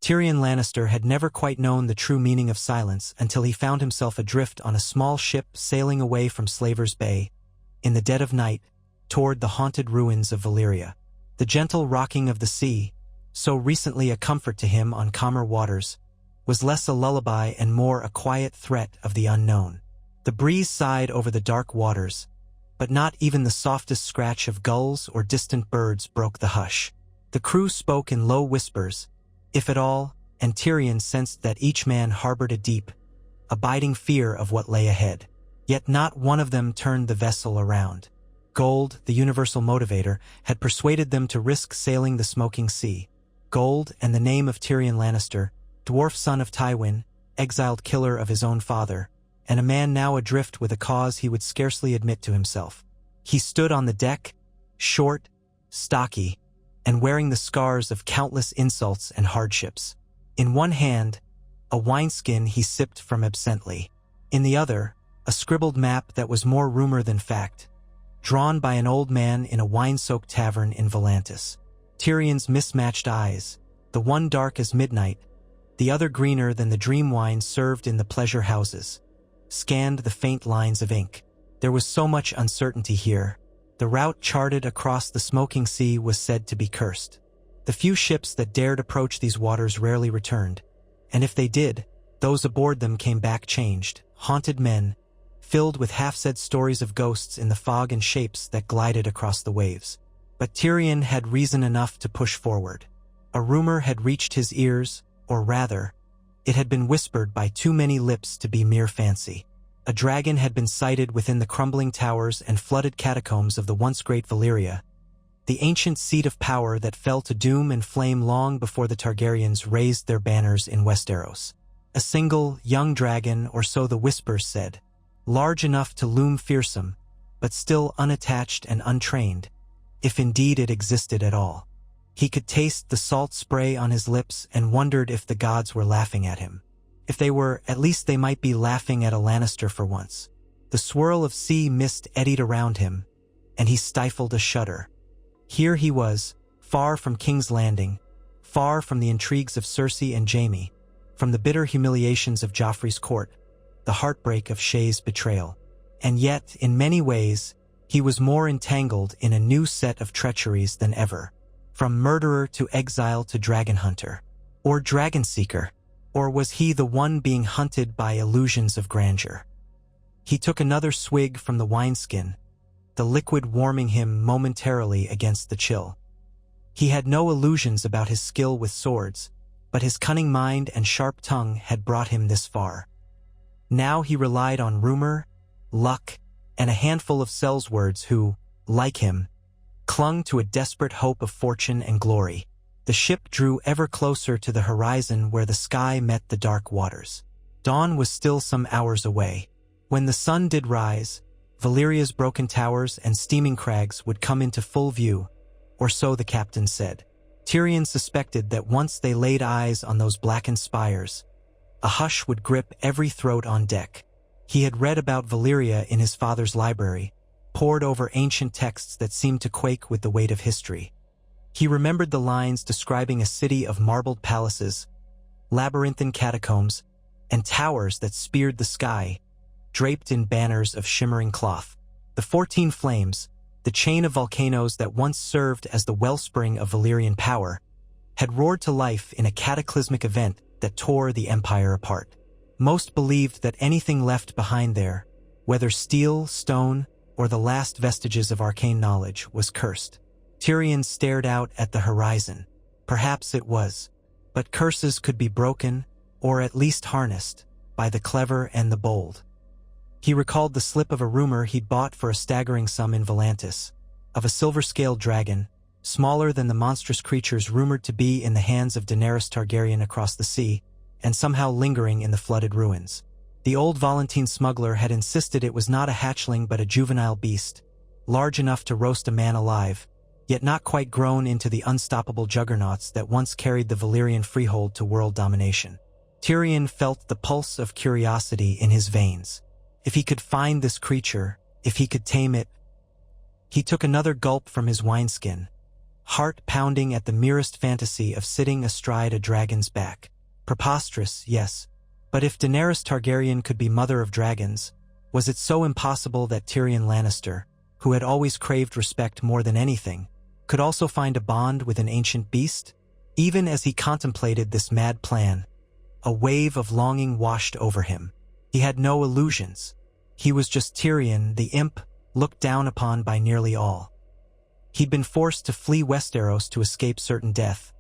Tyrion Lannister had never quite known the true meaning of silence until he found himself adrift on a small ship sailing away from Slaver's Bay, in the dead of night, toward the haunted ruins of Valyria. The gentle rocking of the sea, so recently a comfort to him on calmer waters, was less a lullaby and more a quiet threat of the unknown. The breeze sighed over the dark waters, but not even the softest scratch of gulls or distant birds broke the hush. The crew spoke in low whispers, if at all, and Tyrion sensed that each man harbored a deep, abiding fear of what lay ahead. Yet not one of them turned the vessel around. Gold, the universal motivator, had persuaded them to risk sailing the smoking sea. Gold and the name of Tyrion Lannister, dwarf son of Tywin, exiled killer of his own father, and a man now adrift with a cause he would scarcely admit to himself. He stood on the deck, short, stocky, and wearing the scars of countless insults and hardships. In one hand, a wineskin he sipped from absently. In the other, a scribbled map that was more rumor than fact, drawn by an old man in a wine-soaked tavern in Volantis. Tyrion's mismatched eyes, the one dark as midnight, the other greener than the dream wine served in the pleasure houses, scanned the faint lines of ink. There was so much uncertainty here. The route charted across the smoking sea was said to be cursed. The few ships that dared approach these waters rarely returned, and if they did, those aboard them came back changed, haunted men, filled with half-said stories of ghosts in the fog and shapes that glided across the waves. But Tyrion had reason enough to push forward. A rumor had reached his ears, or rather, it had been whispered by too many lips to be mere fancy. A dragon had been sighted within the crumbling towers and flooded catacombs of the once great Valyria, the ancient seat of power that fell to doom and flame long before the Targaryens raised their banners in Westeros. A single, young dragon, or so the whispers said, large enough to loom fearsome, but still unattached and untrained, if indeed it existed at all. He could taste the salt spray on his lips and wondered if the gods were laughing at him. If they were, at least they might be laughing at a Lannister for once. The swirl of sea mist eddied around him, and he stifled a shudder. Here he was, far from King's Landing, far from the intrigues of Cersei and Jaime, from the bitter humiliations of Joffrey's court, the heartbreak of Shae's betrayal. And yet, in many ways, he was more entangled in a new set of treacheries than ever. From murderer to exile to dragon hunter. Or dragon seeker. Or was he the one being hunted by illusions of grandeur? He took another swig from the wineskin, the liquid warming him momentarily against the chill. He had no illusions about his skill with swords, but his cunning mind and sharp tongue had brought him this far. Now he relied on rumor, luck, and a handful of sellswords who, like him, clung to a desperate hope of fortune and glory. The ship drew ever closer to the horizon where the sky met the dark waters. Dawn was still some hours away. When the sun did rise, Valyria's broken towers and steaming crags would come into full view, or so the captain said. Tyrion suspected that once they laid eyes on those blackened spires, a hush would grip every throat on deck. He had read about Valyria in his father's library, pored over ancient texts that seemed to quake with the weight of history. He remembered the lines describing a city of marbled palaces, labyrinthine catacombs, and towers that speared the sky, draped in banners of shimmering cloth. The 14 Flames, the chain of volcanoes that once served as the wellspring of Valyrian power, had roared to life in a cataclysmic event that tore the empire apart. Most believed that anything left behind there, whether steel, stone, or the last vestiges of arcane knowledge, was cursed. Tyrion stared out at the horizon. Perhaps it was. But curses could be broken, or at least harnessed, by the clever and the bold. He recalled the slip of a rumor he'd bought for a staggering sum in Volantis, of a silver-scaled dragon, smaller than the monstrous creatures rumored to be in the hands of Daenerys Targaryen across the sea, and somehow lingering in the flooded ruins. The old Volantine smuggler had insisted it was not a hatchling but a juvenile beast, large enough to roast a man alive, yet not quite grown into the unstoppable juggernauts that once carried the Valyrian freehold to world domination. Tyrion felt the pulse of curiosity in his veins. If he could find this creature, if he could tame it. He took another gulp from his wineskin, heart pounding at the merest fantasy of sitting astride a dragon's back. Preposterous, yes, but if Daenerys Targaryen could be mother of dragons, was it so impossible that Tyrion Lannister, who had always craved respect more than anything, could also find a bond with an ancient beast? Even as he contemplated this mad plan, a wave of longing washed over him. He had no illusions. He was just Tyrion, the imp, looked down upon by nearly all. He'd been forced to flee Westeros to escape certain death,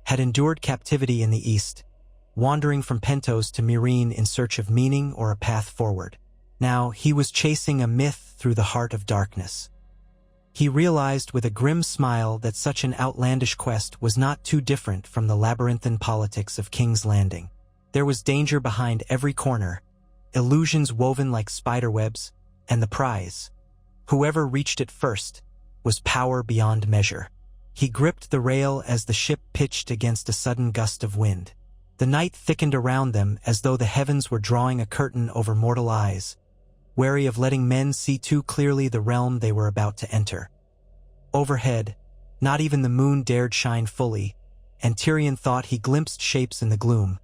had endured captivity in the east, wandering from Pentos to Meereen in search of meaning or a path forward. Now he was chasing a myth through the heart of darkness. He realized with a grim smile that such an outlandish quest was not too different from the labyrinthine politics of King's Landing. There was danger behind every corner, illusions woven like spiderwebs, and the prize, whoever reached it first, was power beyond measure. He gripped the rail as the ship pitched against a sudden gust of wind. The night thickened around them as though the heavens were drawing a curtain over mortal eyes, wary of letting men see too clearly the realm they were about to enter. Overhead, not even the moon dared shine fully, and Tyrion thought he glimpsed shapes in the gloom,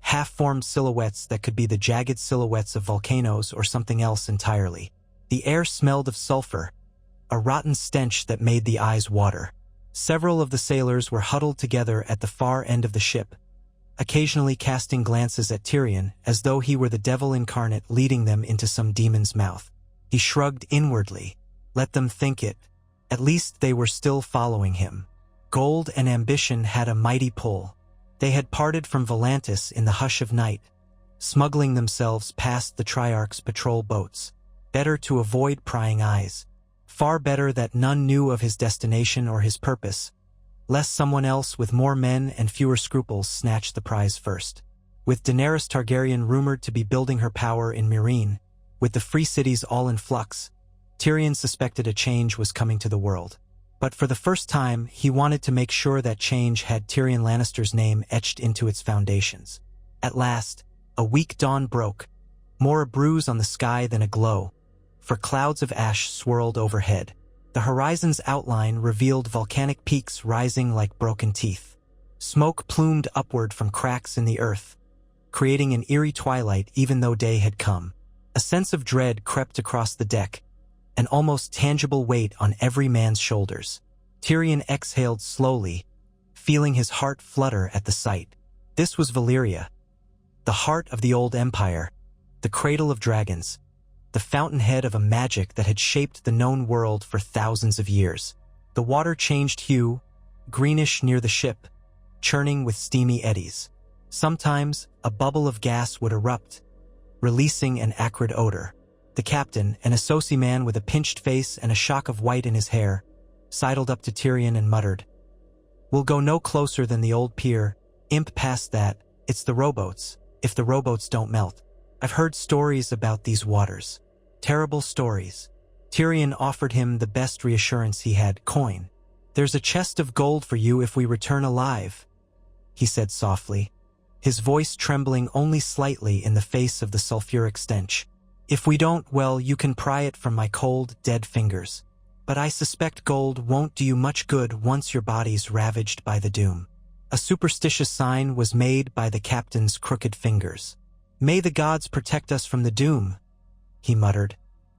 half-formed silhouettes that could be the jagged silhouettes of volcanoes or something else entirely. The air smelled of sulfur, a rotten stench that made the eyes water. Several of the sailors were huddled together at the far end of the ship, occasionally casting glances at Tyrion as though he were the devil incarnate leading them into some demon's mouth. He shrugged inwardly. Let them think it. At least they were still following him. Gold and ambition had a mighty pull. They had parted from Volantis in the hush of night, smuggling themselves past the Triarch's patrol boats. Better to avoid prying eyes. Far better that none knew of his destination or his purpose, lest someone else with more men and fewer scruples snatch the prize first. With Daenerys Targaryen rumored to be building her power in Meereen, with the free cities all in flux, Tyrion suspected a change was coming to the world. But for the first time, he wanted to make sure that change had Tyrion Lannister's name etched into its foundations. At last, a weak dawn broke, more a bruise on the sky than a glow, for clouds of ash swirled overhead. The horizon's outline revealed volcanic peaks rising like broken teeth. Smoke plumed upward from cracks in the earth, creating an eerie twilight even though day had come. A sense of dread crept across the deck, an almost tangible weight on every man's shoulders. Tyrion exhaled slowly, feeling his heart flutter at the sight. This was Valyria, the heart of the old empire, the cradle of dragons, the fountainhead of a magic that had shaped the known world for thousands of years. The water changed hue, greenish near the ship, churning with steamy eddies. Sometimes, a bubble of gas would erupt, releasing an acrid odor. The captain, an Associ man with a pinched face and a shock of white in his hair, sidled up to Tyrion and muttered, "We'll go no closer than the old pier. Imp past that. It's the rowboats, if the rowboats don't melt. I've heard stories about these waters. Terrible stories." Tyrion offered him the best reassurance he had, coin. "There's a chest of gold for you if we return alive," he said softly, his voice trembling only slightly in the face of the sulfuric stench. "If we don't, well, you can pry it from my cold, dead fingers. But I suspect gold won't do you much good once your body's ravaged by the doom." A superstitious sign was made by the captain's crooked fingers. "May the gods protect us from the doom," he muttered,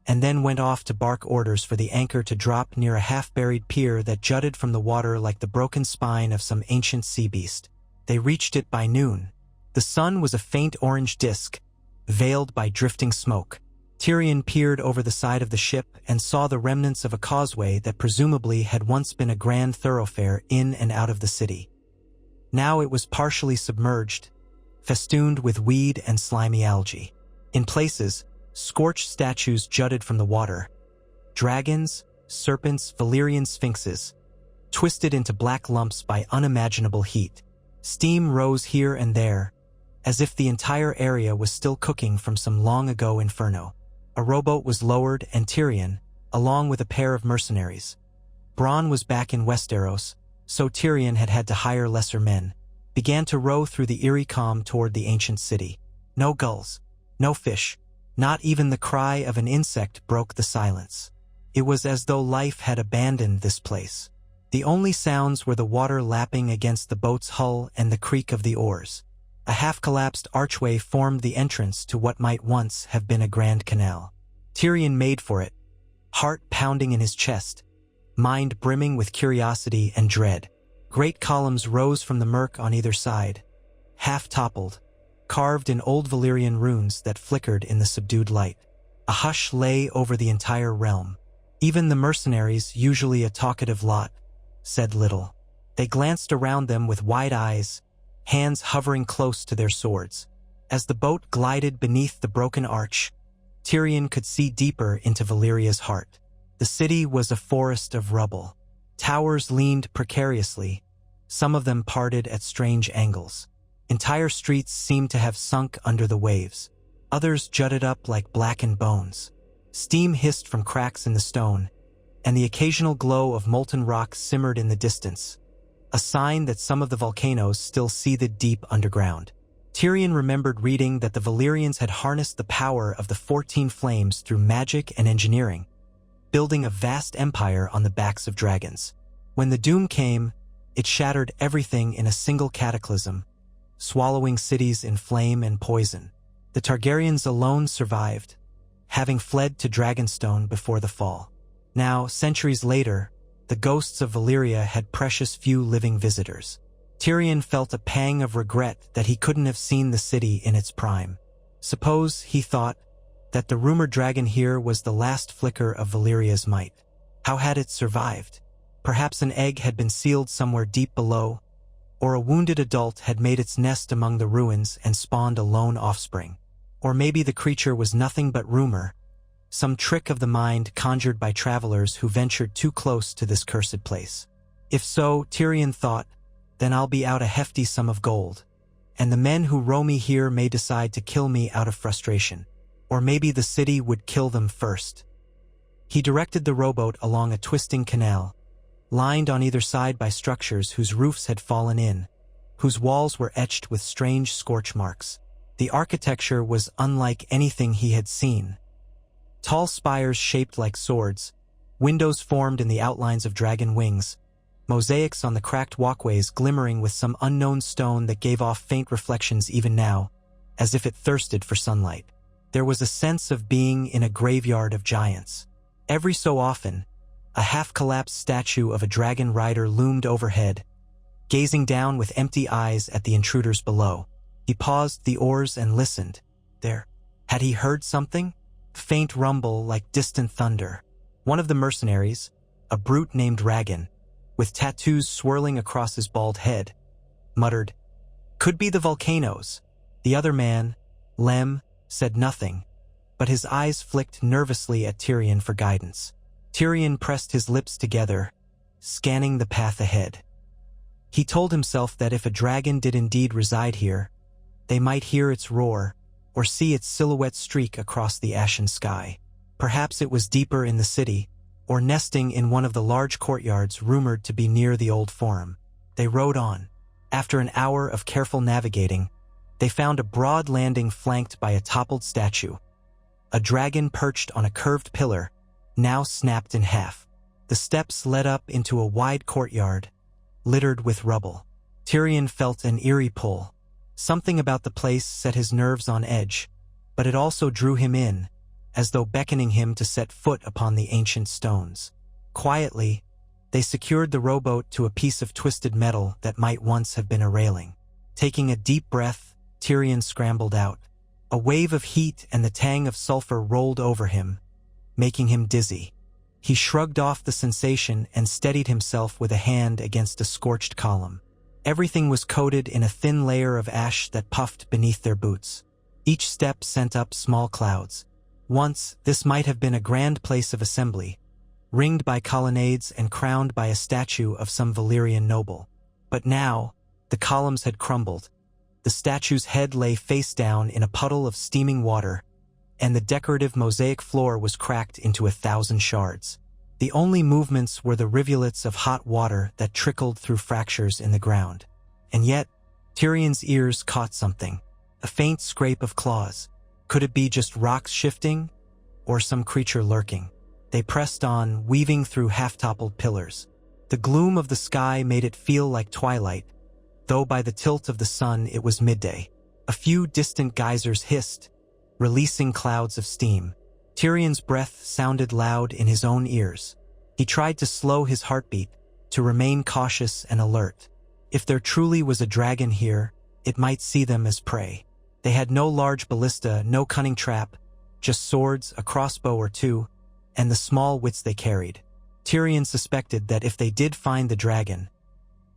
and then went off to bark orders for the anchor to drop near a half-buried pier that jutted from the water like the broken spine of some ancient sea beast. They reached it by noon. The sun was a faint orange disk, veiled by drifting smoke. Tyrion peered over the side of the ship and saw the remnants of a causeway that presumably had once been a grand thoroughfare in and out of the city. Now it was partially submerged, festooned with weed and slimy algae. In places, scorched statues jutted from the water. Dragons, serpents, Valyrian sphinxes, twisted into black lumps by unimaginable heat. Steam rose here and there, as if the entire area was still cooking from some long-ago inferno. A rowboat was lowered and Tyrion, along with a pair of mercenaries. Bronn was back in Westeros, so Tyrion had had to hire lesser men, began to row through the eerie calm toward the ancient city. No gulls, no fish, not even the cry of an insect broke the silence. It was as though life had abandoned this place. The only sounds were the water lapping against the boat's hull and the creak of the oars. A half-collapsed archway formed the entrance to what might once have been a grand canal. Tyrion made for it, heart pounding in his chest, mind brimming with curiosity and dread. Great columns rose from the murk on either side, half-toppled, carved in old Valyrian runes that flickered in the subdued light. A hush lay over the entire realm. Even the mercenaries, usually a talkative lot, said little. They glanced around them with wide eyes, hands hovering close to their swords. As the boat glided beneath the broken arch, Tyrion could see deeper into Valyria's heart. The city was a forest of rubble. Towers leaned precariously, some of them parted at strange angles. Entire streets seemed to have sunk under the waves. Others jutted up like blackened bones. Steam hissed from cracks in the stone, and the occasional glow of molten rock simmered in the distance, a sign that some of the volcanoes still seethed deep underground. Tyrion remembered reading that the Valyrians had harnessed the power of the 14 flames through magic and engineering, building a vast empire on the backs of dragons. When the doom came, it shattered everything in a single cataclysm, swallowing cities in flame and poison. The Targaryens alone survived, having fled to Dragonstone before the fall. Now, centuries later, the ghosts of Valyria had precious few living visitors. Tyrion felt a pang of regret that he couldn't have seen the city in its prime. Suppose, he thought, that the rumored dragon here was the last flicker of Valyria's might. How had it survived? Perhaps an egg had been sealed somewhere deep below, or a wounded adult had made its nest among the ruins and spawned a lone offspring. Or maybe the creature was nothing but rumor, some trick of the mind conjured by travelers who ventured too close to this cursed place. If so, Tyrion thought, then I'll be out a hefty sum of gold, and the men who row me here may decide to kill me out of frustration. Or maybe the city would kill them first. He directed the rowboat along a twisting canal, lined on either side by structures whose roofs had fallen in, whose walls were etched with strange scorch marks. The architecture was unlike anything he had seen. Tall spires shaped like swords, windows formed in the outlines of dragon wings, mosaics on the cracked walkways glimmering with some unknown stone that gave off faint reflections even now, as if it thirsted for sunlight. There was a sense of being in a graveyard of giants. Every so often, a half-collapsed statue of a dragon rider loomed overhead, gazing down with empty eyes at the intruders below. He paused the oars and listened. There. Had he heard something? Faint rumble like distant thunder. One of the mercenaries, a brute named Ragan, with tattoos swirling across his bald head, muttered, "Could be the volcanoes." The other man, Lem, said nothing, but his eyes flicked nervously at Tyrion for guidance. Tyrion pressed his lips together, scanning the path ahead. He told himself that if a dragon did indeed reside here, they might hear its roar or see its silhouette streak across the ashen sky. Perhaps it was deeper in the city, or nesting in one of the large courtyards rumored to be near the old forum. They rowed on. After an hour of careful navigating, they found a broad landing flanked by a toppled statue. A dragon perched on a curved pillar, now snapped in half. The steps led up into a wide courtyard, littered with rubble. Tyrion felt an eerie pull. Something about the place set his nerves on edge, but it also drew him in, as though beckoning him to set foot upon the ancient stones. Quietly, they secured the rowboat to a piece of twisted metal that might once have been a railing. Taking a deep breath, Tyrion scrambled out. A wave of heat and the tang of sulfur rolled over him, making him dizzy. He shrugged off the sensation and steadied himself with a hand against a scorched column. Everything was coated in a thin layer of ash that puffed beneath their boots. Each step sent up small clouds. Once, this might have been a grand place of assembly, ringed by colonnades and crowned by a statue of some Valyrian noble. But now, the columns had crumbled. The statue's head lay face down in a puddle of steaming water, and the decorative mosaic floor was cracked into 1,000 shards. The only movements were the rivulets of hot water that trickled through fractures in the ground. And yet, Tyrion's ears caught something, a faint scrape of claws. Could it be just rocks shifting, or some creature lurking? They pressed on, weaving through half-toppled pillars. The gloom of the sky made it feel like twilight, though by the tilt of the sun it was midday. A few distant geysers hissed, releasing clouds of steam. Tyrion's breath sounded loud in his own ears. He tried to slow his heartbeat, to remain cautious and alert. If there truly was a dragon here, it might see them as prey. They had no large ballista, no cunning trap, just swords, a crossbow or two, and the small wits they carried. Tyrion suspected that if they did find the dragon,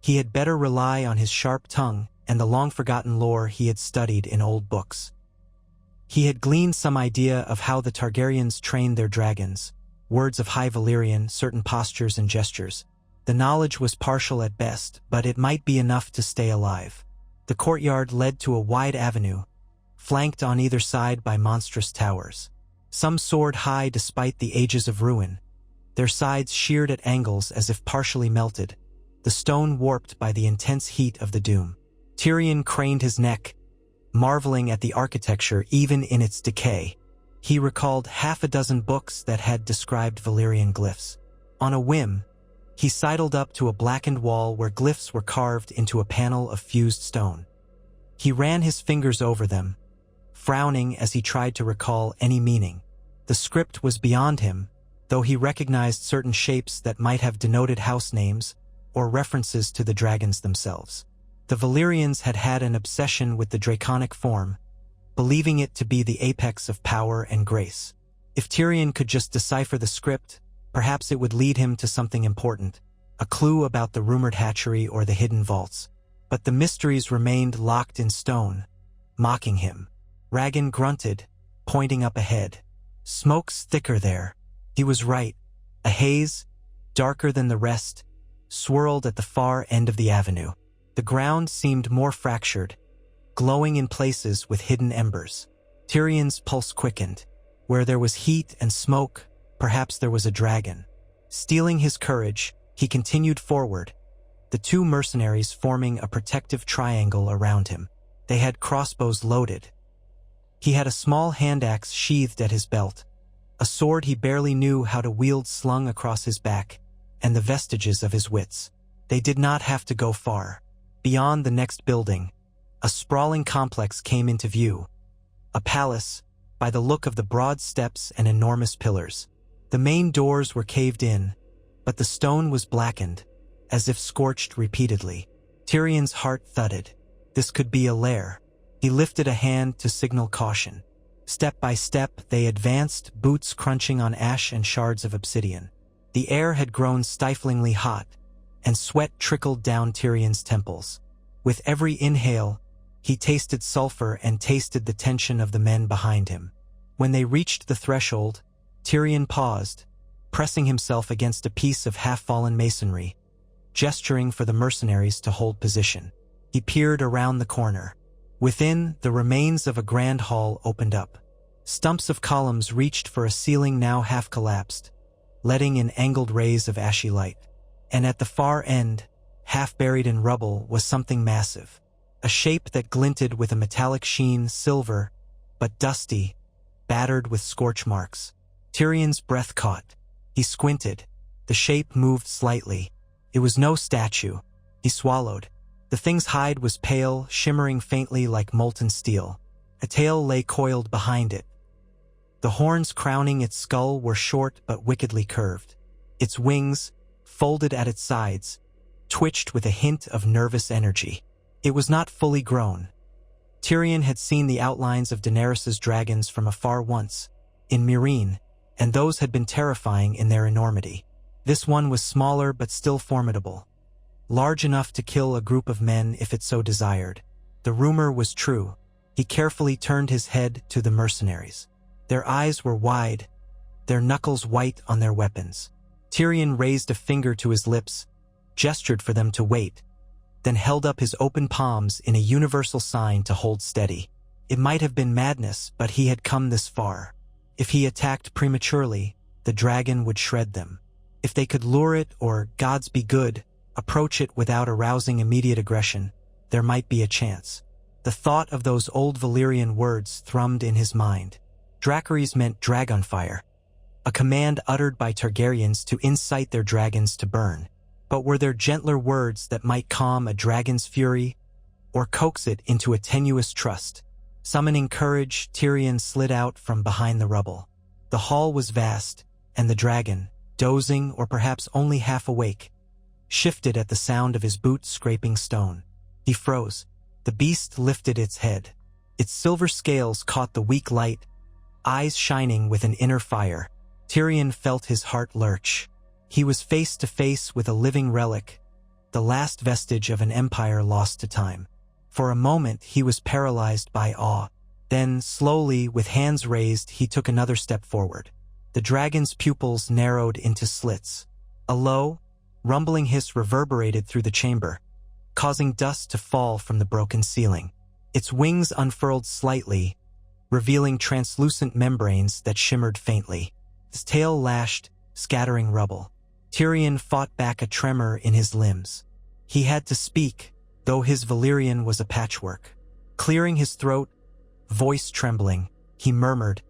he had better rely on his sharp tongue and the long-forgotten lore he had studied in old books. He had gleaned some idea of how the Targaryens trained their dragons, words of High Valyrian, certain postures and gestures. The knowledge was partial at best, but it might be enough to stay alive. The courtyard led to a wide avenue, flanked on either side by monstrous towers. Some soared high despite the ages of ruin, their sides sheared at angles as if partially melted, the stone warped by the intense heat of the doom. Tyrion craned his neck, marveling at the architecture even in its decay. He recalled half a dozen books that had described Valyrian glyphs. On a whim, he sidled up to a blackened wall where glyphs were carved into a panel of fused stone. He ran his fingers over them, frowning as he tried to recall any meaning. The script was beyond him, though he recognized certain shapes that might have denoted house names or references to the dragons themselves. The Valyrians had had an obsession with the draconic form, believing it to be the apex of power and grace. If Tyrion could just decipher the script, perhaps it would lead him to something important, a clue about the rumored hatchery or the hidden vaults. But the mysteries remained locked in stone, mocking him. Rhaegon grunted, pointing up ahead. Smoke's thicker there. He was right. A haze, darker than the rest, swirled at the far end of the avenue. The ground seemed more fractured, glowing in places with hidden embers. Tyrion's pulse quickened. Where there was heat and smoke, perhaps there was a dragon. Steeling his courage, he continued forward, the two mercenaries forming a protective triangle around him. They had crossbows loaded. He had a small hand axe sheathed at his belt, a sword he barely knew how to wield slung across his back, and the vestiges of his wits. They did not have to go far. Beyond the next building, a sprawling complex came into view. A palace, by the look of the broad steps and enormous pillars. The main doors were caved in, but the stone was blackened, as if scorched repeatedly. Tyrion's heart thudded. This could be a lair. He lifted a hand to signal caution. Step by step, they advanced, boots crunching on ash and shards of obsidian. The air had grown stiflingly hot, and sweat trickled down Tyrion's temples. With every inhale, he tasted sulfur and tasted the tension of the men behind him. When they reached the threshold, Tyrion paused, pressing himself against a piece of half-fallen masonry, gesturing for the mercenaries to hold position. He peered around the corner. Within, the remains of a grand hall opened up. Stumps of columns reached for a ceiling now half-collapsed, letting in angled rays of ashy light. And at the far end, half buried in rubble, was something massive. A shape that glinted with a metallic sheen, silver, but dusty, battered with scorch marks. Tyrion's breath caught. He squinted. The shape moved slightly. It was no statue. He swallowed. The thing's hide was pale, shimmering faintly like molten steel. A tail lay coiled behind it. The horns crowning its skull were short but wickedly curved. Its wings, folded at its sides, twitched with a hint of nervous energy. It was not fully grown. Tyrion had seen the outlines of Daenerys's dragons from afar once, in Meereen, and those had been terrifying in their enormity. This one was smaller but still formidable, large enough to kill a group of men if it so desired. The rumor was true. He carefully turned his head to the mercenaries. Their eyes were wide, their knuckles white on their weapons. Tyrion raised a finger to his lips, gestured for them to wait, then held up his open palms in a universal sign to hold steady. It might have been madness, but he had come this far. If he attacked prematurely, the dragon would shred them. If they could lure it or, gods be good, approach it without arousing immediate aggression, there might be a chance. The thought of those old Valyrian words thrummed in his mind. Dracarys meant dragonfire, a command uttered by Targaryens to incite their dragons to burn. But were there gentler words that might calm a dragon's fury or coax it into a tenuous trust? Summoning courage, Tyrion slid out from behind the rubble. The hall was vast, and the dragon, dozing or perhaps only half awake, shifted at the sound of his boots scraping stone. He froze. The beast lifted its head. Its silver scales caught the weak light, eyes shining with an inner fire. Tyrion felt his heart lurch. He was face to face with a living relic, the last vestige of an empire lost to time. For a moment he was paralyzed by awe. Then, slowly, with hands raised, he took another step forward. The dragon's pupils narrowed into slits. A low, rumbling hiss reverberated through the chamber, causing dust to fall from the broken ceiling. Its wings unfurled slightly, revealing translucent membranes that shimmered faintly. Its tail lashed, scattering rubble. Tyrion fought back a tremor in his limbs. He had to speak, though his Valyrian was a patchwork. Clearing his throat, voice trembling, he murmured,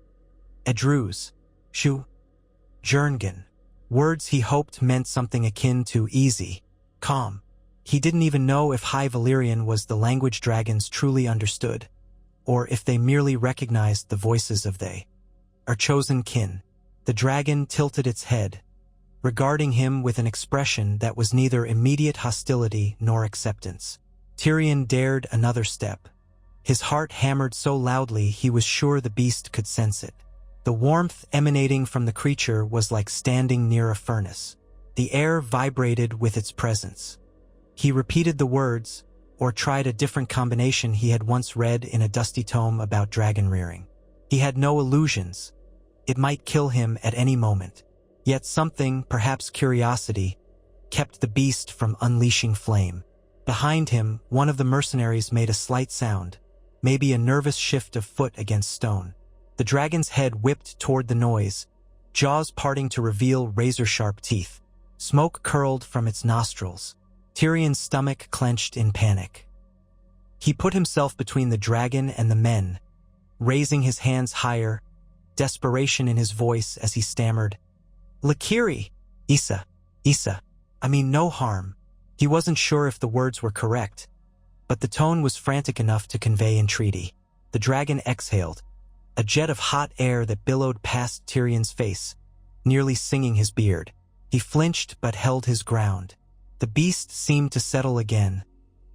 "Edruz, Shu, Jerngen," words he hoped meant something akin to easy, calm. He didn't even know if High Valyrian was the language dragons truly understood, or if they merely recognized the voices of our chosen kin. The dragon tilted its head, regarding him with an expression that was neither immediate hostility nor acceptance. Tyrion dared another step. His heart hammered so loudly he was sure the beast could sense it. The warmth emanating from the creature was like standing near a furnace. The air vibrated with its presence. He repeated the words, or tried a different combination he had once read in a dusty tome about dragon rearing. He had no illusions. It might kill him at any moment. Yet something, perhaps curiosity, kept the beast from unleashing flame. Behind him, one of the mercenaries made a slight sound, maybe a nervous shift of foot against stone. The dragon's head whipped toward the noise, jaws parting to reveal razor-sharp teeth. Smoke curled from its nostrils. Tyrion's stomach clenched in panic. He put himself between the dragon and the men, raising his hands higher, desperation in his voice as he stammered, "Lakiri, Issa, I mean no harm." He wasn't sure if the words were correct, but the tone was frantic enough to convey entreaty. The dragon exhaled, a jet of hot air that billowed past Tyrion's face, nearly singing his beard. He flinched but held his ground. The beast seemed to settle again,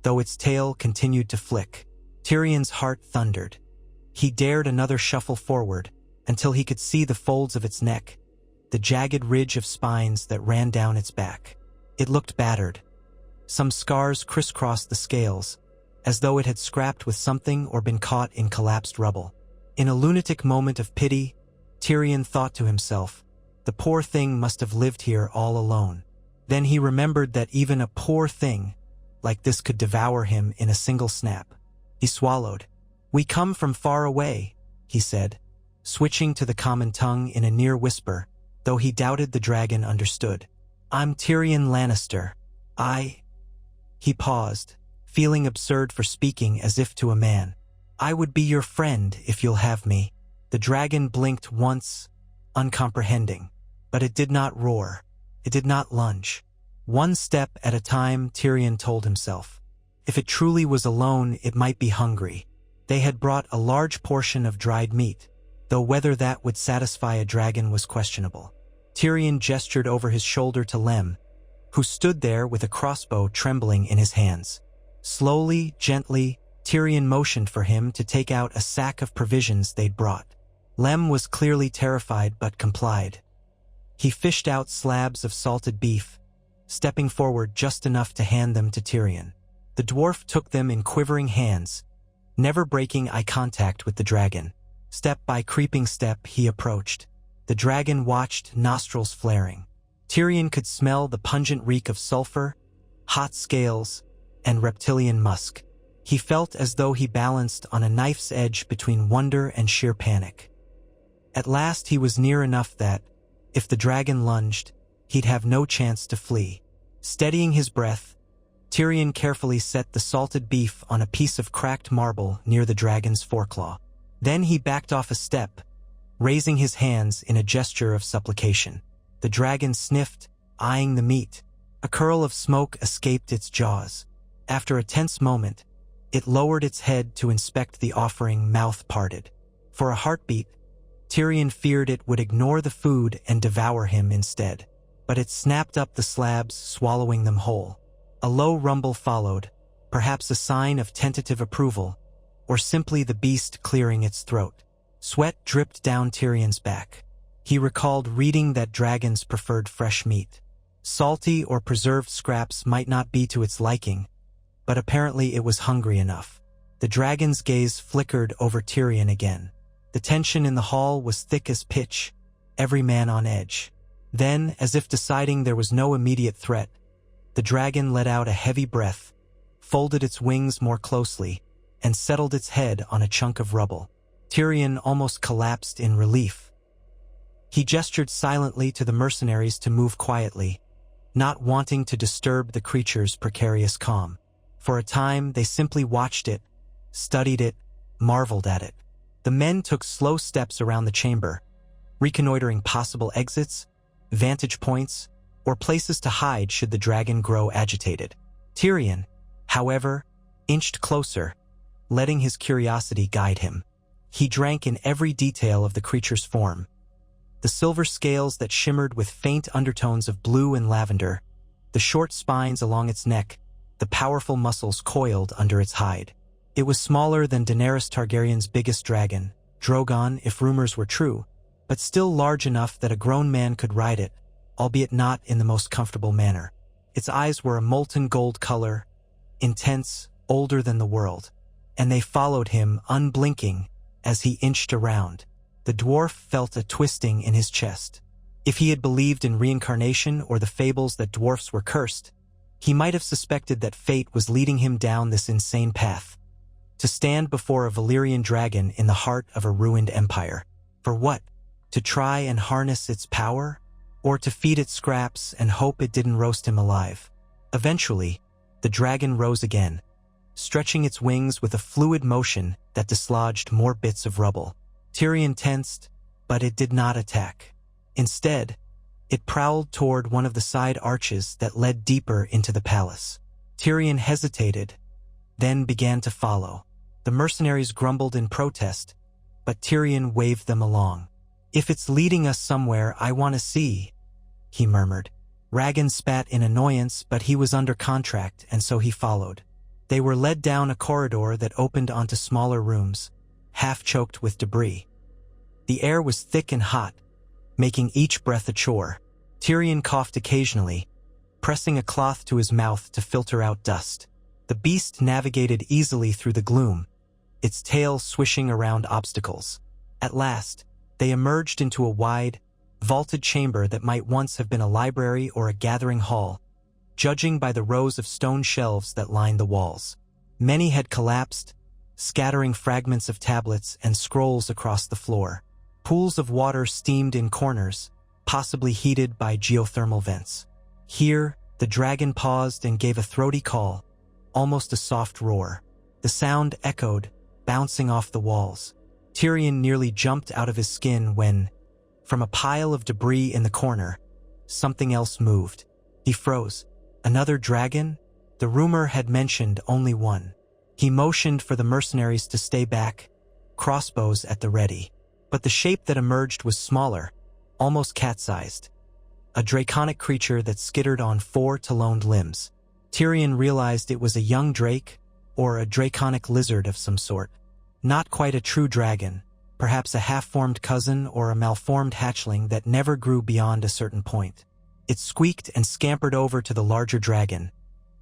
though its tail continued to flick. Tyrion's heart thundered. He dared another shuffle forward, until he could see the folds of its neck, the jagged ridge of spines that ran down its back. It looked battered. Some scars crisscrossed the scales, as though it had scrapped with something or been caught in collapsed rubble. In a lunatic moment of pity, Tyrion thought to himself, the poor thing must have lived here all alone. Then he remembered that even a poor thing like this could devour him in a single snap. He swallowed. "We come from far away," he said, switching to the common tongue in a near whisper, though he doubted the dragon understood. "I'm Tyrion Lannister. He paused, feeling absurd for speaking as if to a man. "I would be your friend if you'll have me." The dragon blinked once, uncomprehending, but it did not roar. It did not lunge. One step at a time, Tyrion told himself. If it truly was alone, it might be hungry. They had brought a large portion of dried meat, though whether that would satisfy a dragon was questionable. Tyrion gestured over his shoulder to Lem, who stood there with a crossbow trembling in his hands. Slowly, gently, Tyrion motioned for him to take out a sack of provisions they'd brought. Lem was clearly terrified but complied. He fished out slabs of salted beef, stepping forward just enough to hand them to Tyrion. The dwarf took them in quivering hands, never breaking eye contact with the dragon. Step by creeping step he approached. The dragon watched, nostrils flaring. Tyrion could smell the pungent reek of sulfur, hot scales, and reptilian musk. He felt as though he balanced on a knife's edge between wonder and sheer panic. At last he was near enough that, if the dragon lunged, he'd have no chance to flee. Steadying his breath, Tyrion carefully set the salted beef on a piece of cracked marble near the dragon's foreclaw. Then he backed off a step, raising his hands in a gesture of supplication. The dragon sniffed, eyeing the meat, A curl of smoke escaped its jaws. After a tense moment, it lowered its head to inspect the offering, mouth parted. For a heartbeat, Tyrion feared it would ignore the food and devour him instead. But it snapped up the slabs, swallowing them whole. A low rumble followed, perhaps a sign of tentative approval, or simply the beast clearing its throat. Sweat dripped down Tyrion's back. He recalled reading that dragons preferred fresh meat. Salty or preserved scraps might not be to its liking, but apparently it was hungry enough. The dragon's gaze flickered over Tyrion again. The tension in the hall was thick as pitch, every man on edge. Then, as if deciding there was no immediate threat, the dragon let out a heavy breath, folded its wings more closely, and settled its head on a chunk of rubble. Tyrion almost collapsed in relief. He gestured silently to the mercenaries to move quietly, not wanting to disturb the creature's precarious calm. For a time, they simply watched it, studied it, marveled at it. The men took slow steps around the chamber, reconnoitering possible exits, vantage points, or places to hide should the dragon grow agitated. Tyrion, however, inched closer, letting his curiosity guide him. He drank in every detail of the creature's form. The silver scales that shimmered with faint undertones of blue and lavender, the short spines along its neck, the powerful muscles coiled under its hide. It was smaller than Daenerys Targaryen's biggest dragon, Drogon if rumors were true, but still large enough that a grown man could ride it, albeit not in the most comfortable manner. Its eyes were a molten gold color, intense, older than the world, and they followed him unblinking as he inched around. The dwarf felt a twisting in his chest. If he had believed in reincarnation or the fables that dwarfs were cursed, he might have suspected that fate was leading him down this insane path. To stand before a Valyrian dragon in the heart of a ruined empire. For what? To try and harness its power? Or to feed it scraps and hope it didn't roast him alive? Eventually, the dragon rose again, stretching its wings with a fluid motion that dislodged more bits of rubble. Tyrion tensed, but it did not attack. Instead, it prowled toward one of the side arches that led deeper into the palace. Tyrion hesitated, then began to follow. The mercenaries grumbled in protest, but Tyrion waved them along. "If it's leading us somewhere I want to see," he murmured. Rhaegon spat in annoyance, but he was under contract, and so he followed. They were led down a corridor that opened onto smaller rooms, half-choked with debris. The air was thick and hot, making each breath a chore. Tyrion coughed occasionally, pressing a cloth to his mouth to filter out dust. The beast navigated easily through the gloom, its tail swishing around obstacles. At last, they emerged into a wide, vaulted chamber that might once have been a library or a gathering hall, judging by the rows of stone shelves that lined the walls. Many had collapsed, scattering fragments of tablets and scrolls across the floor. Pools of water steamed in corners, possibly heated by geothermal vents. Here, the dragon paused and gave a throaty call, almost a soft roar. The sound echoed, bouncing off the walls. Tyrion nearly jumped out of his skin when, from a pile of debris in the corner, something else moved. He froze. Another dragon? The rumor had mentioned only one. He motioned for the mercenaries to stay back, crossbows at the ready. But the shape that emerged was smaller, almost cat-sized. A draconic creature that skittered on 4 taloned limbs. Tyrion realized it was a young drake, or a draconic lizard of some sort. Not quite a true dragon, perhaps a half-formed cousin or a malformed hatchling that never grew beyond a certain point. It squeaked and scampered over to the larger dragon,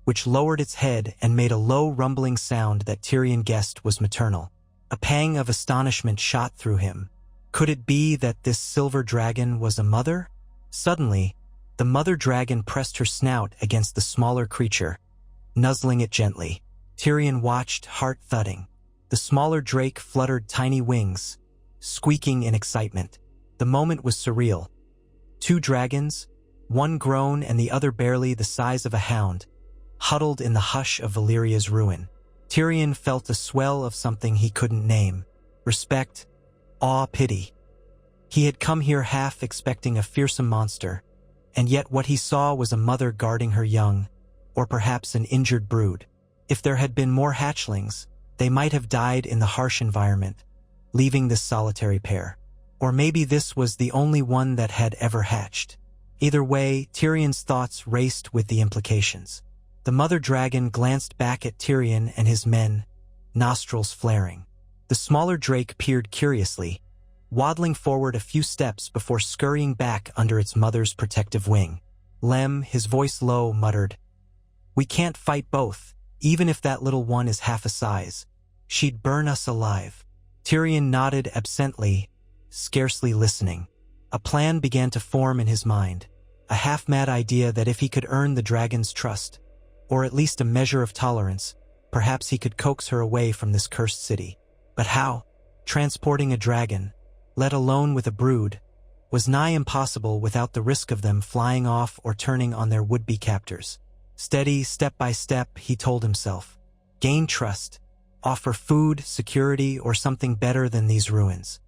which lowered its head and made a low rumbling sound that Tyrion guessed was maternal. A pang of astonishment shot through him. Could it be that this silver dragon was a mother? Suddenly, the mother dragon pressed her snout against the smaller creature, nuzzling it gently. Tyrion watched, heart thudding. The smaller drake fluttered tiny wings, squeaking in excitement. The moment was surreal. 2 dragons, one grown and the other barely the size of a hound, huddled in the hush of Valyria's ruin. Tyrion felt a swell of something he couldn't name. Respect, awe, pity. He had come here half expecting a fearsome monster, And yet what he saw was a mother guarding her young, or perhaps an injured brood. If there had been more hatchlings, they might have died in the harsh environment, leaving this solitary pair. Or maybe this was the only one that had ever hatched. Either way, Tyrion's thoughts raced with the implications. The mother dragon glanced back at Tyrion and his men, nostrils flaring. The smaller drake peered curiously, waddling forward a few steps before scurrying back under its mother's protective wing. Lem, his voice low, muttered, "We can't fight both, even if that little one is half a size. She'd burn us alive." Tyrion nodded absently, scarcely listening. A plan began to form in his mind, a half-mad idea that if he could earn the dragon's trust, or at least a measure of tolerance, perhaps he could coax her away from this cursed city. But how? Transporting a dragon, let alone with a brood, was nigh impossible without the risk of them flying off or turning on their would-be captors. Steady, step by step, he told himself. Gain trust. Offer food, security, or something better than these ruins.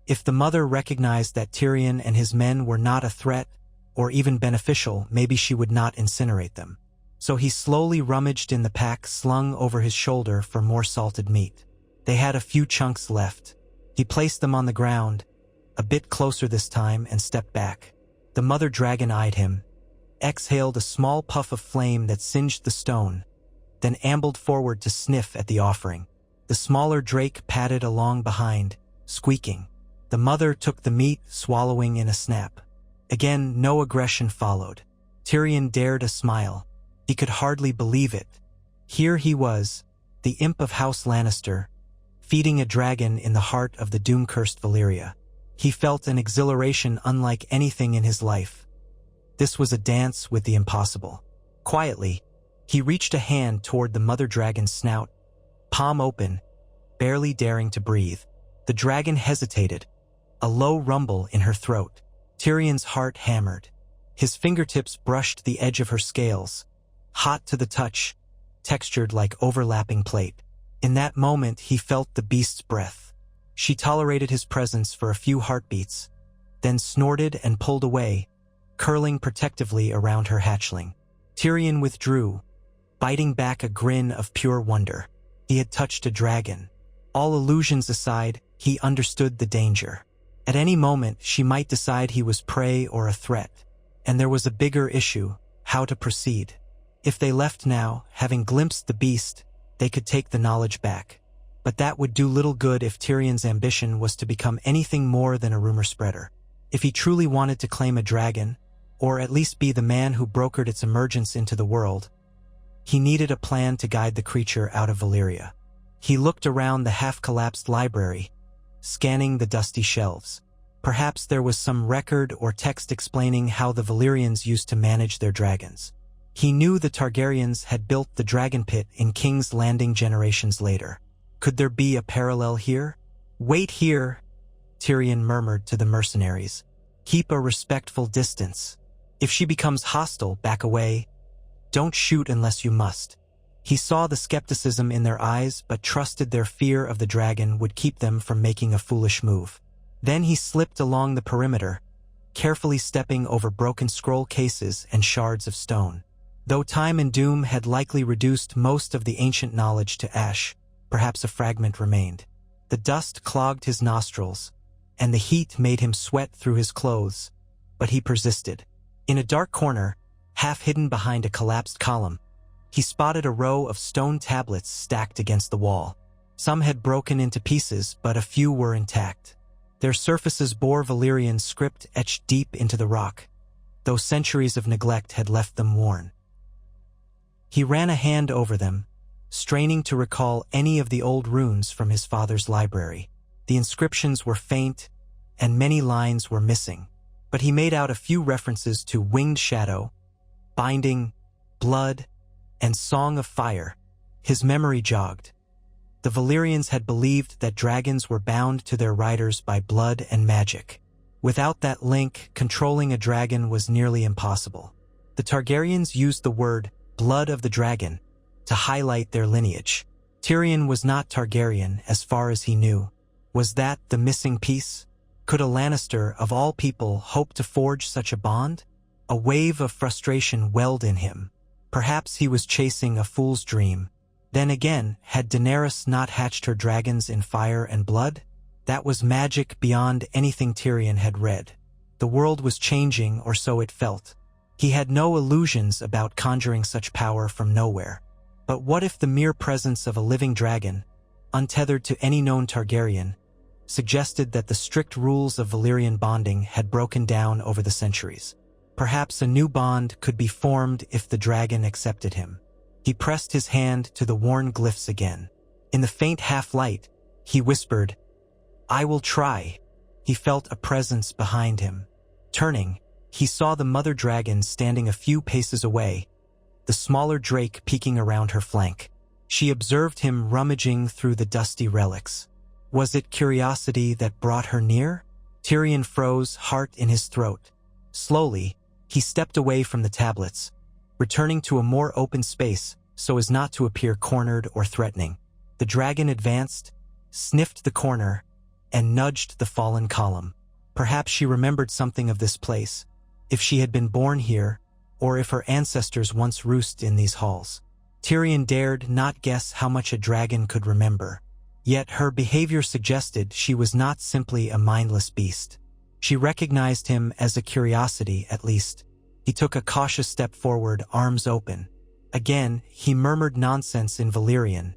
If the mother recognized that Tyrion and his men were not a threat, or even beneficial, maybe she would not incinerate them. So he slowly rummaged in the pack slung over his shoulder for more salted meat. They had a few chunks left. He placed them on the ground, a bit closer this time, and stepped back. The mother dragon eyed him, exhaled a small puff of flame that singed the stone, then ambled forward to sniff at the offering. The smaller drake padded along behind, squeaking. The mother took the meat, swallowing in a snap. Again, no aggression followed. Tyrion dared a smile. He could hardly believe it. Here he was, the imp of House Lannister, feeding a dragon in the heart of the doom-cursed Valyria. He felt an exhilaration unlike anything in his life. This was a dance with the impossible. Quietly, he reached a hand toward the mother dragon's snout, palm open, barely daring to breathe. The dragon hesitated, a low rumble in her throat. Tyrion's heart hammered. His fingertips brushed the edge of her scales, hot to the touch, textured like overlapping plate. In that moment, he felt the beast's breath. She tolerated his presence for a few heartbeats, then snorted and pulled away, curling protectively around her hatchling. Tyrion withdrew, biting back a grin of pure wonder. He had touched a dragon. All illusions aside, he understood the danger. At any moment, she might decide he was prey or a threat. And there was a bigger issue, how to proceed. If they left now, having glimpsed the beast, they could take the knowledge back. But that would do little good if Tyrion's ambition was to become anything more than a rumor spreader. If he truly wanted to claim a dragon, or at least be the man who brokered its emergence into the world, he needed a plan to guide the creature out of Valyria. He looked around the half-collapsed library, scanning the dusty shelves. Perhaps there was some record or text explaining how the Valyrians used to manage their dragons. He knew the Targaryens had built the dragon pit in King's Landing generations later. Could there be a parallel here? "Wait here," Tyrion murmured to the mercenaries. "Keep a respectful distance. If she becomes hostile, back away. Don't shoot unless you must." He saw the skepticism in their eyes, but trusted their fear of the dragon would keep them from making a foolish move. Then he slipped along the perimeter, carefully stepping over broken scroll cases and shards of stone. Though time and doom had likely reduced most of the ancient knowledge to ash, perhaps a fragment remained. The dust clogged his nostrils, and the heat made him sweat through his clothes, but he persisted. In a dark corner, half hidden behind a collapsed column, he spotted a row of stone tablets stacked against the wall. Some had broken into pieces, but a few were intact. Their surfaces bore Valyrian script etched deep into the rock, though centuries of neglect had left them worn. He ran a hand over them, straining to recall any of the old runes from his father's library. The inscriptions were faint, and many lines were missing, but he made out a few references to winged shadow, binding, blood, and song of fire. His memory jogged. The Valyrians had believed that dragons were bound to their riders by blood and magic. Without that link, controlling a dragon was nearly impossible. The Targaryens used the word blood of the dragon to highlight their lineage. Tyrion was not Targaryen as far as he knew. Was that the missing piece? Could a Lannister, of all people, hope to forge such a bond? A wave of frustration welled in him. Perhaps he was chasing a fool's dream. Then again, had Daenerys not hatched her dragons in fire and blood? That was magic beyond anything Tyrion had read. The world was changing, or so it felt. He had no illusions about conjuring such power from nowhere. But what if the mere presence of a living dragon, untethered to any known Targaryen, suggested that the strict rules of Valyrian bonding had broken down over the centuries? Perhaps a new bond could be formed if the dragon accepted him. He pressed his hand to the worn glyphs again. In the faint half-light, he whispered, "I will try." He felt a presence behind him. Turning, he saw the mother dragon standing a few paces away, the smaller drake peeking around her flank. She observed him rummaging through the dusty relics. Was it curiosity that brought her near? Tyrion froze, heart in his throat. Slowly, he stepped away from the tablets, returning to a more open space so as not to appear cornered or threatening. The dragon advanced, sniffed the corner, and nudged the fallen column. Perhaps she remembered something of this place, if she had been born here, or if her ancestors once roosted in these halls. Tyrion dared not guess how much a dragon could remember. Yet her behavior suggested she was not simply a mindless beast. She recognized him as a curiosity, at least. He took a cautious step forward, arms open. Again, he murmured nonsense in Valyrian,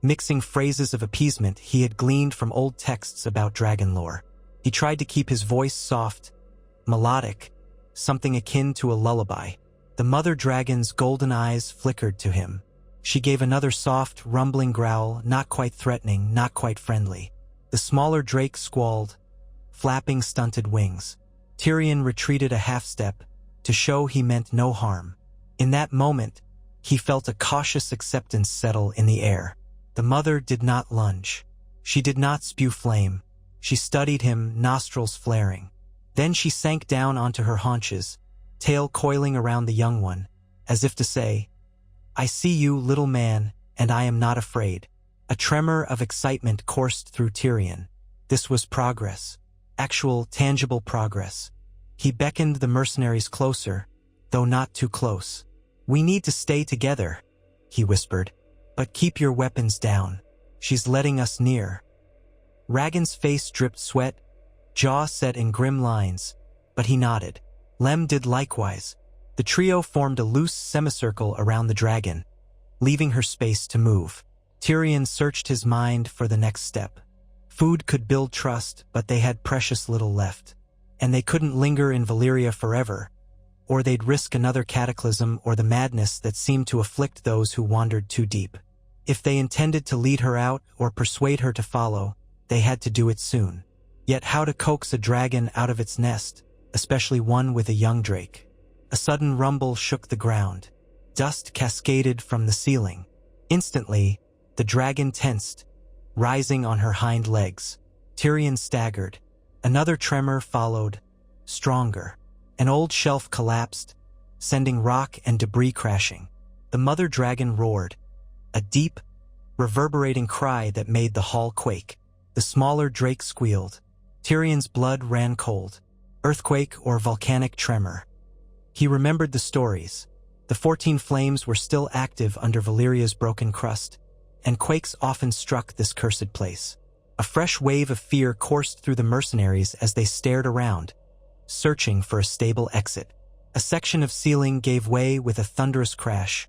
mixing phrases of appeasement he had gleaned from old texts about dragon lore. He tried to keep his voice soft, melodic, something akin to a lullaby. The mother dragon's golden eyes flickered to him. She gave another soft, rumbling growl, not quite threatening, not quite friendly. The smaller drake squalled, flapping stunted wings. Tyrion retreated a half-step, to show he meant no harm. In that moment, he felt a cautious acceptance settle in the air. The mother did not lunge. She did not spew flame. She studied him, nostrils flaring. Then she sank down onto her haunches, tail coiling around the young one, as if to say, "I see you, little man, and I am not afraid." A tremor of excitement coursed through Tyrion. This was progress. Actual, tangible progress. He beckoned the mercenaries closer, though not too close. "We need to stay together," he whispered. "But keep your weapons down. She's letting us near." Raggan's face dripped sweat, jaw set in grim lines, but he nodded. Lem did likewise. The trio formed a loose semicircle around the dragon, leaving her space to move. Tyrion searched his mind for the next step. Food could build trust, but they had precious little left. And they couldn't linger in Valyria forever, or they'd risk another cataclysm or the madness that seemed to afflict those who wandered too deep. If they intended to lead her out or persuade her to follow, they had to do it soon. Yet how to coax a dragon out of its nest, especially one with a young drake? A sudden rumble shook the ground. Dust cascaded from the ceiling. Instantly, the dragon tensed, rising on her hind legs. Tyrion staggered. Another tremor followed, stronger. An old shelf collapsed, sending rock and debris crashing. The mother dragon roared, a deep, reverberating cry that made the hall quake. The smaller drake squealed. Tyrion's blood ran cold. Earthquake or volcanic tremor. He remembered the stories. The 14 flames were still active under Valyria's broken crust, and quakes often struck this cursed place. A fresh wave of fear coursed through the mercenaries as they stared around, searching for a stable exit. A section of ceiling gave way with a thunderous crash,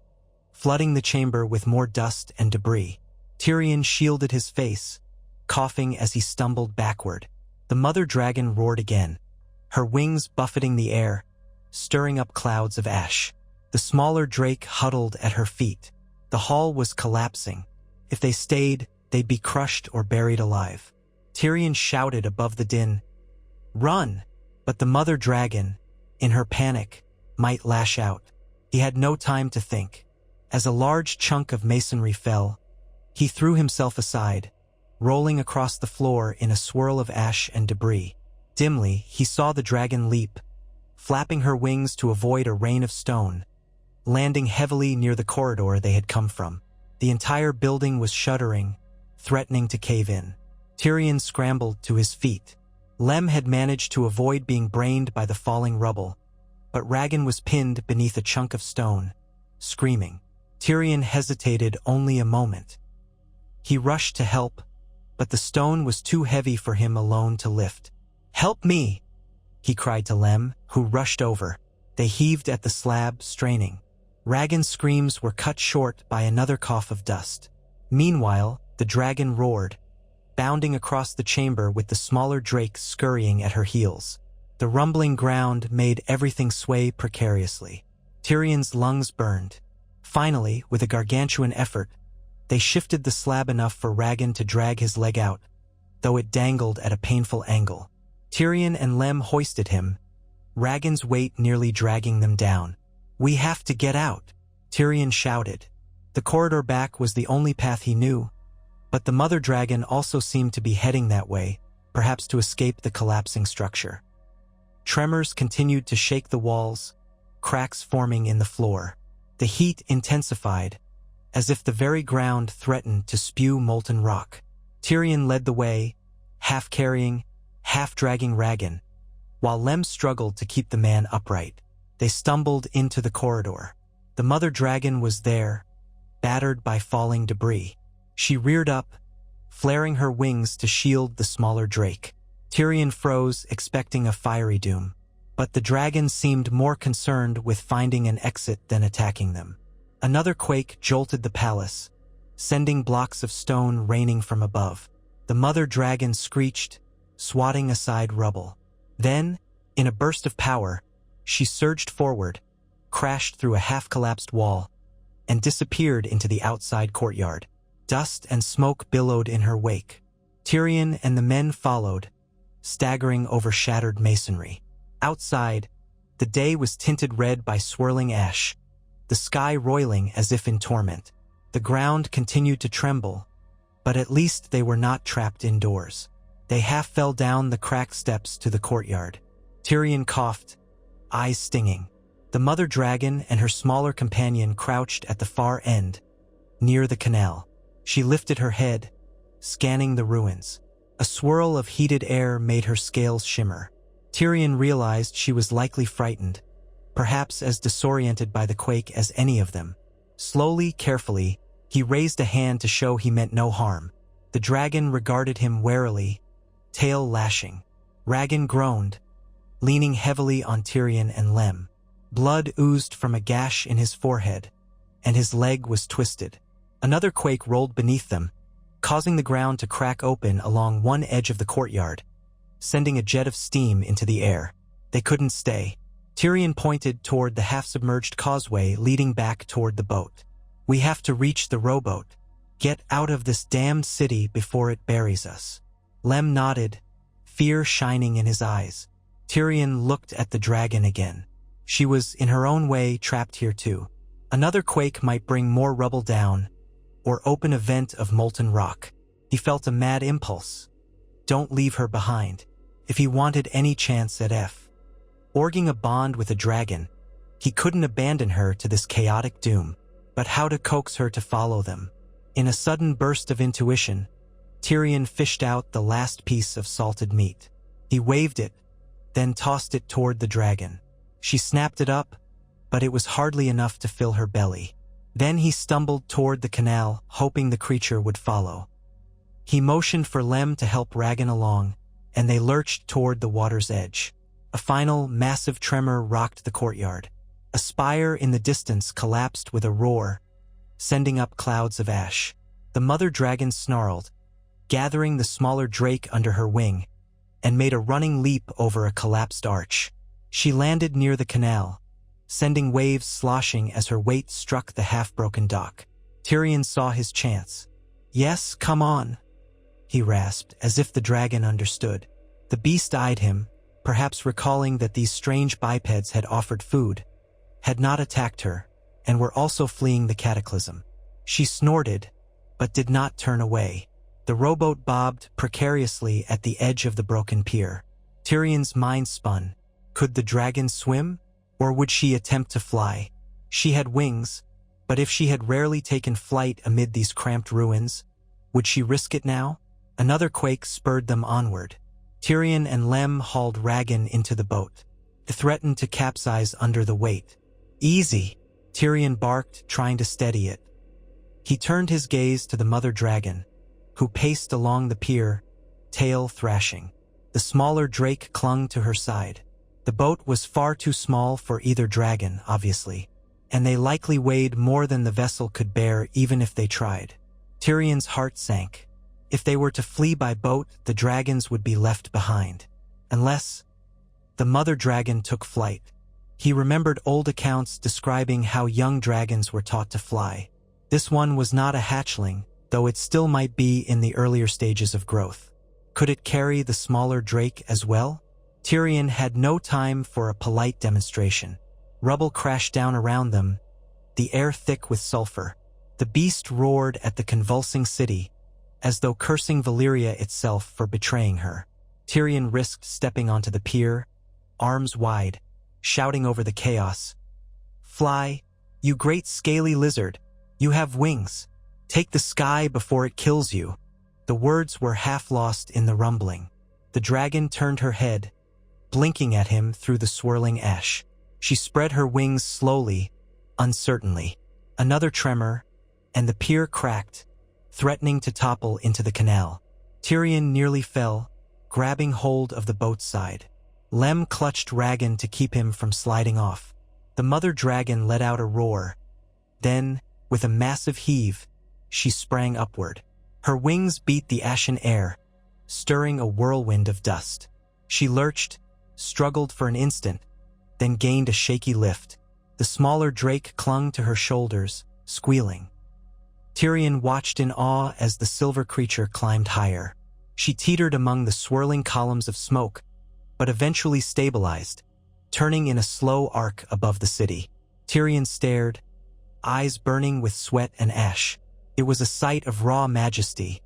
flooding the chamber with more dust and debris. Tyrion shielded his face, coughing as he stumbled backward. The mother dragon roared again, her wings buffeting the air, stirring up clouds of ash. The smaller drake huddled at her feet. The hall was collapsing. If they stayed, they'd be crushed or buried alive. Tyrion shouted above the din, "Run!" But the mother dragon, in her panic, might lash out. He had no time to think. As a large chunk of masonry fell, he threw himself aside, rolling across the floor in a swirl of ash and debris. Dimly, he saw the dragon leap, flapping her wings to avoid a rain of stone, landing heavily near the corridor they had come from. The entire building was shuddering, threatening to cave in. Tyrion scrambled to his feet. Lem had managed to avoid being brained by the falling rubble, but Raggan was pinned beneath a chunk of stone, screaming. Tyrion hesitated only a moment. He rushed to help, but the stone was too heavy for him alone to lift. "Help me!" he cried to Lem, who rushed over. They heaved at the slab, straining. Raggan's screams were cut short by another cough of dust. Meanwhile, the dragon roared, bounding across the chamber with the smaller drake scurrying at her heels. The rumbling ground made everything sway precariously. Tyrion's lungs burned. Finally, with a gargantuan effort, they shifted the slab enough for Raggan to drag his leg out, though it dangled at a painful angle. Tyrion and Lem hoisted him, Raggan's weight nearly dragging them down. "We have to get out," Tyrion shouted. The corridor back was the only path he knew, but the mother dragon also seemed to be heading that way, perhaps to escape the collapsing structure. Tremors continued to shake the walls, cracks forming in the floor. The heat intensified, as if the very ground threatened to spew molten rock. Tyrion led the way, half carrying, half dragging Raggan, while Lem struggled to keep the man upright. They stumbled into the corridor. The mother dragon was there, battered by falling debris. She reared up, flaring her wings to shield the smaller drake. Tyrion froze, expecting a fiery doom, but the dragon seemed more concerned with finding an exit than attacking them. Another quake jolted the palace, sending blocks of stone raining from above. The mother dragon screeched, swatting aside rubble. Then, in a burst of power, she surged forward, crashed through a half-collapsed wall, and disappeared into the outside courtyard. Dust and smoke billowed in her wake. Tyrion and the men followed, staggering over shattered masonry. Outside, the day was tinted red by swirling ash, the sky roiling as if in torment. The ground continued to tremble, but at least they were not trapped indoors. They half fell down the cracked steps to the courtyard. Tyrion coughed, eyes stinging. The mother dragon and her smaller companion crouched at the far end, near the canal. She lifted her head, scanning the ruins. A swirl of heated air made her scales shimmer. Tyrion realized she was likely frightened, perhaps as disoriented by the quake as any of them. Slowly, carefully, he raised a hand to show he meant no harm. The dragon regarded him warily, tail lashing. Raggan groaned, leaning heavily on Tyrion and Lem. Blood oozed from a gash in his forehead, and his leg was twisted. Another quake rolled beneath them, causing the ground to crack open along one edge of the courtyard, sending a jet of steam into the air. They couldn't stay. Tyrion pointed toward the half-submerged causeway leading back toward the boat. "We have to reach the rowboat. Get out of this damned city before it buries us." Lem nodded, fear shining in his eyes. Tyrion looked at the dragon again. She was, in her own way, trapped here too. Another quake might bring more rubble down, or open a vent of molten rock. He felt a mad impulse. Don't leave her behind. If he wanted any chance at forging a bond with a dragon, he couldn't abandon her to this chaotic doom. But how to coax her to follow them? In a sudden burst of intuition, Tyrion fished out the last piece of salted meat. He waved it, then tossed it toward the dragon. She snapped it up, but it was hardly enough to fill her belly. Then he stumbled toward the canal, hoping the creature would follow. He motioned for Lem to help Raggan along, and they lurched toward the water's edge. A final, massive tremor rocked the courtyard. A spire in the distance collapsed with a roar, sending up clouds of ash. The mother dragon snarled, gathering the smaller drake under her wing, and made a running leap over a collapsed arch. She landed near the canal, sending waves sloshing as her weight struck the half-broken dock. Tyrion saw his chance. "Yes, come on," he rasped, as if the dragon understood. The beast eyed him, perhaps recalling that these strange bipeds had offered food, had not attacked her, and were also fleeing the cataclysm. She snorted, but did not turn away. The rowboat bobbed precariously at the edge of the broken pier. Tyrion's mind spun. Could the dragon swim? Or would she attempt to fly? She had wings, but if she had rarely taken flight amid these cramped ruins, would she risk it now? Another quake spurred them onward. Tyrion and Lem hauled Raggan into the boat. It threatened to capsize under the weight. "Easy," Tyrion barked, trying to steady it. He turned his gaze to the mother dragon, who paced along the pier, tail thrashing. The smaller drake clung to her side. The boat was far too small for either dragon, obviously, and they likely weighed more than the vessel could bear even if they tried. Tyrion's heart sank. If they were to flee by boat, the dragons would be left behind. Unless the mother dragon took flight. He remembered old accounts describing how young dragons were taught to fly. This one was not a hatchling, though it still might be in the earlier stages of growth. Could it carry the smaller drake as well? Tyrion had no time for a polite demonstration. Rubble crashed down around them, the air thick with sulfur. The beast roared at the convulsing city, as though cursing Valyria itself for betraying her. Tyrion risked stepping onto the pier, arms wide, shouting over the chaos. "Fly, you great scaly lizard! You have wings! Take the sky before it kills you!" The words were half lost in the rumbling. The dragon turned her head, blinking at him through the swirling ash. She spread her wings slowly, uncertainly. Another tremor, and the pier cracked, threatening to topple into the canal. Tyrion nearly fell, grabbing hold of the boat's side. Lem clutched Rhaegon to keep him from sliding off. The mother dragon let out a roar. Then, with a massive heave, she sprang upward. Her wings beat the ashen air, stirring a whirlwind of dust. She lurched, struggled for an instant, then gained a shaky lift. The smaller drake clung to her shoulders, squealing. Tyrion watched in awe as the silver creature climbed higher. She teetered among the swirling columns of smoke, but eventually stabilized, turning in a slow arc above the city. Tyrion stared, eyes burning with sweat and ash. It was a sight of raw majesty,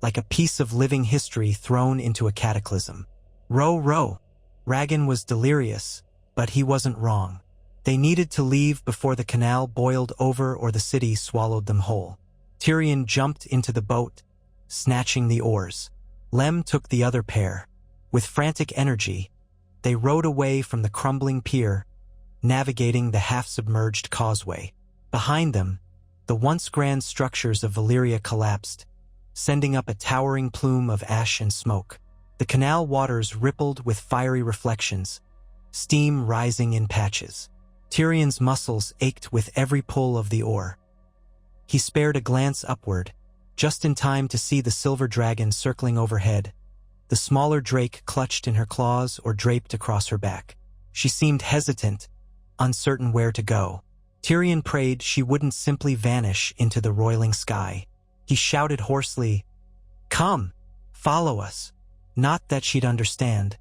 like a piece of living history thrown into a cataclysm. Row, row! Rhaegon was delirious, but he wasn't wrong. They needed to leave before the canal boiled over or the city swallowed them whole. Tyrion jumped into the boat, snatching the oars. Lem took the other pair. With frantic energy, they rowed away from the crumbling pier, navigating the half-submerged causeway. Behind them, the once grand structures of Valyria collapsed, sending up a towering plume of ash and smoke. The canal waters rippled with fiery reflections, steam rising in patches. Tyrion's muscles ached with every pull of the oar. He spared a glance upward, just in time to see the silver dragon circling overhead, the smaller drake clutched in her claws or draped across her back. She seemed hesitant, uncertain where to go. Tyrion prayed she wouldn't simply vanish into the roiling sky. He shouted hoarsely, "Come, follow us." Not that she'd understand,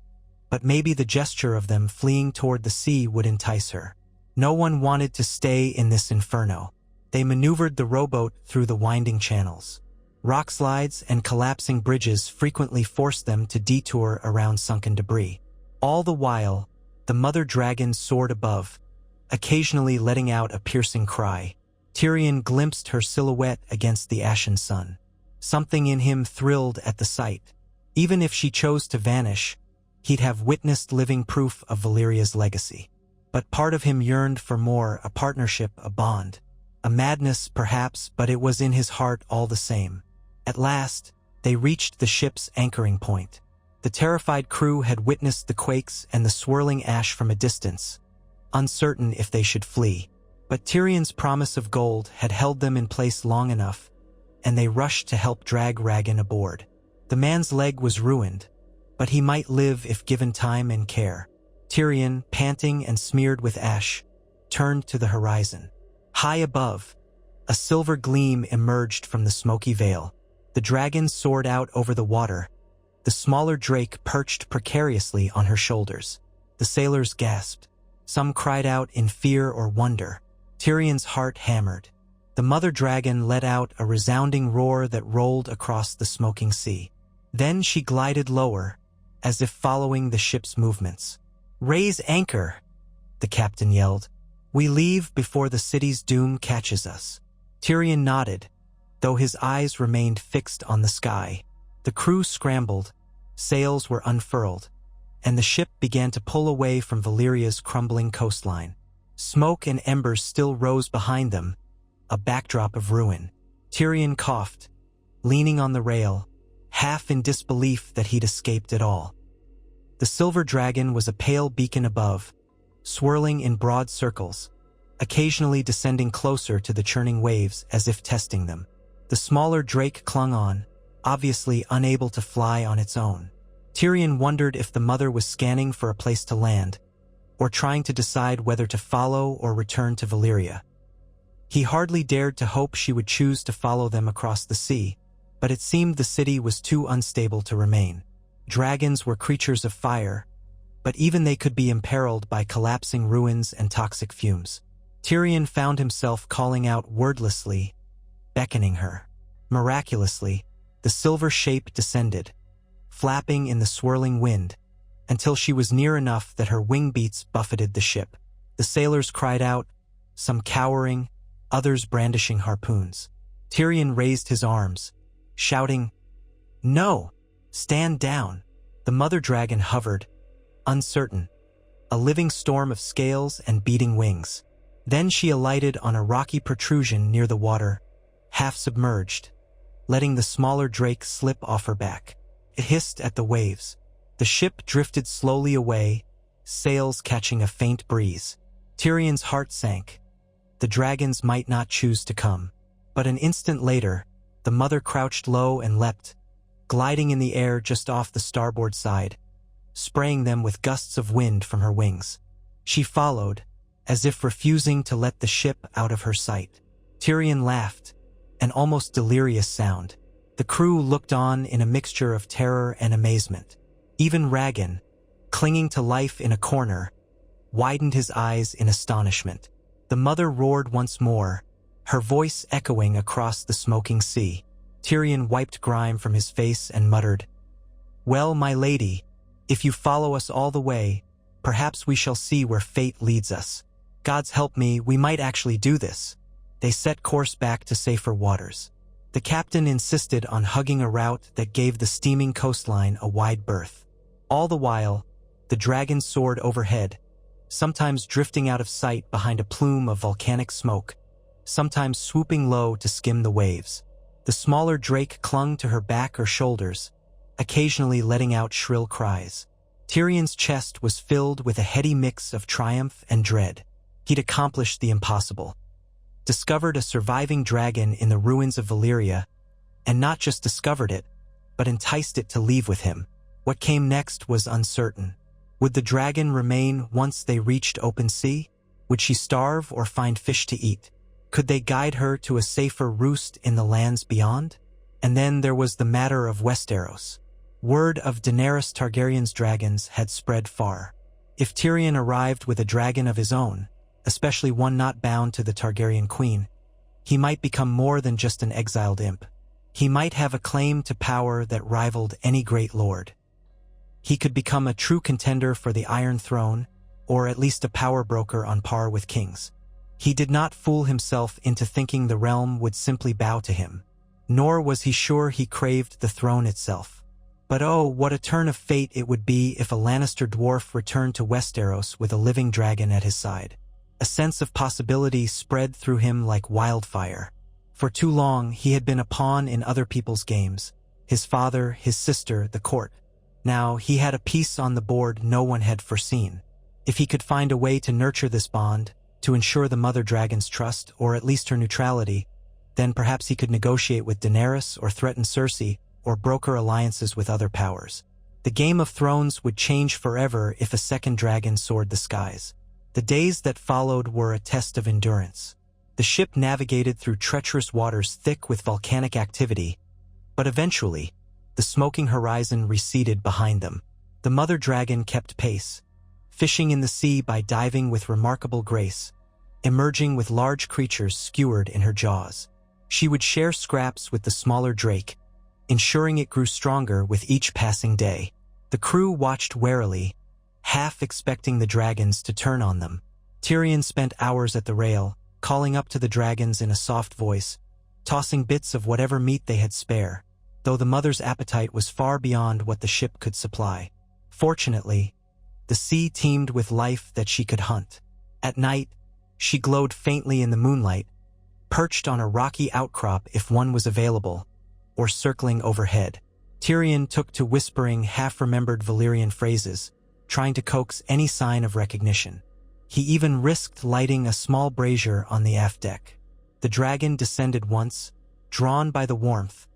but maybe the gesture of them fleeing toward the sea would entice her. No one wanted to stay in this inferno. They maneuvered the rowboat through the winding channels. Rock slides and collapsing bridges frequently forced them to detour around sunken debris. All the while, the mother dragon soared above, occasionally letting out a piercing cry. Tyrion glimpsed her silhouette against the ashen sun. Something in him thrilled at the sight. Even if she chose to vanish, he'd have witnessed living proof of Valyria's legacy. But part of him yearned for more, a partnership, a bond. A madness, perhaps, but it was in his heart all the same. At last, they reached the ship's anchoring point. The terrified crew had witnessed the quakes and the swirling ash from a distance, uncertain if they should flee. But Tyrion's promise of gold had held them in place long enough, and they rushed to help drag Rhaegon aboard. The man's leg was ruined, but he might live if given time and care. Tyrion, panting and smeared with ash, turned to the horizon. High above, a silver gleam emerged from the smoky veil. The dragon soared out over the water, the smaller drake perched precariously on her shoulders. The sailors gasped. Some cried out in fear or wonder. Tyrion's heart hammered. The mother dragon let out a resounding roar that rolled across the smoking sea. Then she glided lower, as if following the ship's movements. "Raise anchor!" the captain yelled. "We leave before the city's doom catches us." Tyrion nodded, though his eyes remained fixed on the sky. The crew scrambled, sails were unfurled. and the ship began to pull away from Valyria's crumbling coastline. Smoke and embers still rose behind them, a backdrop of ruin. Tyrion coughed, leaning on the rail, half in disbelief that he'd escaped at all. The silver dragon was a pale beacon above, swirling in broad circles, occasionally descending closer to the churning waves as if testing them. The smaller drake clung on, obviously unable to fly on its own. Tyrion wondered if the mother was scanning for a place to land, or trying to decide whether to follow or return to Valyria. He hardly dared to hope she would choose to follow them across the sea, but it seemed the city was too unstable to remain. Dragons were creatures of fire, but even they could be imperiled by collapsing ruins and toxic fumes. Tyrion found himself calling out wordlessly, beckoning her. Miraculously, the silver shape descended, flapping in the swirling wind, until she was near enough that her wing beats buffeted the ship. The sailors cried out, some cowering, others brandishing harpoons. Tyrion raised his arms, shouting, "No! Stand down!" The mother dragon hovered, uncertain, a living storm of scales and beating wings. Then she alighted on a rocky protrusion near the water, half submerged, letting the smaller drake slip off her back. It hissed at the waves. The ship drifted slowly away, sails catching a faint breeze. Tyrion's heart sank. The dragons might not choose to come. But an instant later, the mother crouched low and leapt, gliding in the air just off the starboard side, spraying them with gusts of wind from her wings. She followed, as if refusing to let the ship out of her sight. Tyrion laughed, an almost delirious sound. The crew looked on in a mixture of terror and amazement. Even Rhaegon, clinging to life in a corner, widened his eyes in astonishment. The mother roared once more, her voice echoing across the smoking sea. Tyrion wiped grime from his face and muttered, "Well, my lady, if you follow us all the way, perhaps we shall see where fate leads us. Gods help me, we might actually do this." They set course back to safer waters. The captain insisted on hugging a route that gave the steaming coastline a wide berth. All the while, the dragon soared overhead, sometimes drifting out of sight behind a plume of volcanic smoke, sometimes swooping low to skim the waves. The smaller drake clung to her back or shoulders, occasionally letting out shrill cries. Tyrion's chest was filled with a heady mix of triumph and dread. He'd accomplished the impossible. Discovered a surviving dragon in the ruins of Valyria, and not just discovered it, but enticed it to leave with him. What came next was uncertain. Would the dragon remain once they reached open sea? Would she starve or find fish to eat? Could they guide her to a safer roost in the lands beyond? And then there was the matter of Westeros. Word of Daenerys Targaryen's dragons had spread far. If Tyrion arrived with a dragon of his own, especially one not bound to the Targaryen queen, he might become more than just an exiled imp. He might have a claim to power that rivaled any great lord. He could become a true contender for the Iron Throne, or at least a power broker on par with kings. He did not fool himself into thinking the realm would simply bow to him, nor was he sure he craved the throne itself. But oh, what a turn of fate it would be if a Lannister dwarf returned to Westeros with a living dragon at his side. A sense of possibility spread through him like wildfire. For too long, he had been a pawn in other people's games. His father, his sister, the court. Now, he had a piece on the board no one had foreseen. If he could find a way to nurture this bond, to ensure the mother dragon's trust, or at least her neutrality, then perhaps he could negotiate with Daenerys or threaten Cersei, or broker alliances with other powers. The Game of Thrones would change forever if a second dragon soared the skies. The days that followed were a test of endurance. The ship navigated through treacherous waters thick with volcanic activity, but eventually, the smoking horizon receded behind them. The mother dragon kept pace, fishing in the sea by diving with remarkable grace, emerging with large creatures skewered in her jaws. She would share scraps with the smaller drake, ensuring it grew stronger with each passing day. The crew watched warily, half expecting the dragons to turn on them. Tyrion spent hours at the rail, calling up to the dragons in a soft voice, tossing bits of whatever meat they had spare, though the mother's appetite was far beyond what the ship could supply. Fortunately, the sea teemed with life that she could hunt. At night, she glowed faintly in the moonlight, perched on a rocky outcrop if one was available, or circling overhead. Tyrion took to whispering half-remembered Valyrian phrases, trying to coax any sign of recognition. He even risked lighting a small brazier on the aft deck. The dragon descended once, drawn by the warmth,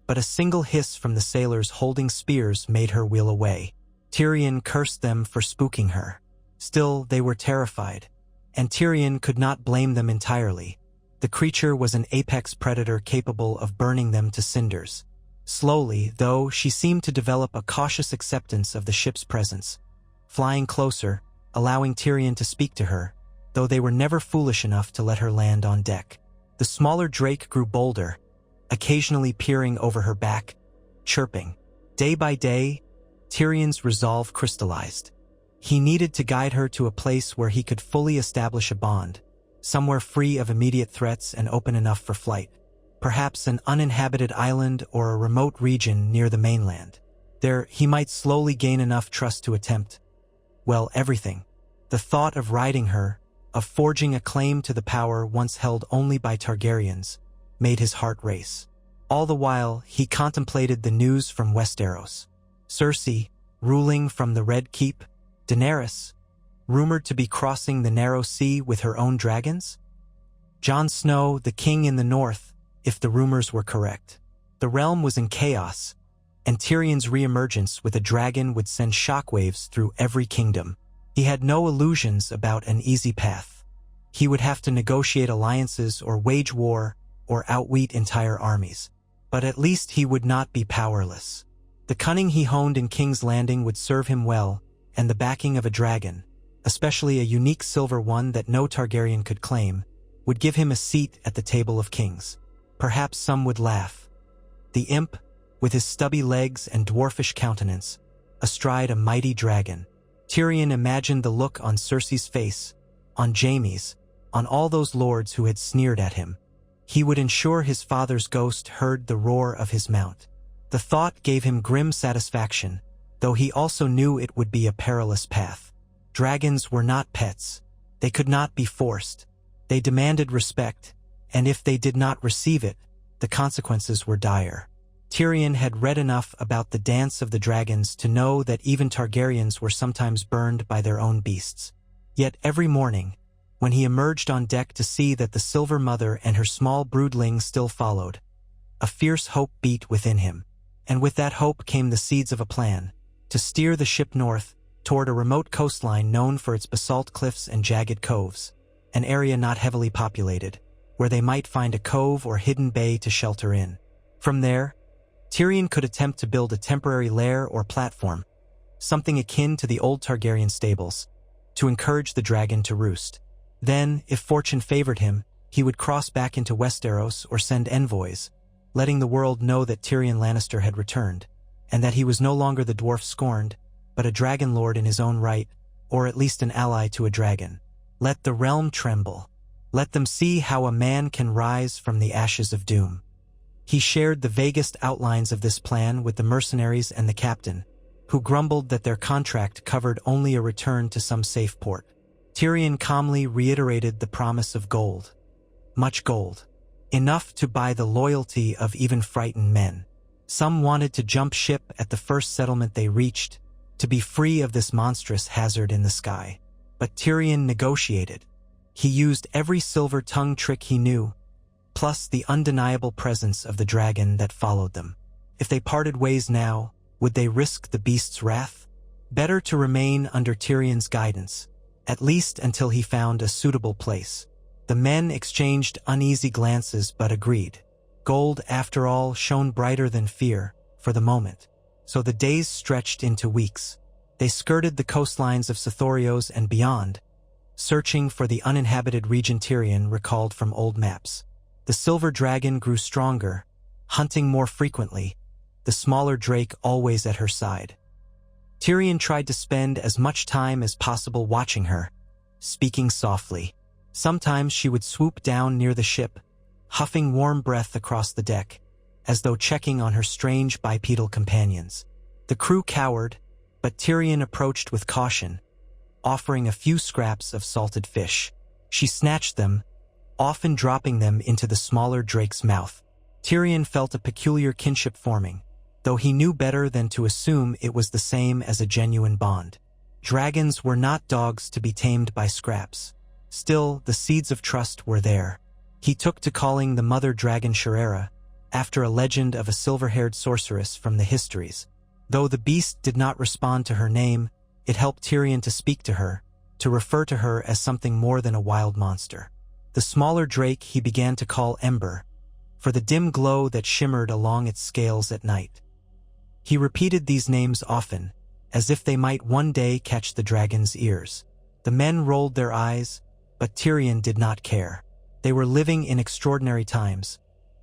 but a single hiss from the sailors holding spears made her wheel away. Tyrion cursed them for spooking her. Still, they were terrified, and Tyrion could not blame them entirely. The creature was an apex predator capable of burning them to cinders. Slowly, though, she seemed to develop a cautious acceptance of the ship's presence, flying closer, allowing Tyrion to speak to her, though they were never foolish enough to let her land on deck. The smaller drake grew bolder, occasionally peering over her back, chirping. Day by day, Tyrion's resolve crystallized. He needed to guide her to a place where he could fully establish a bond, somewhere free of immediate threats and open enough for flight. Perhaps an uninhabited island or a remote region near the mainland. There, he might slowly gain enough trust to attempt, well, everything. The thought of riding her, of forging a claim to the power once held only by Targaryens, made his heart race. All the while, he contemplated the news from Westeros. Cersei, ruling from the Red Keep, Daenerys, rumored to be crossing the Narrow Sea with her own dragons? Jon Snow, the king in the north, if the rumors were correct. The realm was in chaos, and Tyrion's reemergence with a dragon would send shockwaves through every kingdom. He had no illusions about an easy path. He would have to negotiate alliances or wage war or outwit entire armies. But at least he would not be powerless. The cunning he honed in King's Landing would serve him well, and the backing of a dragon, especially a unique silver one that no Targaryen could claim, would give him a seat at the table of kings. Perhaps some would laugh. The imp, with his stubby legs and dwarfish countenance, astride a mighty dragon. Tyrion imagined the look on Cersei's face, on Jaime's, on all those lords who had sneered at him. He would ensure his father's ghost heard the roar of his mount. The thought gave him grim satisfaction, though he also knew it would be a perilous path. Dragons were not pets. They could not be forced. They demanded respect, and if they did not receive it, the consequences were dire. Tyrion had read enough about the dance of the dragons to know that even Targaryens were sometimes burned by their own beasts. Yet every morning, when he emerged on deck to see that the Silver Mother and her small broodling still followed, a fierce hope beat within him. And with that hope came the seeds of a plan, to steer the ship north, toward a remote coastline known for its basalt cliffs and jagged coves, an area not heavily populated, where they might find a cove or hidden bay to shelter in. From there, Tyrion could attempt to build a temporary lair or platform, something akin to the old Targaryen stables, to encourage the dragon to roost. Then, if fortune favored him, he would cross back into Westeros or send envoys, letting the world know that Tyrion Lannister had returned, and that he was no longer the dwarf scorned, but a dragon lord in his own right, or at least an ally to a dragon. Let the realm tremble. Let them see how a man can rise from the ashes of doom. He shared the vaguest outlines of this plan with the mercenaries and the captain, who grumbled that their contract covered only a return to some safe port. Tyrion calmly reiterated the promise of gold. Much gold. Enough to buy the loyalty of even frightened men. Some wanted to jump ship at the first settlement they reached, to be free of this monstrous hazard in the sky. But Tyrion negotiated. He used every silver-tongued trick he knew, plus the undeniable presence of the dragon that followed them. If they parted ways now, would they risk the beast's wrath? Better to remain under Tyrion's guidance, at least until he found a suitable place. The men exchanged uneasy glances but agreed. Gold, after all, shone brighter than fear, for the moment. So the days stretched into weeks. They skirted the coastlines of Sithorios and beyond, searching for the uninhabited region Tyrion recalled from old maps. The silver dragon grew stronger, hunting more frequently, the smaller drake always at her side. Tyrion tried to spend as much time as possible watching her, speaking softly. Sometimes she would swoop down near the ship, huffing warm breath across the deck, as though checking on her strange bipedal companions. The crew cowered, but Tyrion approached with caution, offering a few scraps of salted fish. She snatched them, often dropping them into the smaller drake's mouth. Tyrion felt a peculiar kinship forming, though he knew better than to assume it was the same as a genuine bond. Dragons were not dogs to be tamed by scraps. Still, the seeds of trust were there. He took to calling the mother dragon Sharera, after a legend of a silver-haired sorceress from the histories. Though the beast did not respond to her name, it helped Tyrion to speak to her, to refer to her as something more than a wild monster. The smaller drake he began to call Ember, for the dim glow that shimmered along its scales at night. He repeated these names often, as if they might one day catch the dragon's ears. The men rolled their eyes, but Tyrion did not care. They were living in extraordinary times,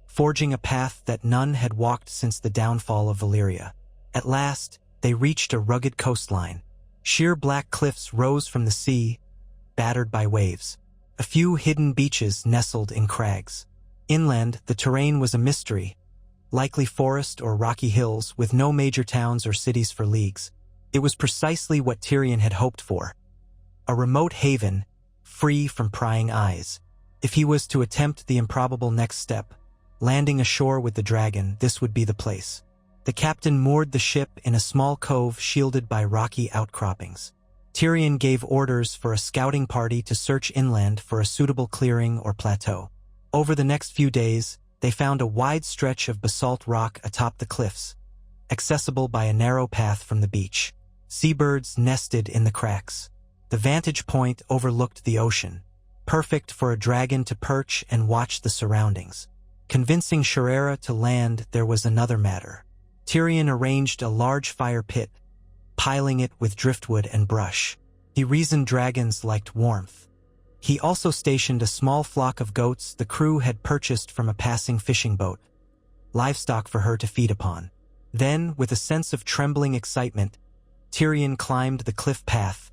forging a path that none had walked since the downfall of Valyria. At last, they reached a rugged coastline. Sheer black cliffs rose from the sea, battered by waves. A few hidden beaches nestled in crags. Inland, the terrain was a mystery, likely forest or rocky hills with no major towns or cities for leagues. It was precisely what Tyrion had hoped for. A remote haven, free from prying eyes. If he was to attempt the improbable next step, landing ashore with the dragon, this would be the place. The captain moored the ship in a small cove shielded by rocky outcroppings. Tyrion gave orders for a scouting party to search inland for a suitable clearing or plateau. Over the next few days, they found a wide stretch of basalt rock atop the cliffs, accessible by a narrow path from the beach. Seabirds nested in the cracks. The vantage point overlooked the ocean, perfect for a dragon to perch and watch the surroundings. Convincing Sharera to land there was another matter. Tyrion arranged a large fire pit, piling it with driftwood and brush. He reasoned dragons liked warmth. He also stationed a small flock of goats the crew had purchased from a passing fishing boat, livestock for her to feed upon. Then, with a sense of trembling excitement, Tyrion climbed the cliff path,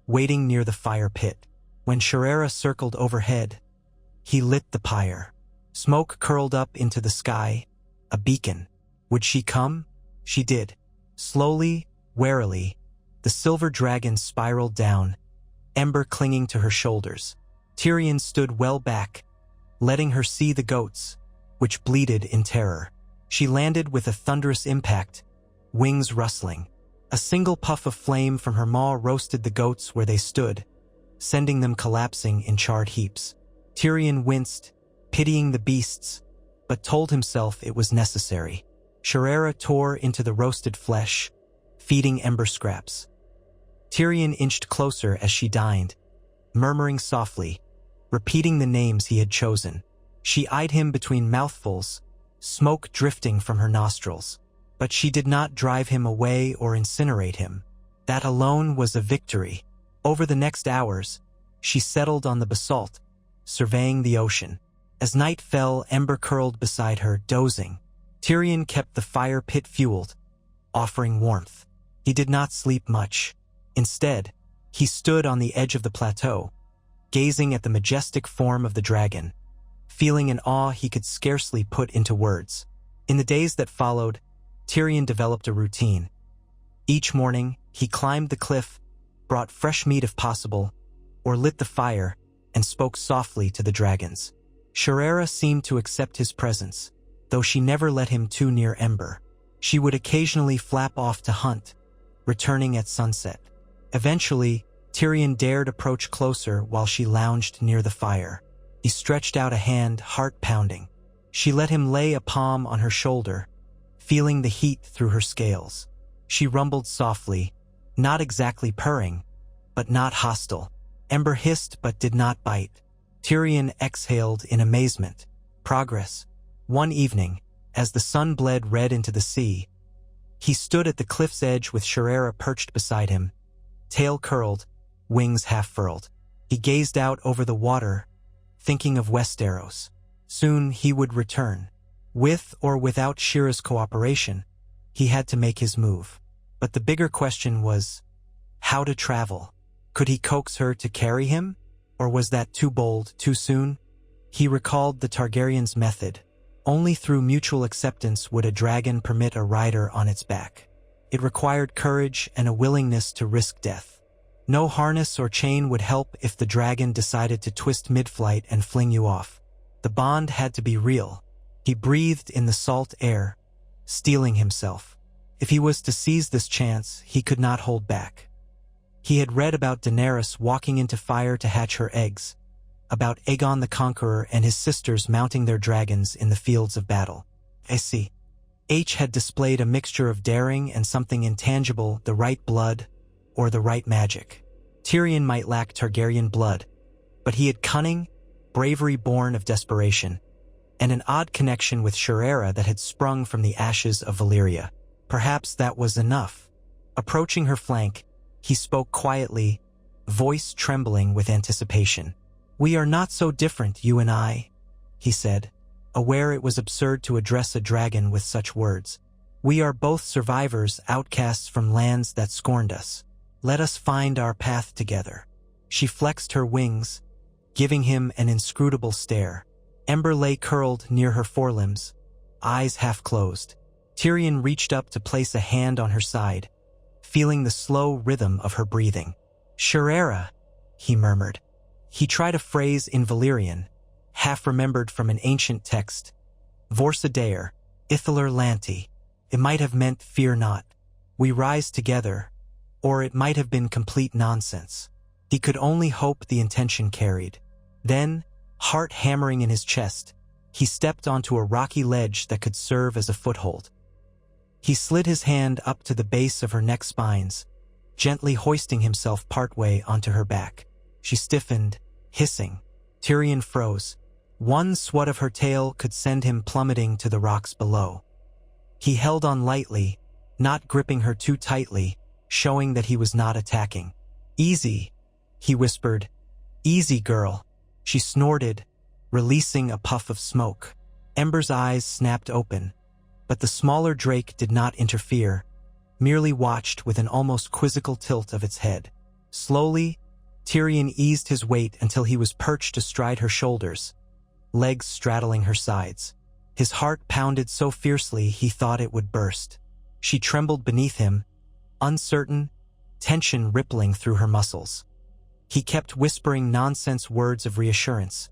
waiting near the fire pit. When Sharera circled overhead, he lit the pyre. Smoke curled up into the sky, a beacon. Would she come? She did. Slowly, warily, the silver dragon spiraled down, Ember clinging to her shoulders. Tyrion stood well back, letting her see the goats, which bleated in terror. She landed with a thunderous impact, wings rustling. A single puff of flame from her maw roasted the goats where they stood, sending them collapsing in charred heaps. Tyrion winced, pitying the beasts, but told himself it was necessary. Sharera tore into the roasted flesh, feeding Ember scraps. Tyrion inched closer as she dined, murmuring softly, repeating the names he had chosen. She eyed him between mouthfuls, smoke drifting from her nostrils. But she did not drive him away or incinerate him. That alone was a victory. Over the next hours, she settled on the basalt, surveying the ocean. As night fell, Ember curled beside her, dozing. Tyrion kept the fire pit fueled, offering warmth. He did not sleep much. Instead, he stood on the edge of the plateau, gazing at the majestic form of the dragon, feeling an awe he could scarcely put into words. In the days that followed, Tyrion developed a routine. Each morning, he climbed the cliff, brought fresh meat if possible, or lit the fire, and spoke softly to the dragons. Sharera seemed to accept his presence, though she never let him too near Ember. She would occasionally flap off to hunt, returning at sunset. Eventually, Tyrion dared approach closer while she lounged near the fire. He stretched out a hand, heart pounding. She let him lay a palm on her shoulder, feeling the heat through her scales. She rumbled softly, not exactly purring, but not hostile. Ember hissed but did not bite. Tyrion exhaled in amazement. Progress. One evening, as the sun bled red into the sea, he stood at the cliff's edge with Sharera perched beside him, tail curled, wings half-furled. He gazed out over the water, thinking of Westeros. Soon he would return. With or without Shira's cooperation, he had to make his move. But the bigger question was, how to travel? Could he coax her to carry him? Or was that too bold, too soon? He recalled the Targaryen's method. Only through mutual acceptance would a dragon permit a rider on its back. It required courage and a willingness to risk death. No harness or chain would help if the dragon decided to twist mid-flight and fling you off. The bond had to be real. He breathed in the salt air, steeling himself. If he was to seize this chance, he could not hold back. He had read about Daenerys walking into fire to hatch her eggs, about Aegon the Conqueror and his sisters mounting their dragons in the fields of battle. H had displayed a mixture of daring and something intangible, the right blood or the right magic. Tyrion might lack Targaryen blood, but he had cunning, bravery born of desperation, and an odd connection with Shirera that had sprung from the ashes of Valyria. Perhaps that was enough. Approaching her flank, he spoke quietly, voice trembling with anticipation. "We are not so different, you and I," he said, aware it was absurd to address a dragon with such words. "We are both survivors, outcasts from lands that scorned us. Let us find our path together." She flexed her wings, giving him an inscrutable stare. Ember lay curled near her forelimbs, eyes half closed. Tyrion reached up to place a hand on her side, feeling the slow rhythm of her breathing. "Shirera," he murmured. He tried a phrase in Valyrian, half-remembered from an ancient text. "Vorsadeir, Ithalar Lanti." It might have meant "fear not. We rise together," or it might have been complete nonsense. He could only hope the intention carried. Then, heart hammering in his chest, he stepped onto a rocky ledge that could serve as a foothold. He slid his hand up to the base of her neck spines, gently hoisting himself partway onto her back. She stiffened, hissing. Tyrion froze. One swat of her tail could send him plummeting to the rocks below. He held on lightly, not gripping her too tightly, showing that he was not attacking. "Easy," he whispered. "Easy, girl." She snorted, releasing a puff of smoke. Ember's eyes snapped open, but the smaller drake did not interfere, merely watched with an almost quizzical tilt of its head. Slowly, Tyrion eased his weight until he was perched astride her shoulders, legs straddling her sides. His heart pounded so fiercely he thought it would burst. She trembled beneath him, uncertain, tension rippling through her muscles. He kept whispering nonsense words of reassurance,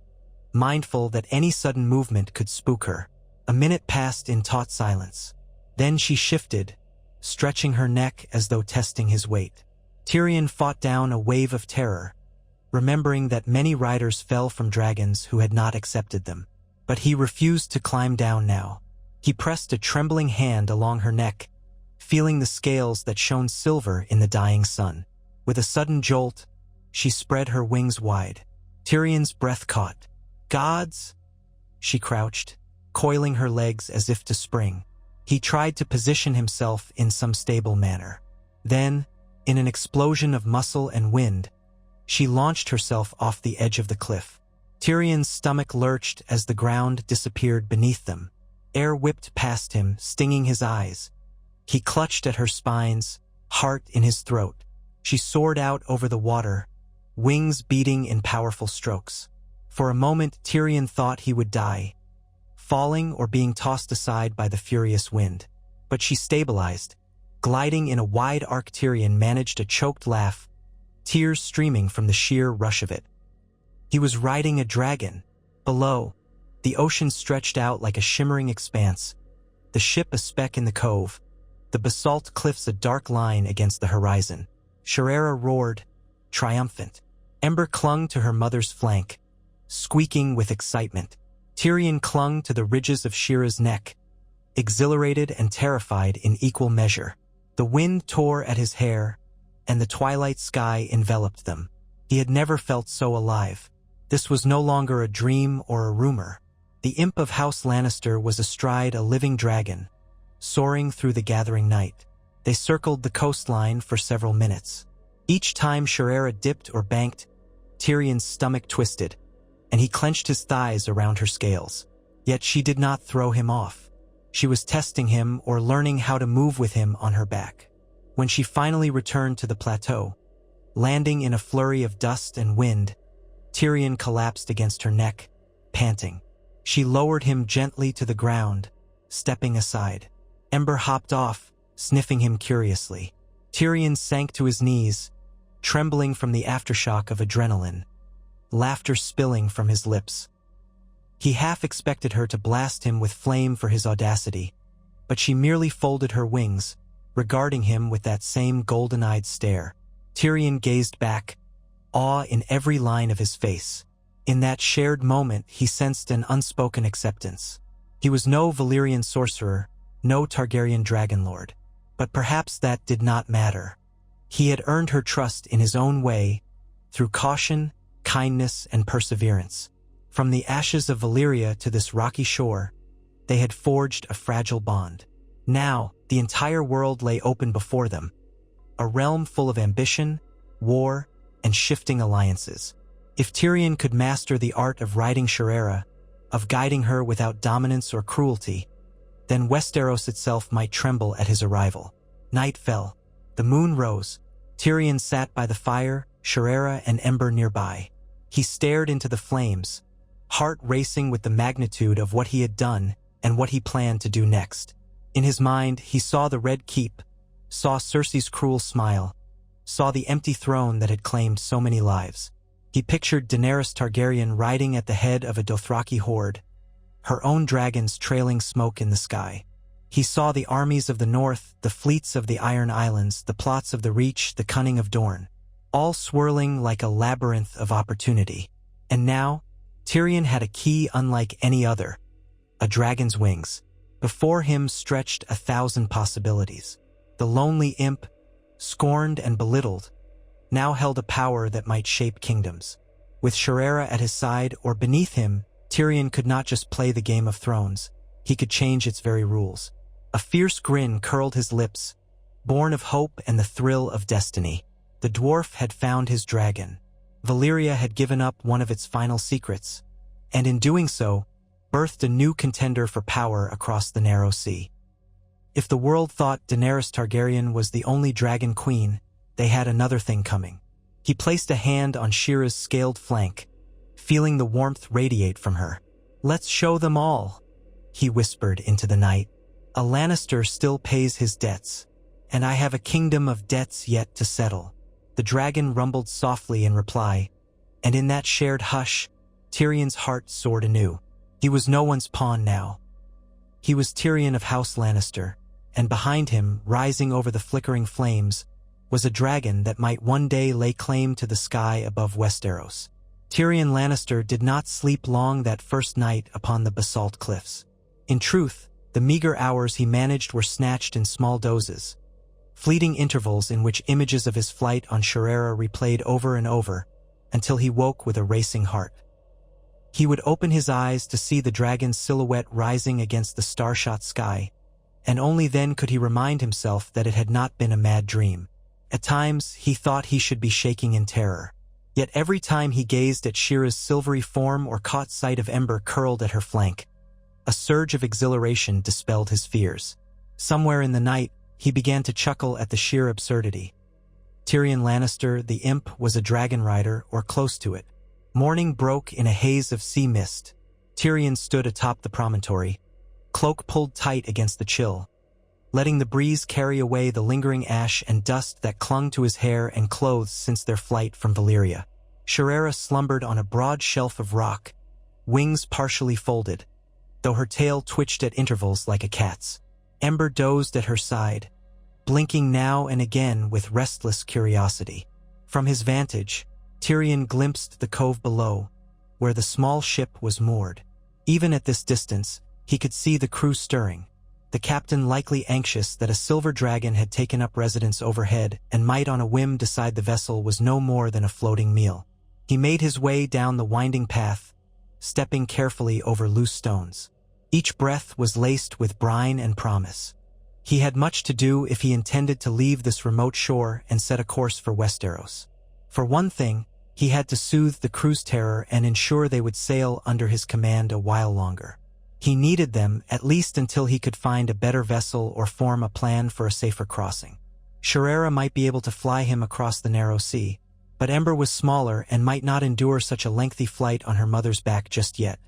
mindful that any sudden movement could spook her. A minute passed in taut silence. Then she shifted, stretching her neck as though testing his weight. Tyrion fought down a wave of terror, remembering that many riders fell from dragons who had not accepted them. But he refused to climb down now. He pressed a trembling hand along her neck, feeling the scales that shone silver in the dying sun. With a sudden jolt, she spread her wings wide. Tyrion's breath caught. "Gods!" She crouched, coiling her legs as if to spring. He tried to position himself in some stable manner. Then, in an explosion of muscle and wind, she launched herself off the edge of the cliff. Tyrion's stomach lurched as the ground disappeared beneath them. Air whipped past him, stinging his eyes. He clutched at her spines, heart in his throat. She soared out over the water, wings beating in powerful strokes. For a moment, Tyrion thought he would die, falling or being tossed aside by the furious wind. But she stabilized. Gliding in a wide arc, Tyrion managed a choked laugh, tears streaming from the sheer rush of it. He was riding a dragon. Below, the ocean stretched out like a shimmering expanse, the ship a speck in the cove, the basalt cliffs a dark line against the horizon. Shirera roared, triumphant. Ember clung to her mother's flank, squeaking with excitement. Tyrion clung to the ridges of Shira's neck, exhilarated and terrified in equal measure. The wind tore at his hair, and the twilight sky enveloped them. He had never felt so alive. This was no longer a dream or a rumor. The imp of House Lannister was astride a living dragon, soaring through the gathering night. They circled the coastline for several minutes. Each time Shirera dipped or banked, Tyrion's stomach twisted, and he clenched his thighs around her scales. Yet she did not throw him off. She was testing him or learning how to move with him on her back. When she finally returned to the plateau, landing in a flurry of dust and wind, Tyrion collapsed against her neck, panting. She lowered him gently to the ground, stepping aside. Ember hopped off, sniffing him curiously. Tyrion sank to his knees, trembling from the aftershock of adrenaline, laughter spilling from his lips. He half expected her to blast him with flame for his audacity, but she merely folded her wings, regarding him with that same golden-eyed stare. Tyrion gazed back, awe in every line of his face. In that shared moment, he sensed an unspoken acceptance. He was no Valyrian sorcerer, no Targaryen dragonlord, but perhaps that did not matter. He had earned her trust in his own way, through caution, kindness, and perseverance. From the ashes of Valyria to this rocky shore, they had forged a fragile bond. Now, the entire world lay open before them, a realm full of ambition, war, and shifting alliances. If Tyrion could master the art of riding Shirera, of guiding her without dominance or cruelty, then Westeros itself might tremble at his arrival. Night fell. The moon rose. Tyrion sat by the fire, Shirera and Ember nearby. He stared into the flames, heart racing with the magnitude of what he had done and what he planned to do next. In his mind, he saw the Red Keep, saw Cersei's cruel smile, saw the empty throne that had claimed so many lives. He pictured Daenerys Targaryen riding at the head of a Dothraki horde, her own dragons trailing smoke in the sky. He saw the armies of the north, the fleets of the Iron Islands, the plots of the Reach, the cunning of Dorne, all swirling like a labyrinth of opportunity. And now, Tyrion had a key unlike any other, a dragon's wings. Before him stretched 1,000 possibilities. The lonely imp, scorned and belittled, now held a power that might shape kingdoms. With Shirera at his side or beneath him, Tyrion could not just play the Game of Thrones, he could change its very rules. A fierce grin curled his lips, born of hope and the thrill of destiny. The dwarf had found his dragon. Valyria had given up one of its final secrets, and in doing so, birthed a new contender for power across the narrow sea. If the world thought Daenerys Targaryen was the only dragon queen, they had another thing coming. He placed a hand on Shira's scaled flank, feeling the warmth radiate from her. "Let's show them all," he whispered into the night. "A Lannister still pays his debts, and I have a kingdom of debts yet to settle." The dragon rumbled softly in reply, and in that shared hush, Tyrion's heart soared anew. He was no one's pawn now. He was Tyrion of House Lannister, and behind him, rising over the flickering flames, was a dragon that might one day lay claim to the sky above Westeros. Tyrion Lannister did not sleep long that first night upon the basalt cliffs. In truth, the meager hours he managed were snatched in small doses, fleeting intervals in which images of his flight on Shirera replayed over and over, until he woke with a racing heart. He would open his eyes to see the dragon's silhouette rising against the starshot sky, and only then could he remind himself that it had not been a mad dream. At times, he thought he should be shaking in terror. Yet every time he gazed at Shira's silvery form or caught sight of Ember curled at her flank, a surge of exhilaration dispelled his fears. Somewhere in the night, he began to chuckle at the sheer absurdity. Tyrion Lannister, the imp, was a dragon rider, or close to it. Morning broke in a haze of sea mist. Tyrion stood atop the promontory, cloak pulled tight against the chill, letting the breeze carry away the lingering ash and dust that clung to his hair and clothes since their flight from Valyria. Shirera slumbered on a broad shelf of rock, wings partially folded, though her tail twitched at intervals like a cat's. Ember dozed at her side, blinking now and again with restless curiosity. From his vantage, Tyrion glimpsed the cove below, where the small ship was moored. Even at this distance, he could see the crew stirring, the captain likely anxious that a silver dragon had taken up residence overhead and might on a whim decide the vessel was no more than a floating meal. He made his way down the winding path, stepping carefully over loose stones. Each breath was laced with brine and promise. He had much to do if he intended to leave this remote shore and set a course for Westeros. For one thing, he had to soothe the crew's terror and ensure they would sail under his command a while longer. He needed them at least until he could find a better vessel or form a plan for a safer crossing. Shirera might be able to fly him across the narrow sea, but Ember was smaller and might not endure such a lengthy flight on her mother's back just yet,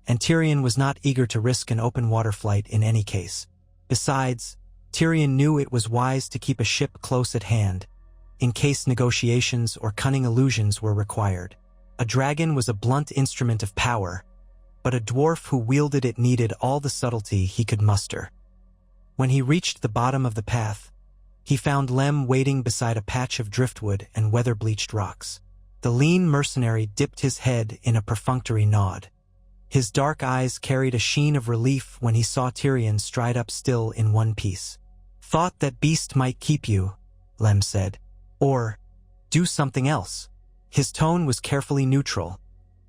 and Tyrion was not eager to risk an open water flight in any case. Besides, Tyrion knew it was wise to keep a ship close at hand, in case negotiations or cunning illusions were required. A dragon was a blunt instrument of power, but a dwarf who wielded it needed all the subtlety he could muster. When he reached the bottom of the path, he found Lem waiting beside a patch of driftwood and weather-bleached rocks. The lean mercenary dipped his head in a perfunctory nod. His dark eyes carried a sheen of relief when he saw Tyrion stride up still in one piece. "Thought that beast might keep you," Lem said. "Or do something else." His tone was carefully neutral,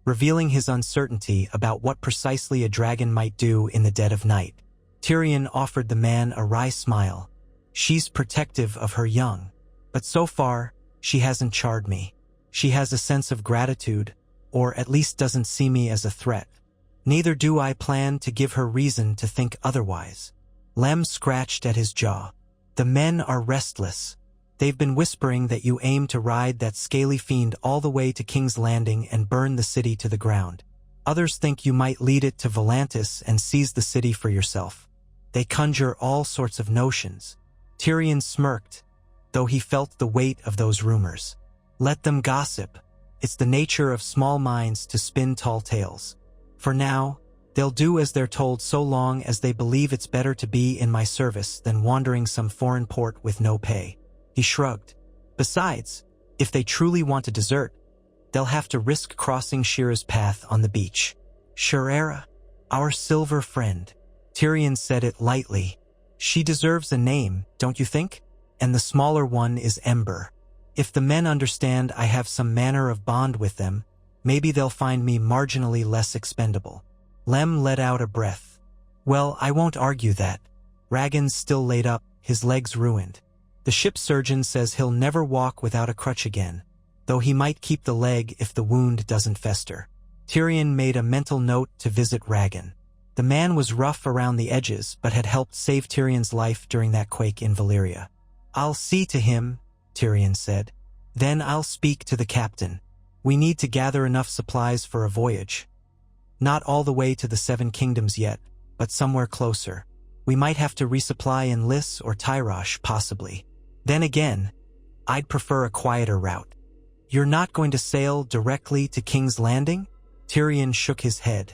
revealing his uncertainty about what precisely a dragon might do in the dead of night. Tyrion offered the man a wry smile. "She's protective of her young, but so far, she hasn't charred me. She has a sense of gratitude, or at least doesn't see me as a threat. Neither do I plan to give her reason to think otherwise." Lem scratched at his jaw. "The men are restless. They've been whispering that you aim to ride that scaly fiend all the way to King's Landing and burn the city to the ground. Others think you might lead it to Volantis and seize the city for yourself. They conjure all sorts of notions." Tyrion smirked, though he felt the weight of those rumors. "Let them gossip. It's the nature of small minds to spin tall tales. For now, they'll do as they're told so long as they believe it's better to be in my service than wandering some foreign port with no pay." He shrugged. "Besides, if they truly want to desert, they'll have to risk crossing Shira's path on the beach." "Shirera, our silver friend." Tyrion said it lightly. "She deserves a name, don't you think? And the smaller one is Ember. If the men understand I have some manner of bond with them, maybe they'll find me marginally less expendable." Lem let out a breath. "Well, I won't argue that." Raggan's still laid up, his legs ruined. "The ship's surgeon says he'll never walk without a crutch again, though he might keep the leg if the wound doesn't fester." Tyrion made a mental note to visit Raggan. The man was rough around the edges but had helped save Tyrion's life during that quake in Valyria. "I'll see to him," Tyrion said. "Then I'll speak to the captain. We need to gather enough supplies for a voyage. Not all the way to the Seven Kingdoms yet, but somewhere closer. We might have to resupply in Lys or Tyrosh, possibly. Then again, I'd prefer a quieter route." "You're not going to sail directly to King's Landing?" Tyrion shook his head.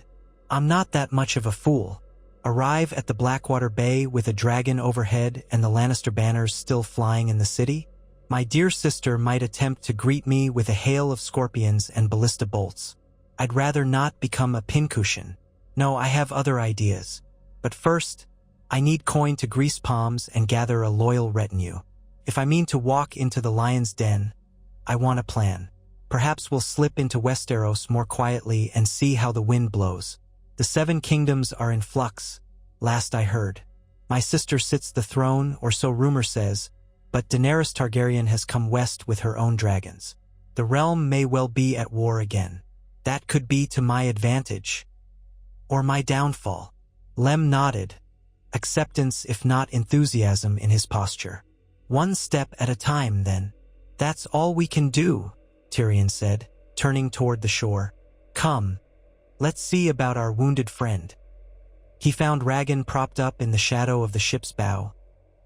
"I'm not that much of a fool. Arrive at the Blackwater Bay with a dragon overhead and the Lannister banners still flying in the city? My dear sister might attempt to greet me with a hail of scorpions and ballista bolts. I'd rather not become a pincushion. No, I have other ideas. But first, I need coin to grease palms and gather a loyal retinue. If I mean to walk into the lion's den, I want a plan. Perhaps we'll slip into Westeros more quietly and see how the wind blows. The Seven Kingdoms are in flux, last I heard. My sister sits the throne, or so rumor says, but Daenerys Targaryen has come west with her own dragons. The realm may well be at war again. That could be to my advantage. Or my downfall." Lem nodded, acceptance if not enthusiasm in his posture. "One step at a time, then." "That's all we can do," Tyrion said, turning toward the shore. "Come, let's see about our wounded friend." He found Raggan propped up in the shadow of the ship's bow,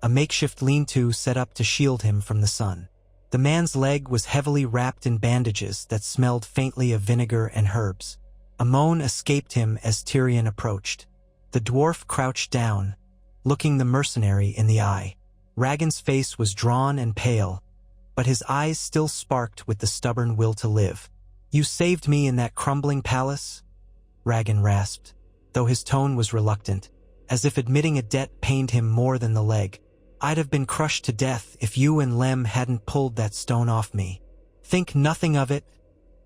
a makeshift lean-to set up to shield him from the sun. The man's leg was heavily wrapped in bandages that smelled faintly of vinegar and herbs. A moan escaped him as Tyrion approached. The dwarf crouched down, looking the mercenary in the eye. Raggan's face was drawn and pale, but his eyes still sparked with the stubborn will to live. "You saved me in that crumbling palace?" Raggan rasped, though his tone was reluctant, as if admitting a debt pained him more than the leg. "I'd have been crushed to death if you and Lem hadn't pulled that stone off me." "Think nothing of it,"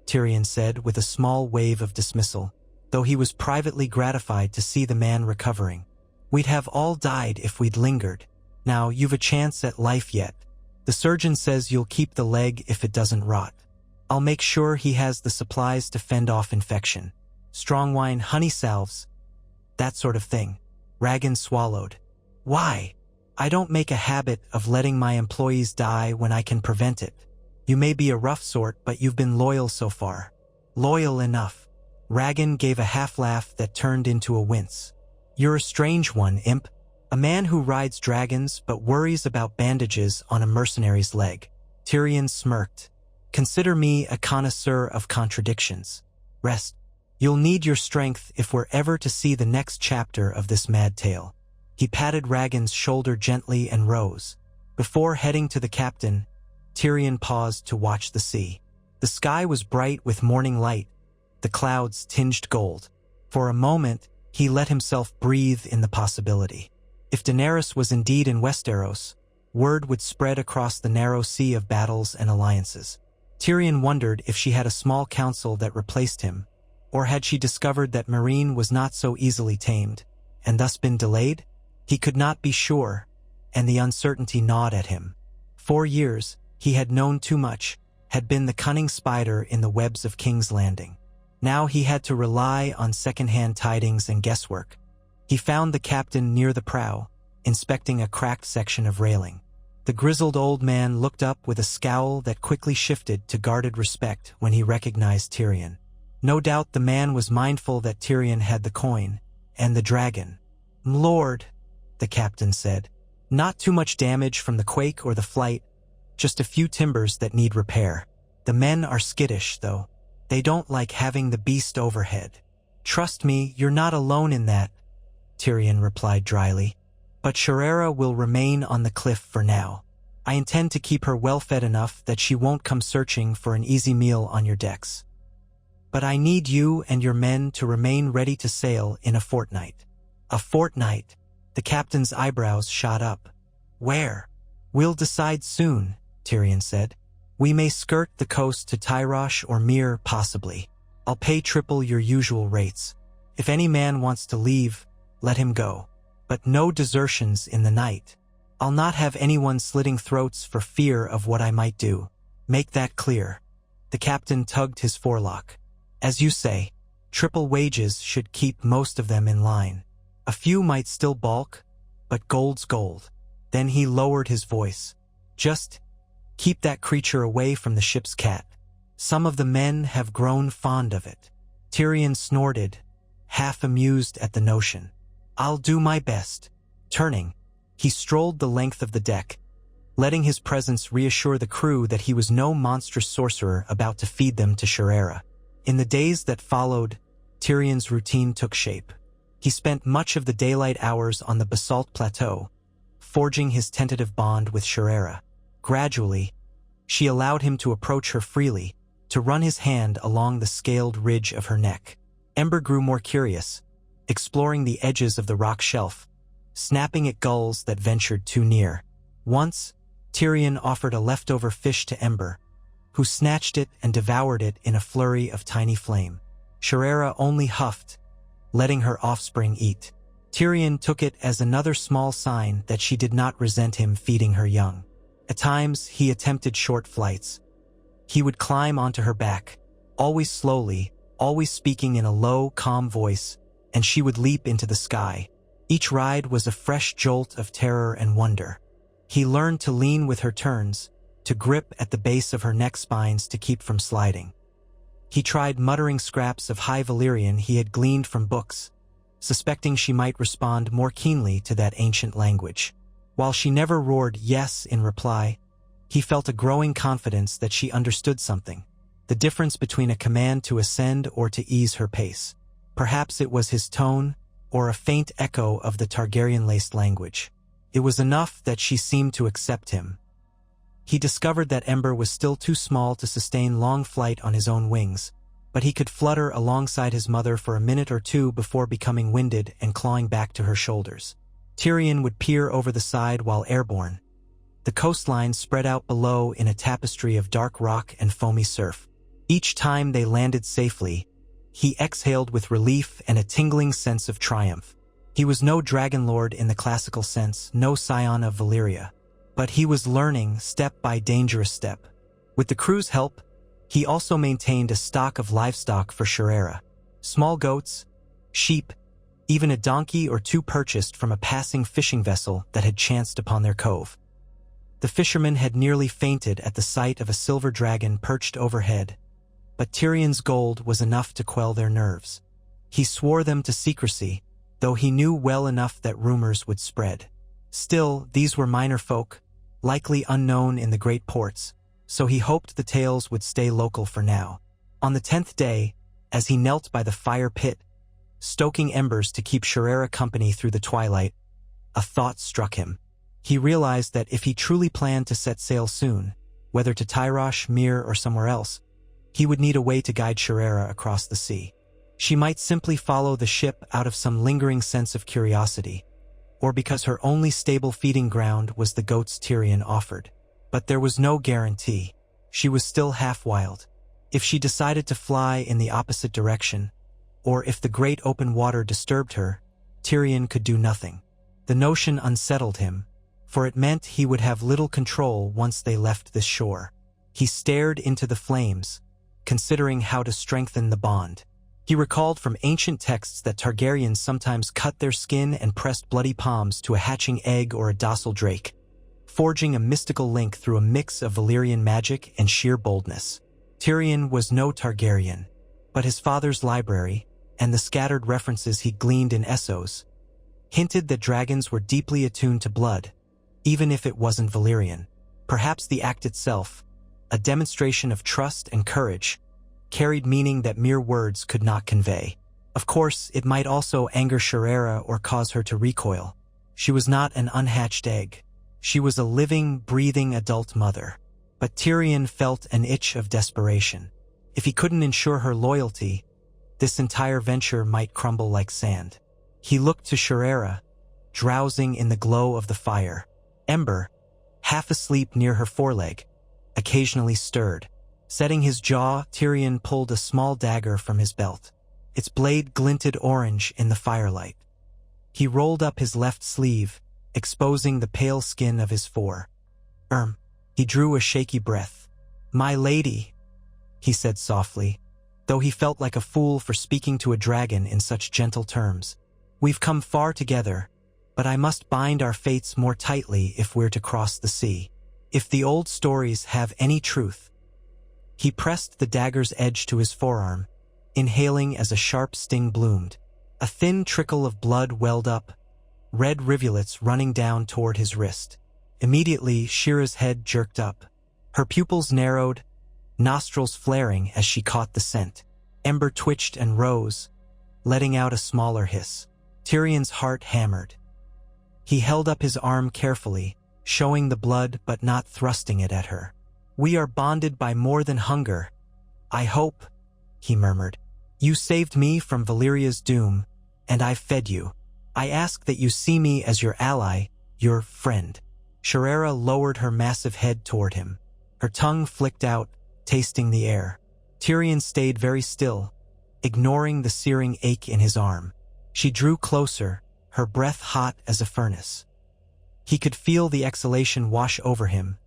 Tyrion said with a small wave of dismissal, though he was privately gratified to see the man recovering. "We'd have all died if we'd lingered. Now you've a chance at life yet. The surgeon says you'll keep the leg if it doesn't rot. I'll make sure he has the supplies to fend off infection. Strong wine, honey salves, that sort of thing." Raggan swallowed. "Why? I don't make a habit of letting my employees die when I can prevent it. You may be a rough sort, but you've been loyal so far." "Loyal enough." Raggan gave a half-laugh that turned into a wince. "You're a strange one, imp. A man who rides dragons but worries about bandages on a mercenary's leg. Tyrion smirked. Consider me a connoisseur of contradictions. Rest. You'll need your strength if we're ever to see the next chapter of this mad tale. He patted Rhaegon's shoulder gently and rose. Before heading to the captain, Tyrion paused to watch the sea. The sky was bright with morning light, the clouds tinged gold. For a moment, he let himself breathe in the possibility. If Daenerys was indeed in Westeros, word would spread across the narrow sea of battles and alliances. Tyrion wondered if she had a small council that replaced him, or had she discovered that Meereen was not so easily tamed, and thus been delayed? He could not be sure, and the uncertainty gnawed at him. 4 years, he had known too much, had been the cunning spider in the webs of King's Landing. Now he had to rely on second-hand tidings and guesswork. He found the captain near the prow, inspecting a cracked section of railing. The grizzled old man looked up with a scowl that quickly shifted to guarded respect when he recognized Tyrion. No doubt the man was mindful that Tyrion had the coin and the dragon. "Lord," the captain said. "Not too much damage from the quake or the flight, just a few timbers that need repair. The men are skittish, though. They don't like having the beast overhead." "Trust me, you're not alone in that," Tyrion replied dryly. "But Shirera will remain on the cliff for now. I intend to keep her well-fed enough that she won't come searching for an easy meal on your decks. But I need you and your men to remain ready to sail in a fortnight." "A fortnight?" The captain's eyebrows shot up. "Where?" "We'll decide soon," Tyrion said. "We may skirt the coast to Tyrosh or Myr, possibly. I'll pay triple your usual rates. If any man wants to leave, let him go. But no desertions in the night. I'll not have anyone slitting throats for fear of what I might do. Make that clear." The captain tugged his forelock. "As you say, triple wages should keep most of them in line. A few might still balk, but gold's gold." Then he lowered his voice. "Just keep that creature away from the ship's cat. Some of the men have grown fond of it." Tyrion snorted, half amused at the notion. "I'll do my best." Turning, he strolled the length of the deck, letting his presence reassure the crew that he was no monstrous sorcerer about to feed them to Shirera. In the days that followed, Tyrion's routine took shape. He spent much of the daylight hours on the basalt plateau, forging his tentative bond with Shirera. Gradually, she allowed him to approach her freely, to run his hand along the scaled ridge of her neck. Ember grew more curious, exploring the edges of the rock shelf, snapping at gulls that ventured too near. Once, Tyrion offered a leftover fish to Ember, who snatched it and devoured it in a flurry of tiny flame. Shirera only huffed, letting her offspring eat. Tyrion took it as another small sign that she did not resent him feeding her young. At times, he attempted short flights. He would climb onto her back, always slowly, always speaking in a low, calm voice, and she would leap into the sky. Each ride was a fresh jolt of terror and wonder. He learned to lean with her turns, to grip at the base of her neck spines to keep from sliding. He tried muttering scraps of High Valyrian he had gleaned from books, suspecting she might respond more keenly to that ancient language. While she never roared yes in reply, he felt a growing confidence that she understood something, the difference between a command to ascend or to ease her pace. Perhaps it was his tone, or a faint echo of the Targaryen-laced language. It was enough that she seemed to accept him. He discovered that Ember was still too small to sustain long flight on his own wings, but he could flutter alongside his mother for a minute or two before becoming winded and clawing back to her shoulders. Tyrion would peer over the side while airborne. The coastline spread out below in a tapestry of dark rock and foamy surf. Each time they landed safely, he exhaled with relief and a tingling sense of triumph. He was no dragon lord in the classical sense, no scion of Valyria, but he was learning step by dangerous step. With the crew's help, he also maintained a stock of livestock for Shirera. Small goats, sheep, even a donkey or two purchased from a passing fishing vessel that had chanced upon their cove. The fishermen had nearly fainted at the sight of a silver dragon perched overhead, but Tyrion's gold was enough to quell their nerves. He swore them to secrecy, though he knew well enough that rumors would spread. Still, these were minor folk, likely unknown in the great ports, so he hoped the tales would stay local for now. On the 10th day, as he knelt by the fire pit, stoking embers to keep Sherera company through the twilight, a thought struck him. He realized that if he truly planned to set sail soon, whether to Tyrosh, Myr, or somewhere else, he would need a way to guide Sherera across the sea. She might simply follow the ship out of some lingering sense of curiosity, or because her only stable feeding ground was the goats Tyrion offered. But there was no guarantee. She was still half wild. If she decided to fly in the opposite direction, or if the great open water disturbed her, Tyrion could do nothing. The notion unsettled him, for it meant he would have little control once they left this shore. He stared into the flames, considering how to strengthen the bond. He recalled from ancient texts that Targaryens sometimes cut their skin and pressed bloody palms to a hatching egg or a docile drake, forging a mystical link through a mix of Valyrian magic and sheer boldness. Tyrion was no Targaryen, but his father's library, and the scattered references he gleaned in Essos, hinted that dragons were deeply attuned to blood, even if it wasn't Valyrian. Perhaps the act itself, a demonstration of trust and courage, carried meaning that mere words could not convey. Of course, it might also anger Sherera or cause her to recoil. She was not an unhatched egg. She was a living, breathing adult mother. But Tyrion felt an itch of desperation. If he couldn't ensure her loyalty, this entire venture might crumble like sand. He looked to Sherera, drowsing in the glow of the fire. Ember, half asleep near her foreleg, occasionally stirred. Setting his jaw, Tyrion pulled a small dagger from his belt. Its blade glinted orange in the firelight. He rolled up his left sleeve, exposing the pale skin of his fore. He drew a shaky breath. "My lady," he said softly, though he felt like a fool for speaking to a dragon in such gentle terms. "We've come far together, but I must bind our fates more tightly if we're to cross the sea. If the old stories have any truth." He pressed the dagger's edge to his forearm, inhaling as a sharp sting bloomed. A thin trickle of blood welled up, red rivulets running down toward his wrist. Immediately, Shira's head jerked up. Her pupils narrowed, nostrils flaring as she caught the scent. Ember twitched and rose, letting out a smaller hiss. Tyrion's heart hammered. He held up his arm carefully, showing the blood but not thrusting it at her. "We are bonded by more than hunger. I hope," he murmured. "You saved me from Valyria's doom, and I've fed you. I ask that you see me as your ally, your friend." Sherera lowered her massive head toward him. Her tongue flicked out, tasting the air. Tyrion stayed very still, ignoring the searing ache in his arm. She drew closer, her breath hot as a furnace. He could feel the exhalation wash over him,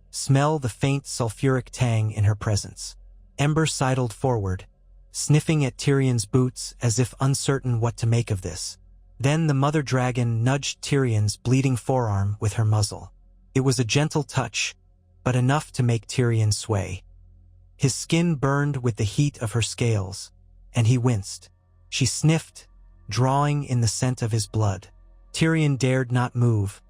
smell the faint sulfuric tang in her presence. Ember sidled forward, sniffing at Tyrion's boots as if uncertain what to make of this. Then the mother dragon nudged Tyrion's bleeding forearm with her muzzle. It was a gentle touch, but enough to make Tyrion sway. His skin burned with the heat of her scales, and he winced. She sniffed, drawing in the scent of his blood. Tyrion dared not move,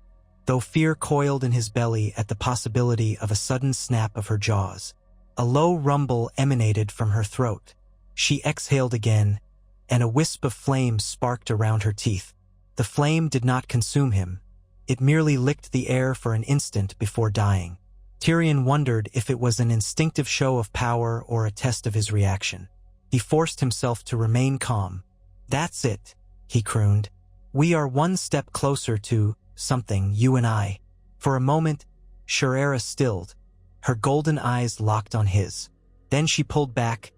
though fear coiled in his belly at the possibility of a sudden snap of her jaws. A low rumble emanated from her throat. She exhaled again, and a wisp of flame sparked around her teeth. The flame did not consume him. It merely licked the air for an instant before dying. Tyrion wondered if it was an instinctive show of power or a test of his reaction. He forced himself to remain calm. "That's it," he crooned. "We are one step closer to something, you and I." For a moment, Sherera stilled, her golden eyes locked on his. Then she pulled back,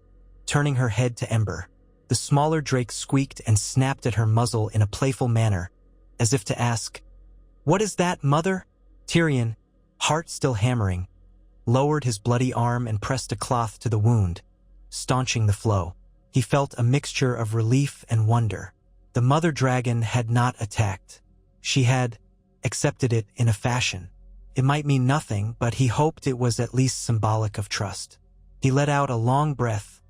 turning her head to Ember. The smaller drake squeaked and snapped at her muzzle in a playful manner, as if to ask, "What is that, mother?" Tyrion, heart still hammering, lowered his bloody arm and pressed a cloth to the wound, staunching the flow. He felt a mixture of relief and wonder. The mother dragon had not attacked. She had accepted it in a fashion. It might mean nothing, but he hoped it was at least symbolic of trust. He let out a long breath,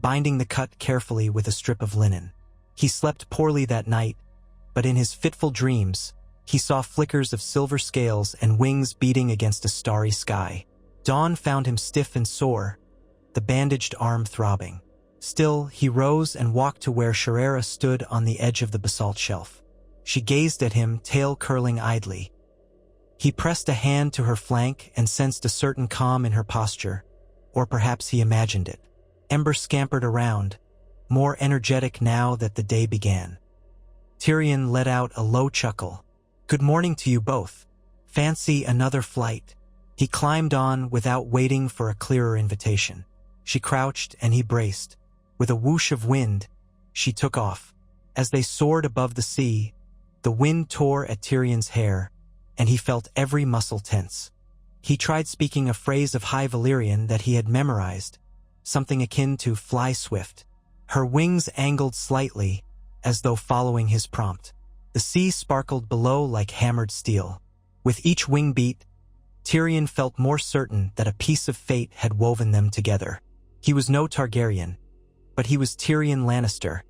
binding the cut carefully with a strip of linen. He slept poorly that night, but in his fitful dreams, he saw flickers of silver scales and wings beating against a starry sky. Dawn found him stiff and sore, the bandaged arm throbbing. Still, he rose and walked to where Sherera stood on the edge of the basalt shelf. She gazed at him, tail curling idly. He pressed a hand to her flank and sensed a certain calm in her posture, or perhaps he imagined it. Ember scampered around, more energetic now that the day began. Tyrion let out a low chuckle. "Good morning to you both. Fancy another flight." He climbed on without waiting for a clearer invitation. She crouched and he braced. With a whoosh of wind, she took off. As they soared above the sea, the wind tore at Tyrion's hair, and he felt every muscle tense. He tried speaking a phrase of High Valyrian that he had memorized, something akin to "fly swift." Her wings angled slightly, as though following his prompt. The sea sparkled below like hammered steel. With each wing beat, Tyrion felt more certain that a piece of fate had woven them together. He was no Targaryen, but he was Tyrion Lannister,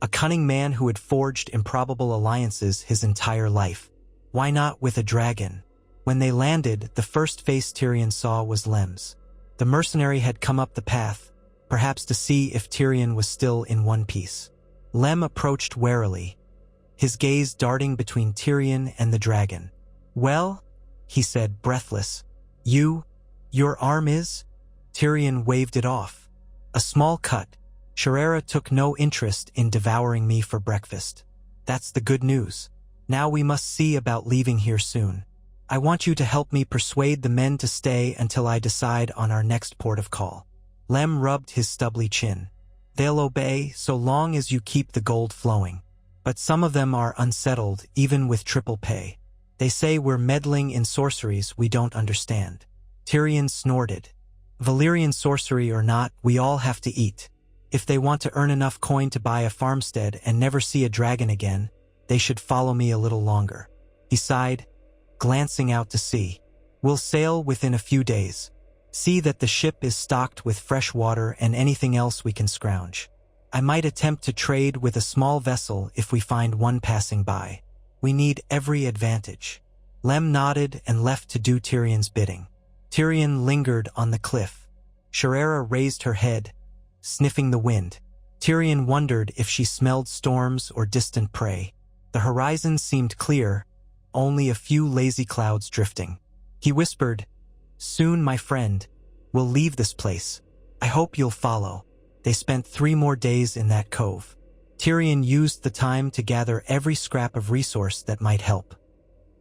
a cunning man who had forged improbable alliances his entire life. Why not with a dragon? When they landed, the first face Tyrion saw was Lem's. The mercenary had come up the path, perhaps to see if Tyrion was still in one piece. Lem approached warily, his gaze darting between Tyrion and the dragon. "Well?" he said, breathless. Your arm is?" Tyrion waved it off. "A small cut. Sherera took no interest in devouring me for breakfast. That's the good news. Now we must see about leaving here soon. I want you to help me persuade the men to stay until I decide on our next port of call." Lem rubbed his stubbly chin. "They'll obey so long as you keep the gold flowing. But some of them are unsettled, even with triple pay. They say we're meddling in sorceries we don't understand." Tyrion snorted. "Valyrian sorcery or not, we all have to eat. If they want to earn enough coin to buy a farmstead and never see a dragon again, they should follow me a little longer." He sighed, glancing out to sea. "We'll sail within a few days. See that the ship is stocked with fresh water and anything else we can scrounge. I might attempt to trade with a small vessel if we find one passing by. We need every advantage." Lem nodded and left to do Tyrion's bidding. Tyrion lingered on the cliff. Sherera raised her head, sniffing the wind. Tyrion wondered if she smelled storms or distant prey. The horizon seemed clear, only a few lazy clouds drifting. He whispered, "Soon, my friend, we'll leave this place. I hope you'll follow." They spent 3 more days in that cove. Tyrion used the time to gather every scrap of resource that might help.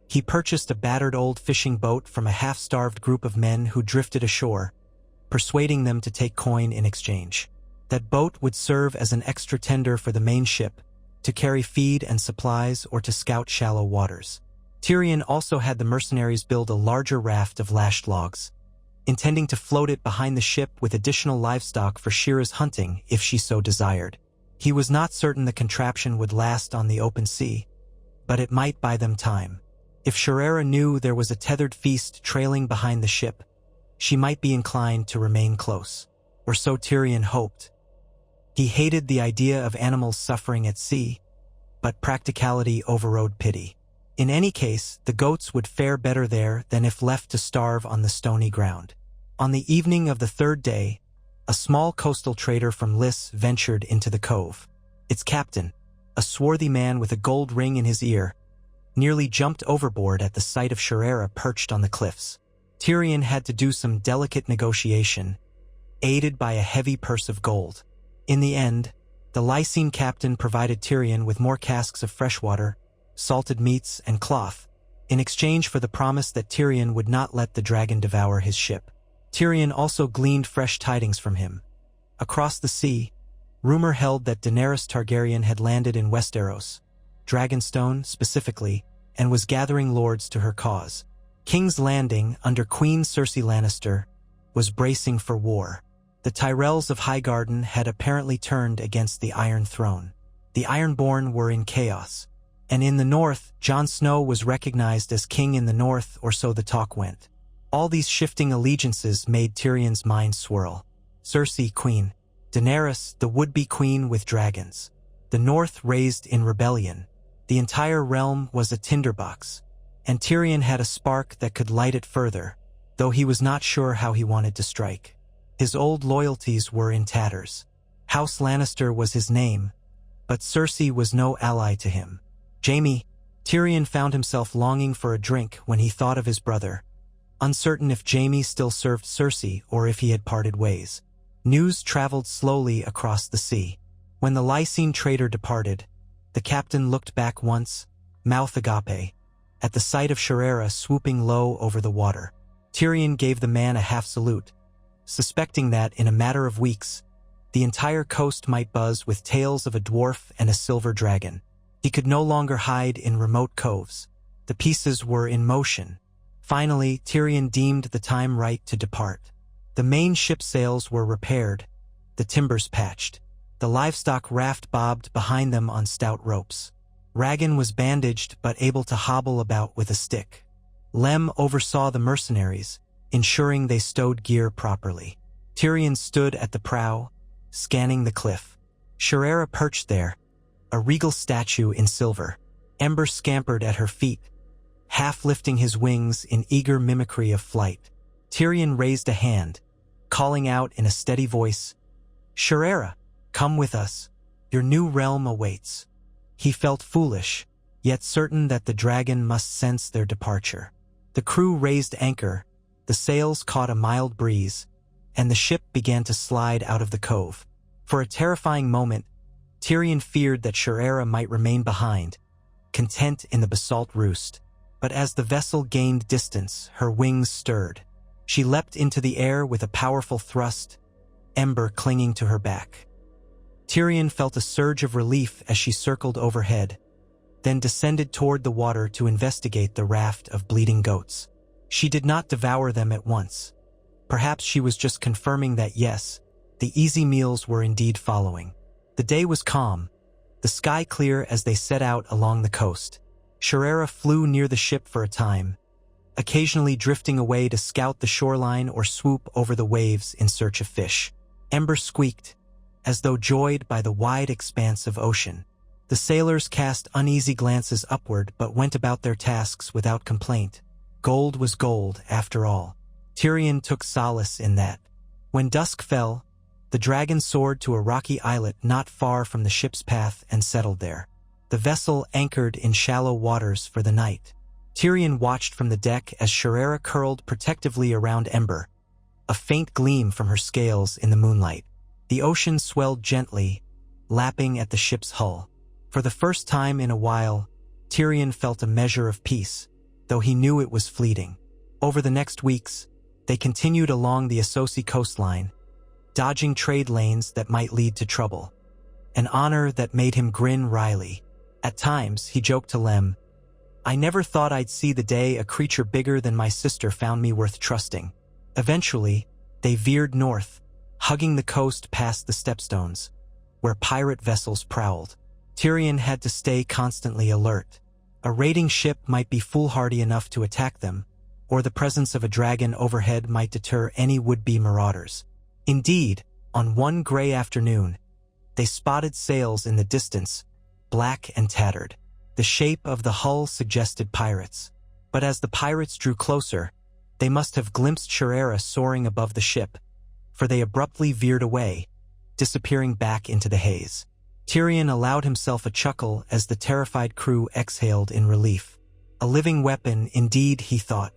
He purchased a battered old fishing boat from a half-starved group of men who drifted ashore, persuading them to take coin in exchange. That boat would serve as an extra tender for the main ship, to carry feed and supplies or to scout shallow waters. Tyrion also had the mercenaries build a larger raft of lashed logs, intending to float it behind the ship with additional livestock for Shira's hunting if she so desired. He was not certain the contraption would last on the open sea, but it might buy them time. If Sherera knew there was a tethered feast trailing behind the ship, she might be inclined to remain close. Or so Tyrion hoped. He hated the idea of animals suffering at sea, but practicality overrode pity. In any case, the goats would fare better there than if left to starve on the stony ground. On the evening of the 3rd day, a small coastal trader from Lys ventured into the cove. Its captain, a swarthy man with a gold ring in his ear, nearly jumped overboard at the sight of Sherera perched on the cliffs. Tyrion had to do some delicate negotiation, aided by a heavy purse of gold. In the end, the Lysine captain provided Tyrion with more casks of fresh water, salted meats, and cloth, in exchange for the promise that Tyrion would not let the dragon devour his ship. Tyrion also gleaned fresh tidings from him. Across the sea, rumor held that Daenerys Targaryen had landed in Westeros, Dragonstone specifically, and was gathering lords to her cause. King's Landing, under Queen Cersei Lannister, was bracing for war. The Tyrells of Highgarden had apparently turned against the Iron Throne. The Ironborn were in chaos. And in the north, Jon Snow was recognized as king in the north, or so the talk went. All these shifting allegiances made Tyrion's mind swirl. Cersei, queen. Daenerys, the would-be queen with dragons. The north raised in rebellion. The entire realm was a tinderbox, and Tyrion had a spark that could light it further, though he was not sure how he wanted to strike. His old loyalties were in tatters. House Lannister was his name, but Cersei was no ally to him. Jaime, Tyrion found himself longing for a drink when he thought of his brother, uncertain if Jaime still served Cersei or if he had parted ways. News traveled slowly across the sea. When the Lysine trader departed, the captain looked back once, mouth agape, at the sight of Shirera swooping low over the water. Tyrion gave the man a half-salute, suspecting that, in a matter of weeks, the entire coast might buzz with tales of a dwarf and a silver dragon. He could no longer hide in remote coves. The pieces were in motion. Finally, Tyrion deemed the time right to depart. The main ship's sails were repaired, the timbers patched. The livestock raft bobbed behind them on stout ropes. Raggan was bandaged but able to hobble about with a stick. Lem oversaw the mercenaries, ensuring they stowed gear properly. Tyrion stood at the prow, scanning the cliff. Shirera perched there, a regal statue in silver. Ember scampered at her feet, half lifting his wings in eager mimicry of flight. Tyrion raised a hand, calling out in a steady voice, "Shirera, come with us. Your new realm awaits." He felt foolish, yet certain that the dragon must sense their departure. The crew raised anchor, the sails caught a mild breeze, and the ship began to slide out of the cove. For a terrifying moment, Tyrion feared that Shirera might remain behind, content in the basalt roost. But as the vessel gained distance, her wings stirred. She leapt into the air with a powerful thrust, Ember clinging to her back. Tyrion felt a surge of relief as she circled overhead, then descended toward the water to investigate the raft of bleeding goats. She did not devour them at once. Perhaps she was just confirming that yes, the easy meals were indeed following. The day was calm, the sky clear as they set out along the coast. Shirera flew near the ship for a time, occasionally drifting away to scout the shoreline or swoop over the waves in search of fish. Ember squeaked, as though joyed by the wide expanse of ocean. The sailors cast uneasy glances upward but went about their tasks without complaint. Gold was gold, after all. Tyrion took solace in that. When dusk fell, the dragon soared to a rocky islet not far from the ship's path and settled there. The vessel anchored in shallow waters for the night. Tyrion watched from the deck as Shirera curled protectively around Ember, a faint gleam from her scales in the moonlight. The ocean swelled gently, lapping at the ship's hull. For the first time in a while, Tyrion felt a measure of peace, though he knew it was fleeting. Over the next weeks, they continued along the Essosi coastline, dodging trade lanes that might lead to trouble. An honor that made him grin wryly. At times, he joked to Lem, "I never thought I'd see the day a creature bigger than my sister found me worth trusting." Eventually, they veered north, hugging the coast past the stepstones, where pirate vessels prowled. Tyrion had to stay constantly alert. A raiding ship might be foolhardy enough to attack them, or the presence of a dragon overhead might deter any would-be marauders. Indeed, on one gray afternoon, they spotted sails in the distance, black and tattered. The shape of the hull suggested pirates. But as the pirates drew closer, they must have glimpsed Shirera soaring above the ship, for they abruptly veered away, disappearing back into the haze. Tyrion allowed himself a chuckle as the terrified crew exhaled in relief. A living weapon, indeed, he thought.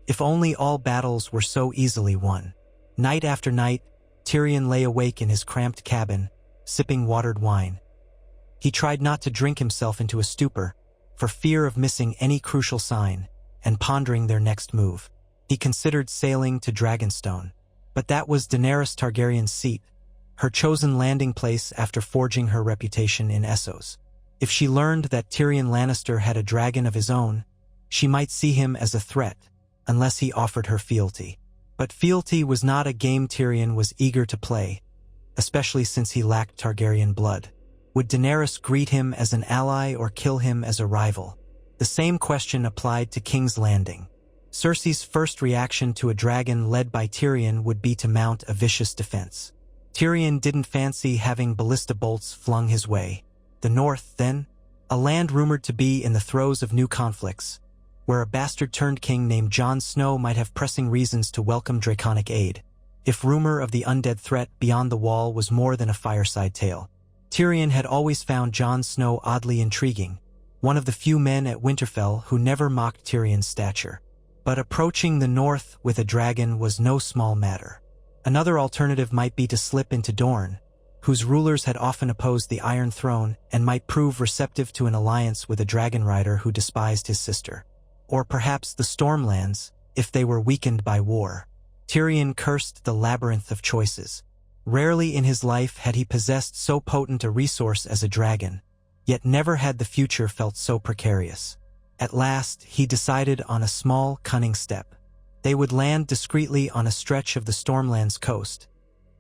If only all battles were so easily won. Night after night, Tyrion lay awake in his cramped cabin, sipping watered wine. He tried not to drink himself into a stupor, for fear of missing any crucial sign, and pondering their next move. He considered sailing to Dragonstone. But that was Daenerys Targaryen's seat, her chosen landing place after forging her reputation in Essos. If she learned that Tyrion Lannister had a dragon of his own, she might see him as a threat, unless he offered her fealty. But fealty was not a game Tyrion was eager to play, especially since he lacked Targaryen blood. Would Daenerys greet him as an ally or kill him as a rival? The same question applied to King's Landing. Cersei's first reaction to a dragon led by Tyrion would be to mount a vicious defense. Tyrion didn't fancy having ballista bolts flung his way. The north, then? a land rumored to be in the throes of new conflicts, where a bastard-turned king named Jon Snow might have pressing reasons to welcome draconic aid, if rumor of the undead threat beyond the wall was more than a fireside tale. Tyrion had always found Jon Snow oddly intriguing, one of the few men at Winterfell who never mocked Tyrion's stature. But approaching the north with a dragon was no small matter. Another alternative might be to slip into Dorne, whose rulers had often opposed the Iron Throne and might prove receptive to an alliance with a dragon rider who despised his sister. Or perhaps the Stormlands, if they were weakened by war. Tyrion cursed the labyrinth of choices. Rarely in his life had he possessed so potent a resource as a dragon, yet never had the future felt so precarious. At last, he decided on a small, cunning step. They would land discreetly on a stretch of the Stormlands coast,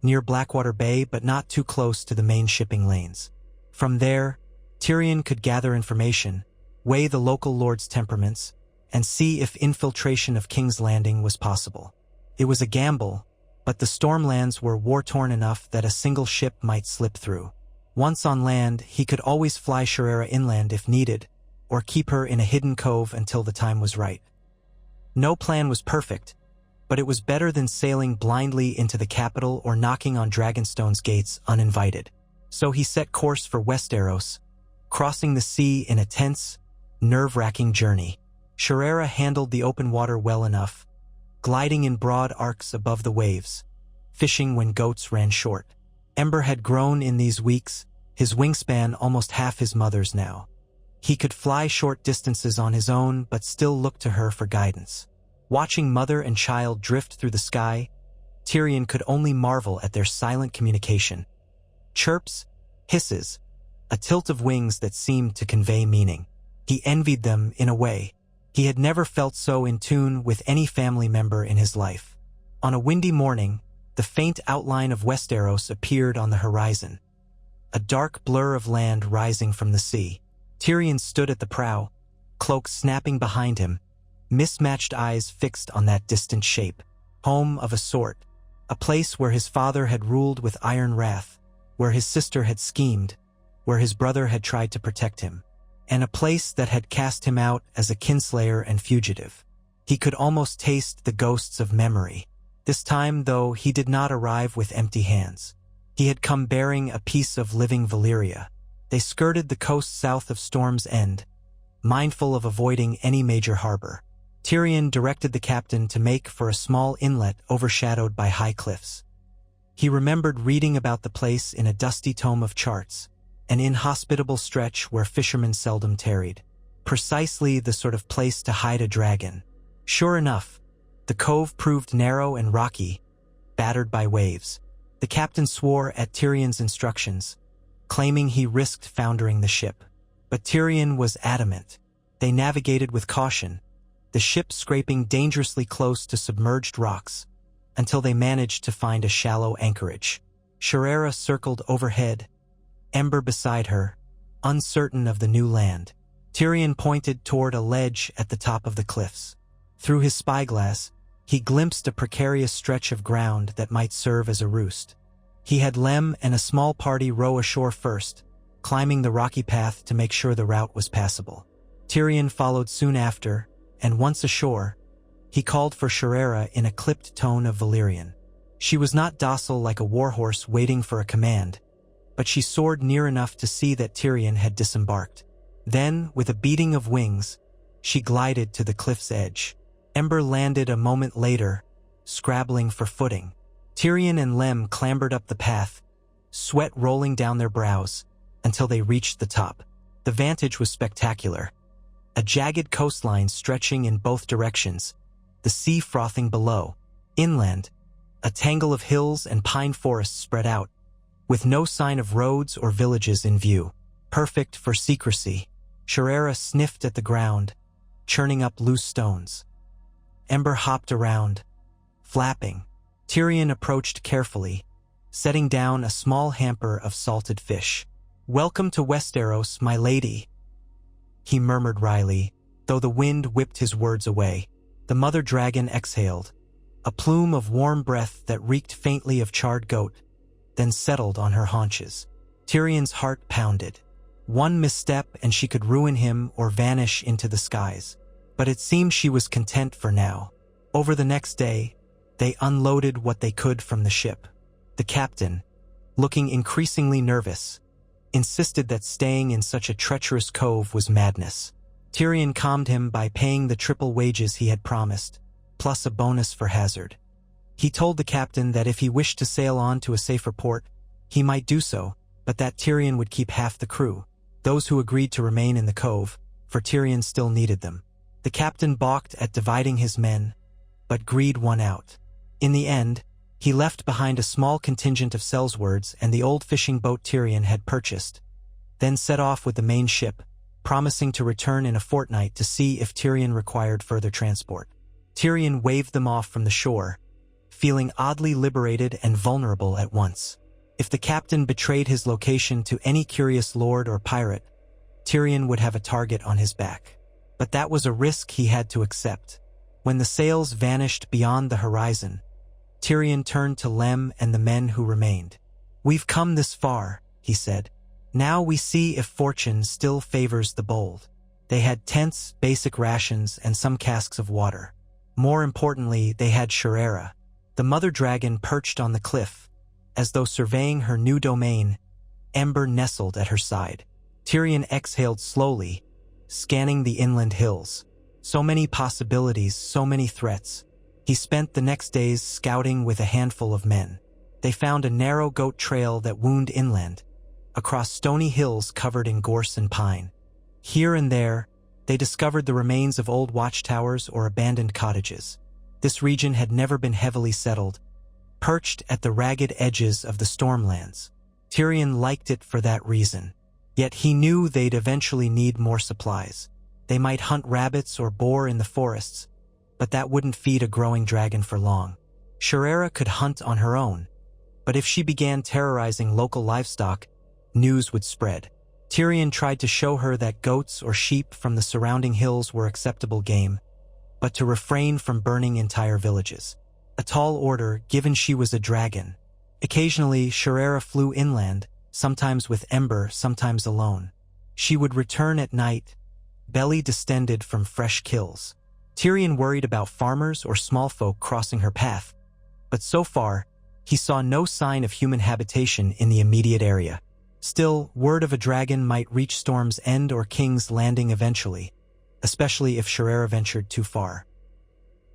near Blackwater Bay but not too close to the main shipping lanes. From there, Tyrion could gather information, weigh the local lords' temperaments, and see if infiltration of King's Landing was possible. It was a gamble, but the Stormlands were war-torn enough that a single ship might slip through. Once on land, he could always fly Shirera inland if needed, or keep her in a hidden cove until the time was right. No plan was perfect, but it was better than sailing blindly into the capital or knocking on Dragonstone's gates uninvited. So he set course for Westeros, crossing the sea in a tense, nerve-wracking journey. Shirera handled the open water well enough, gliding in broad arcs above the waves, fishing when goats ran short. Ember had grown in these weeks, his wingspan almost half his mother's now. He could fly short distances on his own but still look to her for guidance. Watching mother and child drift through the sky, Tyrion could only marvel at their silent communication. Chirps, hisses, a tilt of wings that seemed to convey meaning. He envied them in a way. He had never felt so in tune with any family member in his life. On a windy morning, the faint outline of Westeros appeared on the horizon, a dark blur of land rising from the sea. Tyrion stood at the prow, cloak snapping behind him, mismatched eyes fixed on that distant shape. Home of a sort, a place where his father had ruled with iron wrath, where his sister had schemed, where his brother had tried to protect him, and a place that had cast him out as a kinslayer and fugitive. He could almost taste the ghosts of memory. This time, though, he did not arrive with empty hands. He had come bearing a piece of living Valyria. They skirted the coast south of Storm's End, mindful of avoiding any major harbor. Tyrion directed the captain to make for a small inlet overshadowed by high cliffs. He remembered reading about the place in a dusty tome of charts, an inhospitable stretch where fishermen seldom tarried. Precisely the sort of place to hide a dragon. Sure enough, the cove proved narrow and rocky, battered by waves. The captain swore at Tyrion's instructions, claiming he risked foundering the ship. But Tyrion was adamant. They navigated with caution, the ship scraping dangerously close to submerged rocks, until they managed to find a shallow anchorage. Shirera circled overhead, Ember beside her, uncertain of the new land. Tyrion pointed toward a ledge at the top of the cliffs. Through his spyglass, he glimpsed a precarious stretch of ground that might serve as a roost. He had Lem and a small party row ashore first, climbing the rocky path to make sure the route was passable. Tyrion followed soon after, and once ashore, he called for Shirera in a clipped tone of Valyrian. She was not docile like a warhorse waiting for a command, but she soared near enough to see that Tyrion had disembarked. Then, with a beating of wings, she glided to the cliff's edge. Ember landed a moment later, scrabbling for footing. Tyrion and Lem clambered up the path, sweat rolling down their brows, until they reached the top. The vantage was spectacular. A jagged coastline stretching in both directions, the sea frothing below. Inland, a tangle of hills and pine forests spread out, with no sign of roads or villages in view. Perfect for secrecy. Shirera sniffed at the ground, churning up loose stones. Ember hopped around, flapping. Tyrion approached carefully, setting down a small hamper of salted fish. "Welcome to Westeros, my lady," he murmured wryly, though the wind whipped his words away. The mother dragon exhaled, a plume of warm breath that reeked faintly of charred goat, then settled on her haunches. Tyrion's heart pounded. One misstep and she could ruin him or vanish into the skies. But it seemed she was content for now. Over the next day, they unloaded what they could from the ship. The captain, looking increasingly nervous, insisted that staying in such a treacherous cove was madness. Tyrion calmed him by paying the triple wages he had promised, plus a bonus for hazard. He told the captain that if he wished to sail on to a safer port, he might do so, but that Tyrion would keep half the crew, those who agreed to remain in the cove, for Tyrion still needed them. The captain balked at dividing his men, but greed won out. In the end, he left behind a small contingent of sellswords and the old fishing boat Tyrion had purchased, then set off with the main ship, promising to return in a fortnight to see if Tyrion required further transport. Tyrion waved them off from the shore, feeling oddly liberated and vulnerable at once. If the captain betrayed his location to any curious lord or pirate, Tyrion would have a target on his back. But that was a risk he had to accept. When the sails vanished beyond the horizon, Tyrion turned to Lem and the men who remained. "We've come this far," he said. "Now we see if fortune still favors the bold." They had tents, basic rations, and some casks of water. More importantly, they had Sherera, the mother dragon perched on the cliff, as though surveying her new domain, Ember nestled at her side. Tyrion exhaled slowly, scanning the inland hills. So many possibilities, so many threats. He spent the next days scouting with a handful of men. They found a narrow goat trail that wound inland, across stony hills covered in gorse and pine. Here and there, they discovered the remains of old watchtowers or abandoned cottages. This region had never been heavily settled, perched at the ragged edges of the Stormlands. Tyrion liked it for that reason. Yet he knew they'd eventually need more supplies. They might hunt rabbits or boar in the forests, but that wouldn't feed a growing dragon for long. Sherera could hunt on her own, but if she began terrorizing local livestock, news would spread. Tyrion tried to show her that goats or sheep from the surrounding hills were acceptable game, but to refrain from burning entire villages. A tall order, given she was a dragon. Occasionally, Sherera flew inland, sometimes with Ember, sometimes alone. She would return at night, belly distended from fresh kills. Tyrion worried about farmers or small folk crossing her path, but so far, he saw no sign of human habitation in the immediate area. Still, word of a dragon might reach Storm's End or King's Landing eventually, especially if Sherera ventured too far.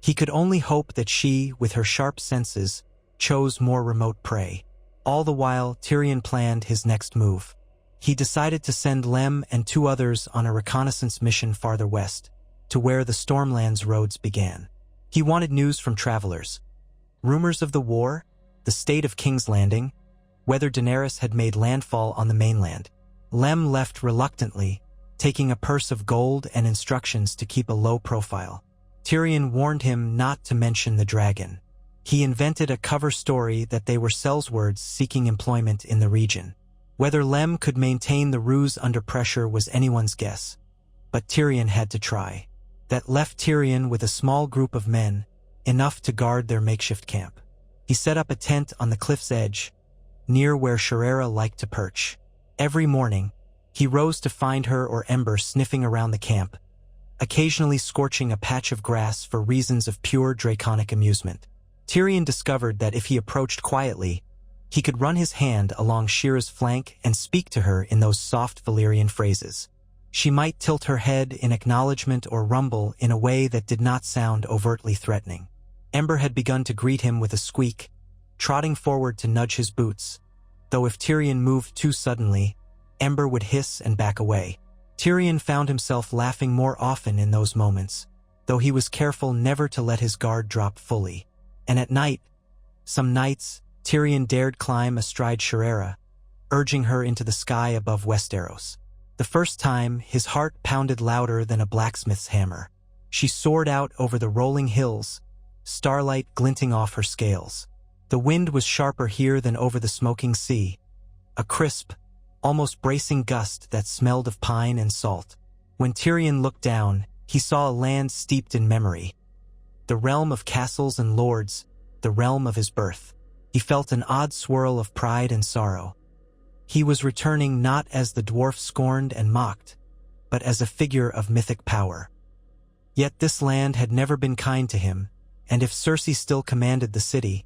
He could only hope that she, with her sharp senses, chose more remote prey. All the while, Tyrion planned his next move. He decided to send Lem and 2 others on a reconnaissance mission farther west, to where the Stormlands roads began. He wanted news from travelers. Rumors of the war, the state of King's Landing, whether Daenerys had made landfall on the mainland. Lem left reluctantly, taking a purse of gold and instructions to keep a low profile. Tyrion warned him not to mention the dragon. He invented a cover story that they were sellswords seeking employment in the region. Whether Lem could maintain the ruse under pressure was anyone's guess, but Tyrion had to try. That left Tyrion with a small group of men, enough to guard their makeshift camp. He set up a tent on the cliff's edge, near where Sherera liked to perch. Every morning, he rose to find her or Ember sniffing around the camp, occasionally scorching a patch of grass for reasons of pure draconic amusement. Tyrion discovered that if he approached quietly, he could run his hand along Shira's flank and speak to her in those soft Valyrian phrases. She might tilt her head in acknowledgement or rumble in a way that did not sound overtly threatening. Ember had begun to greet him with a squeak, trotting forward to nudge his boots, though if Tyrion moved too suddenly, Ember would hiss and back away. Tyrion found himself laughing more often in those moments, though he was careful never to let his guard drop fully. And at night, some nights, Tyrion dared climb astride Sherera, urging her into the sky above Westeros. The first time, his heart pounded louder than a blacksmith's hammer. She soared out over the rolling hills, starlight glinting off her scales. The wind was sharper here than over the smoking sea, a crisp, almost bracing gust that smelled of pine and salt. When Tyrion looked down, he saw a land steeped in memory. The realm of castles and lords, the realm of his birth. He felt an odd swirl of pride and sorrow. He was returning not as the dwarf scorned and mocked, but as a figure of mythic power. Yet this land had never been kind to him, and if Cersei still commanded the city,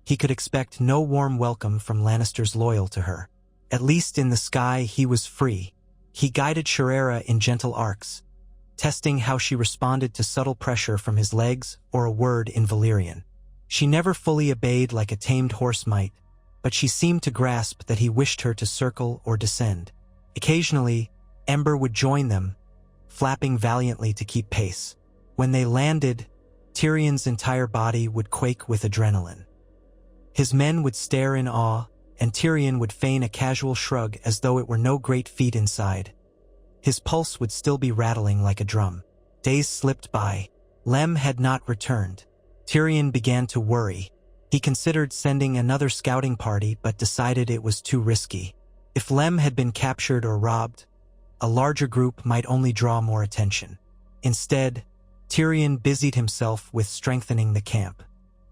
he could expect no warm welcome from Lannisters loyal to her. At least in the sky he was free. He guided Shirera in gentle arcs, testing how she responded to subtle pressure from his legs or a word in Valyrian. She never fully obeyed like a tamed horse might, but she seemed to grasp that he wished her to circle or descend. Occasionally, Ember would join them, flapping valiantly to keep pace. When they landed, Tyrion's entire body would quake with adrenaline. His men would stare in awe, and Tyrion would feign a casual shrug as though it were no great feat inside. His pulse would still be rattling like a drum. Days slipped by. Lem had not returned. Tyrion began to worry. He considered sending another scouting party but decided it was too risky. If Lem had been captured or robbed, a larger group might only draw more attention. Instead, Tyrion busied himself with strengthening the camp.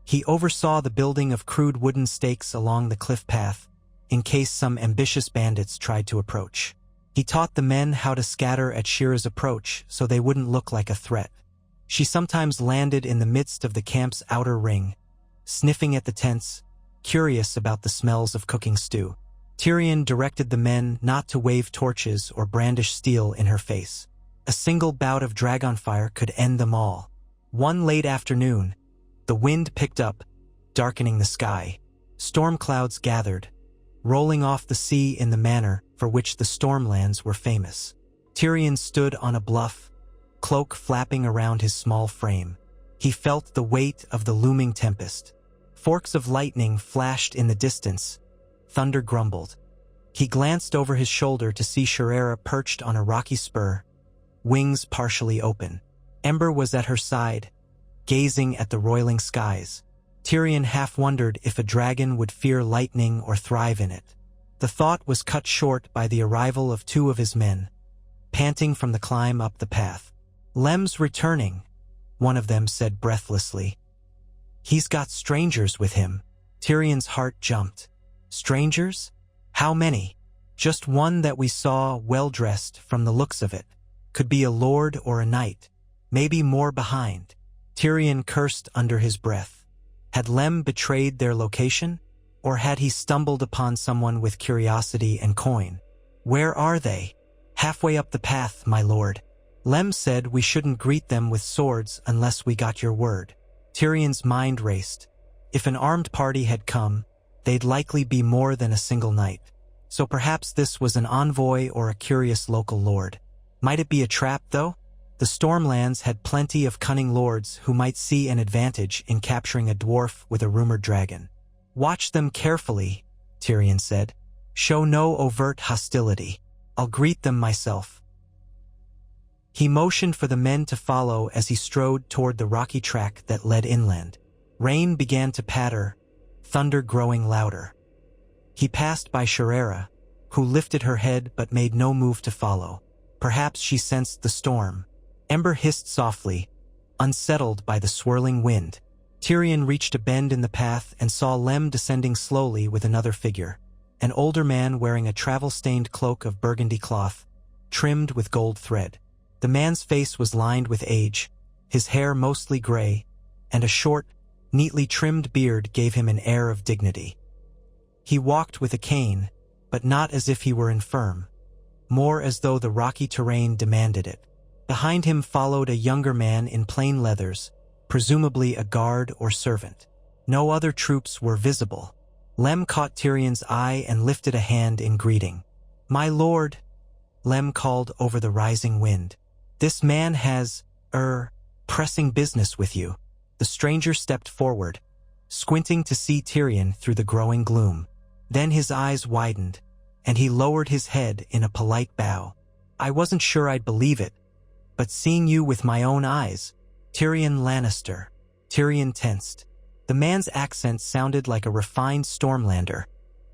He oversaw the building of crude wooden stakes along the cliff path, in case some ambitious bandits tried to approach. He taught the men how to scatter at Shira's approach so they wouldn't look like a threat. She sometimes landed in the midst of the camp's outer ring, sniffing at the tents, curious about the smells of cooking stew. Tyrion directed the men not to wave torches or brandish steel in her face. A single bout of dragonfire could end them all. One late afternoon, the wind picked up, darkening the sky. Storm clouds gathered, rolling off the sea in the manner for which the Stormlands were famous. Tyrion stood on a bluff, cloak flapping around his small frame. He felt the weight of the looming tempest. Forks of lightning flashed in the distance. Thunder grumbled. He glanced over his shoulder to see Shirera perched on a rocky spur, wings partially open. Ember was at her side, gazing at the roiling skies. Tyrion half wondered if a dragon would fear lightning or thrive in it. The thought was cut short by the arrival of two of his men, panting from the climb up the path. "Lem's returning," one of them said breathlessly. "He's got strangers with him." Tyrion's heart jumped. Strangers? How many? Just one that we saw, well-dressed from the looks of it. Could be a lord or a knight. Maybe more behind. Tyrion cursed under his breath. Had Lem betrayed their location? Or had he stumbled upon someone with curiosity and coin? "Where are they?" "Halfway up the path, my lord. Lem said we shouldn't greet them with swords unless we got your word." Tyrion's mind raced. If an armed party had come, they'd likely be more than a single knight. So perhaps this was an envoy or a curious local lord. Might it be a trap, though? The Stormlands had plenty of cunning lords who might see an advantage in capturing a dwarf with a rumored dragon. "Watch them carefully," Tyrion said. "Show no overt hostility. I'll greet them myself." He motioned for the men to follow as he strode toward the rocky track that led inland. Rain began to patter, thunder growing louder. He passed by Shirera, who lifted her head but made no move to follow. Perhaps she sensed the storm. Ember hissed softly, unsettled by the swirling wind. Tyrion reached a bend in the path and saw Lem descending slowly with another figure, an older man wearing a travel-stained cloak of burgundy cloth, trimmed with gold thread. The man's face was lined with age, his hair mostly gray, and a short, neatly trimmed beard gave him an air of dignity. He walked with a cane, but not as if he were infirm, more as though the rocky terrain demanded it. Behind him followed a younger man in plain leathers, presumably a guard or servant. No other troops were visible. Lem caught Tyrion's eye and lifted a hand in greeting. "My lord," Lem called over the rising wind. "This man has, pressing business with you." The stranger stepped forward, squinting to see Tyrion through the growing gloom. Then his eyes widened, and he lowered his head in a polite bow. "I wasn't sure I'd believe it, but seeing you with my own eyes, Tyrion Lannister." Tyrion tensed. The man's accent sounded like a refined Stormlander,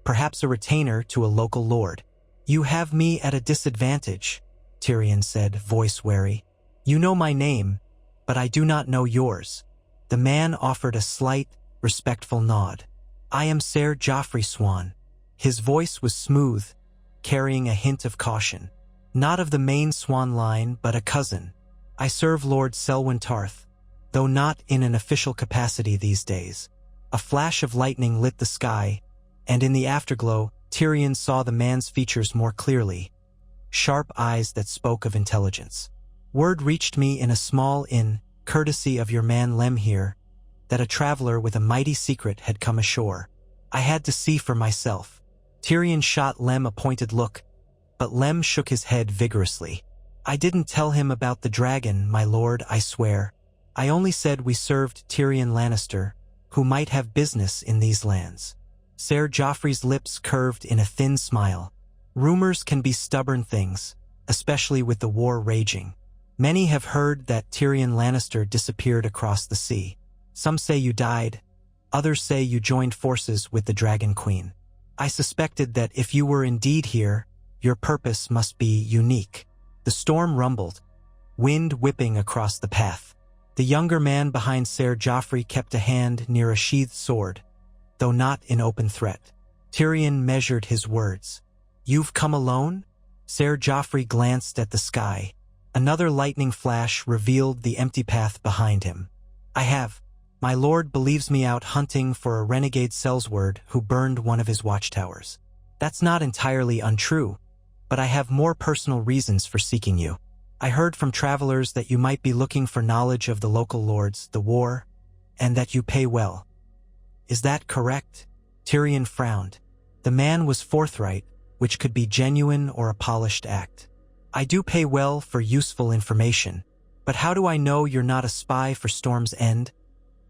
perhaps a retainer to a local lord. "You have me at a disadvantage," Tyrion said, voice wary. "You know my name, but I do not know yours." The man offered a slight, respectful nod. "I am Ser Joffrey Swan." His voice was smooth, carrying a hint of caution. Not of the main swan line, but a cousin. I serve Lord Selwyn Tarth, though not in an official capacity these days. A flash of lightning lit the sky, and in the afterglow, Tyrion saw the man's features more clearly. Sharp eyes that spoke of intelligence. Word reached me in a small inn, courtesy of your man Lem here, that a traveler with a mighty secret had come ashore. I had to see for myself. Tyrion shot Lem a pointed look, but Lem shook his head vigorously. I didn't tell him about the dragon, my lord, I swear. I only said we served Tyrion Lannister, who might have business in these lands. Ser Joffrey's lips curved in a thin smile. Rumors can be stubborn things, especially with the war raging. Many have heard that Tyrion Lannister disappeared across the sea. Some say you died, others say you joined forces with the Dragon Queen. I suspected that if you were indeed here, your purpose must be unique. The storm rumbled, wind whipping across the path. The younger man behind Ser Joffrey kept a hand near a sheathed sword, though not in open threat. Tyrion measured his words. You've come alone? Ser Joffrey glanced at the sky. Another lightning flash revealed the empty path behind him. I have. My lord believes me out hunting for a renegade sellsword who burned one of his watchtowers. That's not entirely untrue, but I have more personal reasons for seeking you. I heard from travelers that you might be looking for knowledge of the local lords, the war, and that you pay well. Is that correct? Tyrion frowned. The man was forthright, which could be genuine or a polished act. I do pay well for useful information, but how do I know you're not a spy for Storm's End,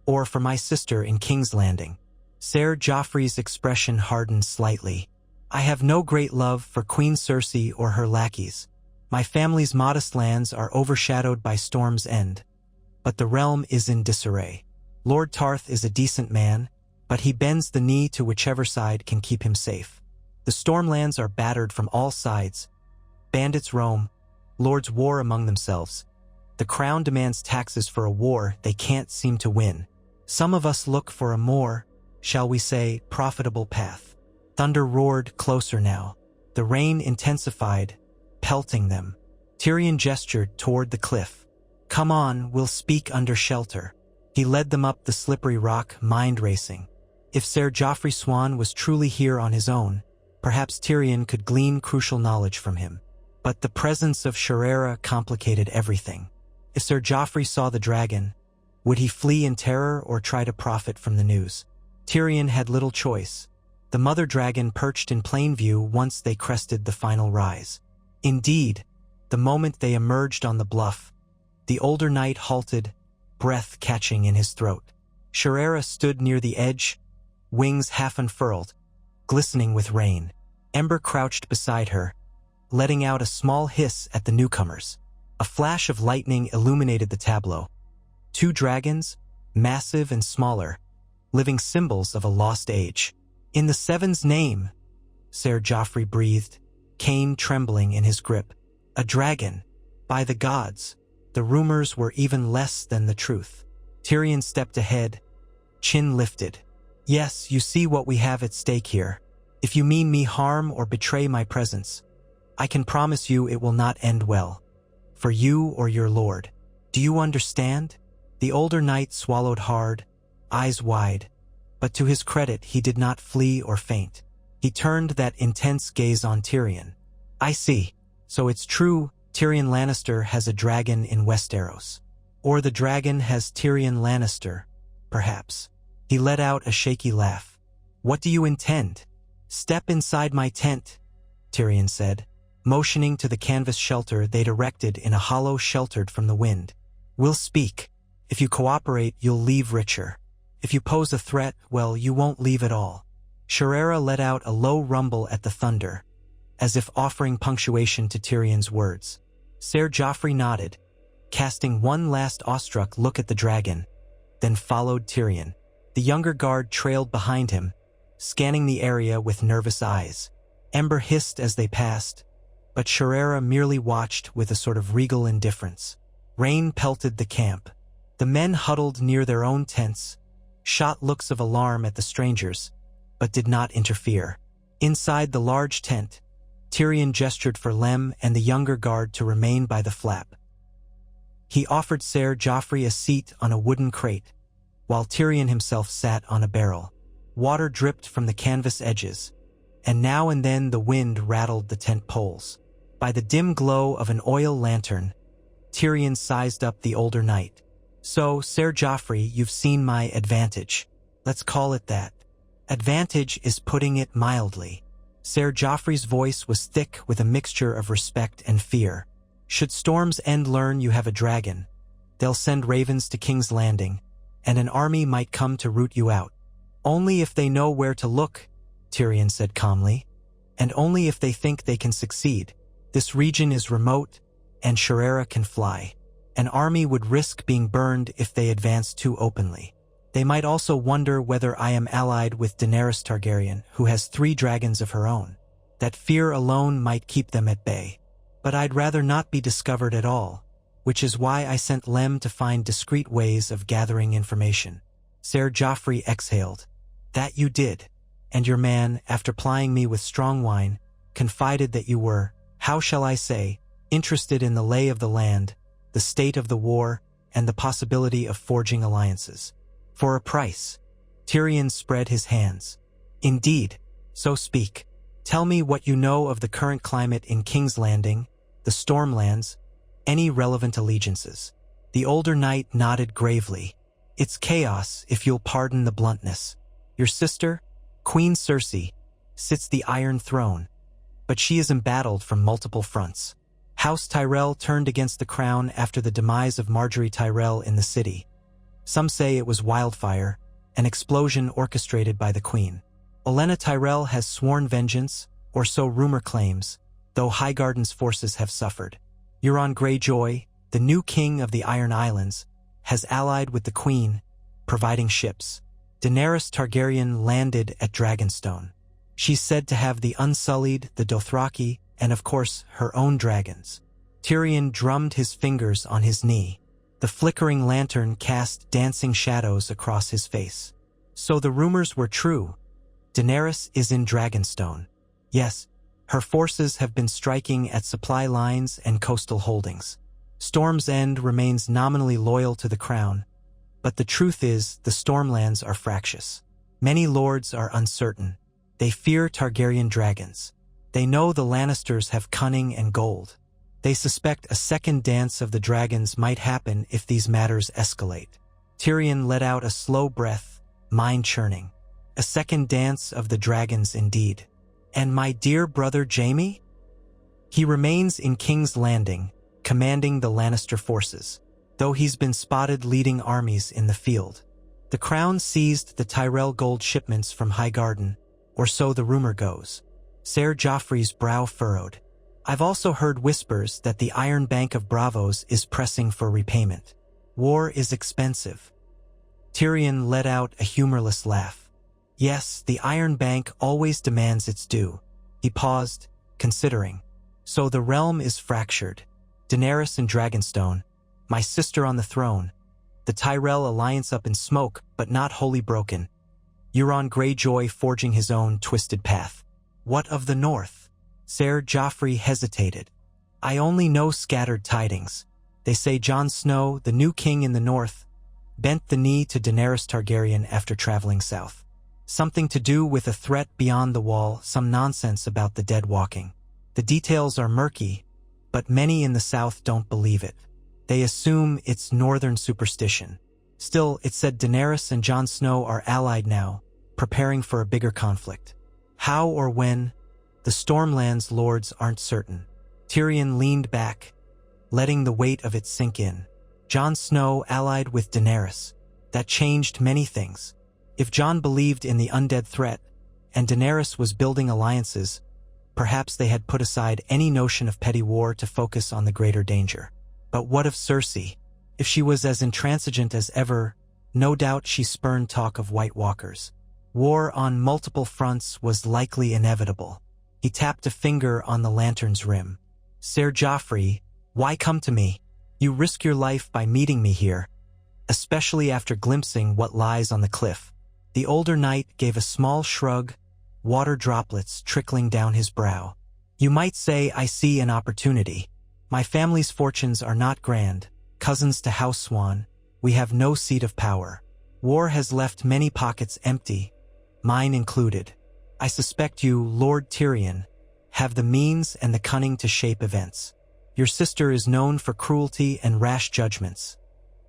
or for my sister in King's Landing? Ser Joffrey's expression hardened slightly. I have no great love for Queen Cersei or her lackeys. My family's modest lands are overshadowed by Storm's End, but the realm is in disarray. Lord Tarth is a decent man, but he bends the knee to whichever side can keep him safe. The Stormlands are battered from all sides. Bandits roam, lords war among themselves. The crown demands taxes for a war they can't seem to win. Some of us look for a more, shall we say, profitable path. Thunder roared closer now. The rain intensified, pelting them. Tyrion gestured toward the cliff. Come on, we'll speak under shelter. He led them up the slippery rock, mind racing. If Ser Joffrey Swan was truly here on his own, perhaps Tyrion could glean crucial knowledge from him. But the presence of Sherera complicated everything. If Ser Joffrey saw the dragon, would he flee in terror or try to profit from the news? Tyrion had little choice. The mother dragon perched in plain view once they crested the final rise. Indeed, the moment they emerged on the bluff, the older knight halted, breath catching in his throat. Sherera stood near the edge, wings half unfurled, glistening with rain. Ember crouched beside her, letting out a small hiss at the newcomers. A flash of lightning illuminated the tableau. Two dragons, massive and smaller, living symbols of a lost age. In the Seven's name, Ser Joffrey breathed, cane trembling in his grip. A dragon. By the gods, the rumors were even less than the truth. Tyrion stepped ahead, chin lifted. Yes, you see what we have at stake here. If you mean me harm or betray my presence, I can promise you it will not end well. For you or your lord. Do you understand? The older knight swallowed hard, eyes wide, but to his credit he did not flee or faint. He turned that intense gaze on Tyrion. I see. So it's true, Tyrion Lannister has a dragon in Westeros. Or the dragon has Tyrion Lannister, perhaps. He let out a shaky laugh. What do you intend? Step inside my tent, Tyrion said, motioning to the canvas shelter they'd erected in a hollow sheltered from the wind. We'll speak. If you cooperate, you'll leave richer. If you pose a threat, well, you won't leave at all. Sherera let out a low rumble at the thunder, as if offering punctuation to Tyrion's words. Ser Joffrey nodded, casting one last awestruck look at the dragon, then followed Tyrion. The younger guard trailed behind him, scanning the area with nervous eyes. Ember hissed as they passed, but Sherera merely watched with a sort of regal indifference. Rain pelted the camp. The men huddled near their own tents, shot looks of alarm at the strangers, but did not interfere. Inside the large tent, Tyrion gestured for Lem and the younger guard to remain by the flap. He offered Ser Joffrey a seat on a wooden crate, while Tyrion himself sat on a barrel. Water dripped from the canvas edges, and now and then the wind rattled the tent poles. By the dim glow of an oil lantern, Tyrion sized up the older knight. "So, Ser Joffrey, you've seen my advantage. Let's call it that." "Advantage is putting it mildly." Ser Joffrey's voice was thick with a mixture of respect and fear. "Should Storm's End learn you have a dragon, they'll send ravens to King's Landing, and an army might come to root you out." "Only if they know where to look," Tyrion said calmly, "and only if they think they can succeed. This region is remote, and Sharera can fly. An army would risk being burned if they advance too openly. They might also wonder whether I am allied with Daenerys Targaryen, who has 3 dragons of her own. That fear alone might keep them at bay. But I'd rather not be discovered at all, which is why I sent Lem to find discreet ways of gathering information." Ser Joffrey exhaled. "That you did, and your man, after plying me with strong wine, confided that you were, how shall I say, interested in the lay of the land, the state of the war, and the possibility of forging alliances. For a price." Tyrion spread his hands. "Indeed, so speak. Tell me what you know of the current climate in King's Landing, the Stormlands, any relevant allegiances." The older knight nodded gravely. "It's chaos, if you'll pardon the bluntness. Your sister, Queen Cersei, sits the Iron Throne, but she is embattled from multiple fronts. House Tyrell turned against the crown after the demise of Marjorie Tyrell in the city. Some say it was wildfire, an explosion orchestrated by the Queen. Olenna Tyrell has sworn vengeance, or so rumor claims, though Highgarden's forces have suffered. Euron Greyjoy, the new king of the Iron Islands, has allied with the Queen, providing ships. Daenerys Targaryen landed at Dragonstone. She's said to have the Unsullied, the Dothraki, and of course her own dragons." Tyrion drummed his fingers on his knee. The flickering lantern cast dancing shadows across his face. "So the rumors were true. Daenerys is in Dragonstone." "Yes, her forces have been striking at supply lines and coastal holdings. Storm's End remains nominally loyal to the crown, but the truth is the Stormlands are fractious. Many lords are uncertain. They fear Targaryen dragons. They know the Lannisters have cunning and gold. They suspect a second dance of the dragons might happen if these matters escalate." Tyrion let out a slow breath, mind-churning. "A second dance of the dragons indeed. And my dear brother Jaime?" "He remains in King's Landing, commanding the Lannister forces, though he's been spotted leading armies in the field. The crown seized the Tyrell gold shipments from Highgarden, or so the rumor goes." Ser Joffrey's brow furrowed. "I've also heard whispers that the Iron Bank of Bravos is pressing for repayment. War is expensive." Tyrion let out a humorless laugh. "Yes, the Iron Bank always demands its due." He paused, considering. "So the realm is fractured. Daenerys in Dragonstone, my sister on the throne, the Tyrell alliance up in smoke but not wholly broken, Euron Greyjoy forging his own twisted path. What of the north?" Ser Joffrey hesitated. "I only know scattered tidings. They say Jon Snow, the new king in the north, bent the knee to Daenerys Targaryen after traveling south. Something to do with a threat beyond the wall, some nonsense about the dead walking. The details are murky, but many in the south don't believe it. They assume it's northern superstition. Still, it said Daenerys and Jon Snow are allied now, preparing for a bigger conflict. How or when, the Stormlands lords aren't certain." Tyrion leaned back, letting the weight of it sink in. Jon Snow allied with Daenerys. That changed many things. If Jon believed in the undead threat, and Daenerys was building alliances, perhaps they had put aside any notion of petty war to focus on the greater danger. But what of Cersei? If she was as intransigent as ever, no doubt she spurned talk of White Walkers. War on multiple fronts was likely inevitable. He tapped a finger on the lantern's rim. "Ser Joffrey, why come to me? You risk your life by meeting me here, especially after glimpsing what lies on the cliff." The older knight gave a small shrug, water droplets trickling down his brow. You might say I see an opportunity. My family's fortunes are not grand, cousins to House Swan. We have no seat of power. War has left many pockets empty, mine included. I suspect you, Lord Tyrion, have the means and the cunning to shape events. Your sister is known for cruelty and rash judgments.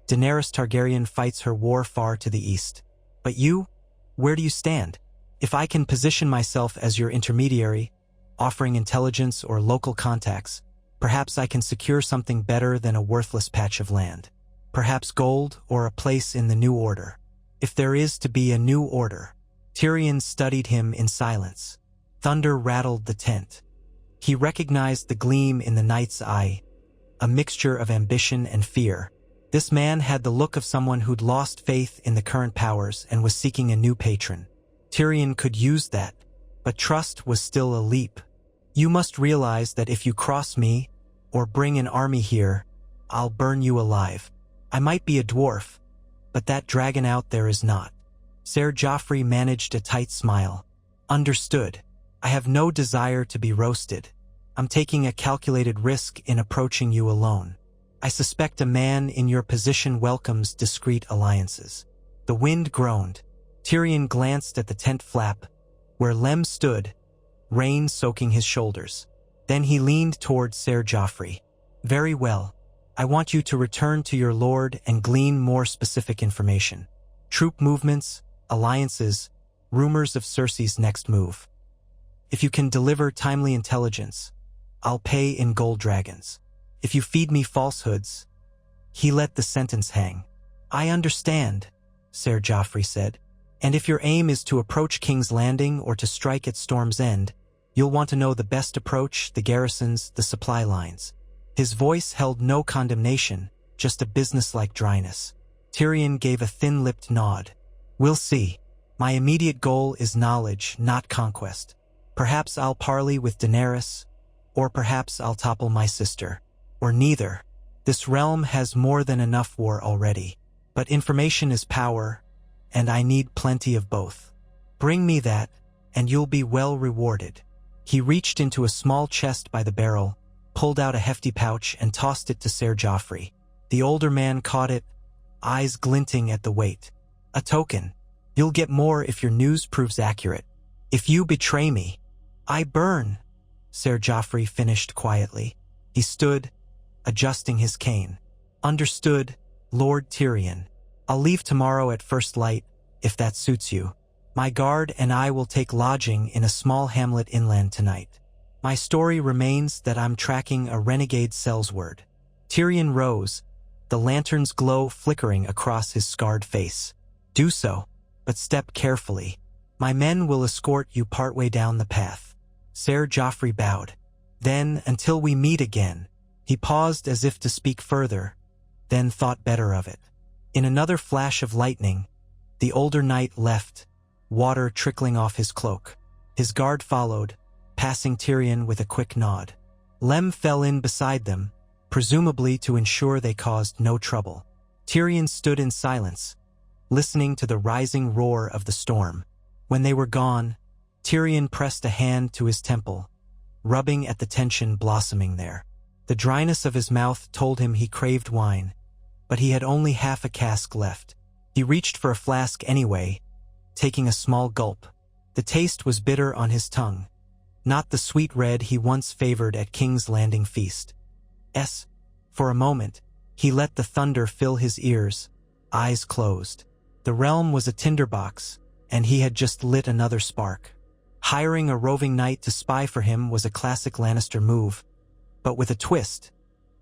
Daenerys Targaryen fights her war far to the east. But you? Where do you stand? If I can position myself as your intermediary, offering intelligence or local contacts, perhaps I can secure something better than a worthless patch of land. Perhaps gold or a place in the New Order. If there is to be a New Order. Tyrion studied him in silence. Thunder rattled the tent. He recognized the gleam in the knight's eye, a mixture of ambition and fear. This man had the look of someone who'd lost faith in the current powers and was seeking a new patron. Tyrion could use that, but trust was still a leap. You must realize that if you cross me, or bring an army here, I'll burn you alive. I might be a dwarf, but that dragon out there is not. Ser Joffrey managed a tight smile. Understood. I have no desire to be roasted. I'm taking a calculated risk in approaching you alone. I suspect a man in your position welcomes discreet alliances. The wind groaned. Tyrion glanced at the tent flap, where Lem stood, rain soaking his shoulders. Then he leaned toward Ser Joffrey. Very well. I want you to return to your lord and glean more specific information. Troop movements, alliances, rumors of Cersei's next move. If you can deliver timely intelligence, I'll pay in gold dragons. If you feed me falsehoods, he let the sentence hang. I understand, Ser Joffrey said. And if your aim is to approach King's Landing or to strike at Storm's End, you'll want to know the best approach, the garrisons, the supply lines. His voice held no condemnation, just a businesslike dryness. Tyrion gave a thin-lipped nod. We'll see. My immediate goal is knowledge, not conquest. Perhaps I'll parley with Daenerys, or perhaps I'll topple my sister. Or neither. This realm has more than enough war already. But information is power, and I need plenty of both. Bring me that, and you'll be well rewarded. He reached into a small chest by the barrel, pulled out a hefty pouch, and tossed it to Ser Joffrey. The older man caught it, eyes glinting at the weight. A token. You'll get more if your news proves accurate. If you betray me, I burn, Ser Joffrey finished quietly. He stood, adjusting his cane. Understood, Lord Tyrion. I'll leave tomorrow at first light, if that suits you. My guard and I will take lodging in a small hamlet inland tonight. My story remains that I'm tracking a renegade Sellsword. Tyrion rose, the lantern's glow flickering across his scarred face. Do so, but step carefully. My men will escort you partway down the path. Ser Joffrey bowed. Then, until we meet again. He paused as if to speak further, then thought better of it. In another flash of lightning, the older knight left, water trickling off his cloak. His guard followed, passing Tyrion with a quick nod. Lem fell in beside them, presumably to ensure they caused no trouble. Tyrion stood in silence, listening to the rising roar of the storm. When they were gone, Tyrion pressed a hand to his temple, rubbing at the tension blossoming there. The dryness of his mouth told him he craved wine, but he had only half a cask left. He reached for a flask anyway, taking a small gulp. The taste was bitter on his tongue, not the sweet red he once favored at King's Landing feast. For a moment, he let the thunder fill his ears, eyes closed. The realm was a tinderbox, and he had just lit another spark. Hiring a roving knight to spy for him was a classic Lannister move, but with a twist.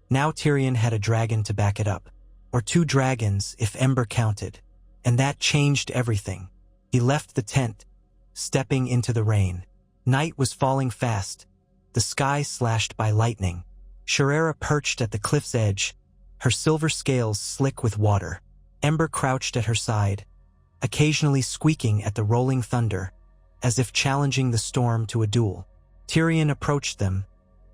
Now Tyrion had a dragon to back it up, or 2 dragons if Ember counted, and that changed everything. He left the tent, stepping into the rain. Night was falling fast, the sky slashed by lightning. Sharera perched at the cliff's edge, her silver scales slick with water. Ember crouched at her side, occasionally squeaking at the rolling thunder, as if challenging the storm to a duel. Tyrion approached them,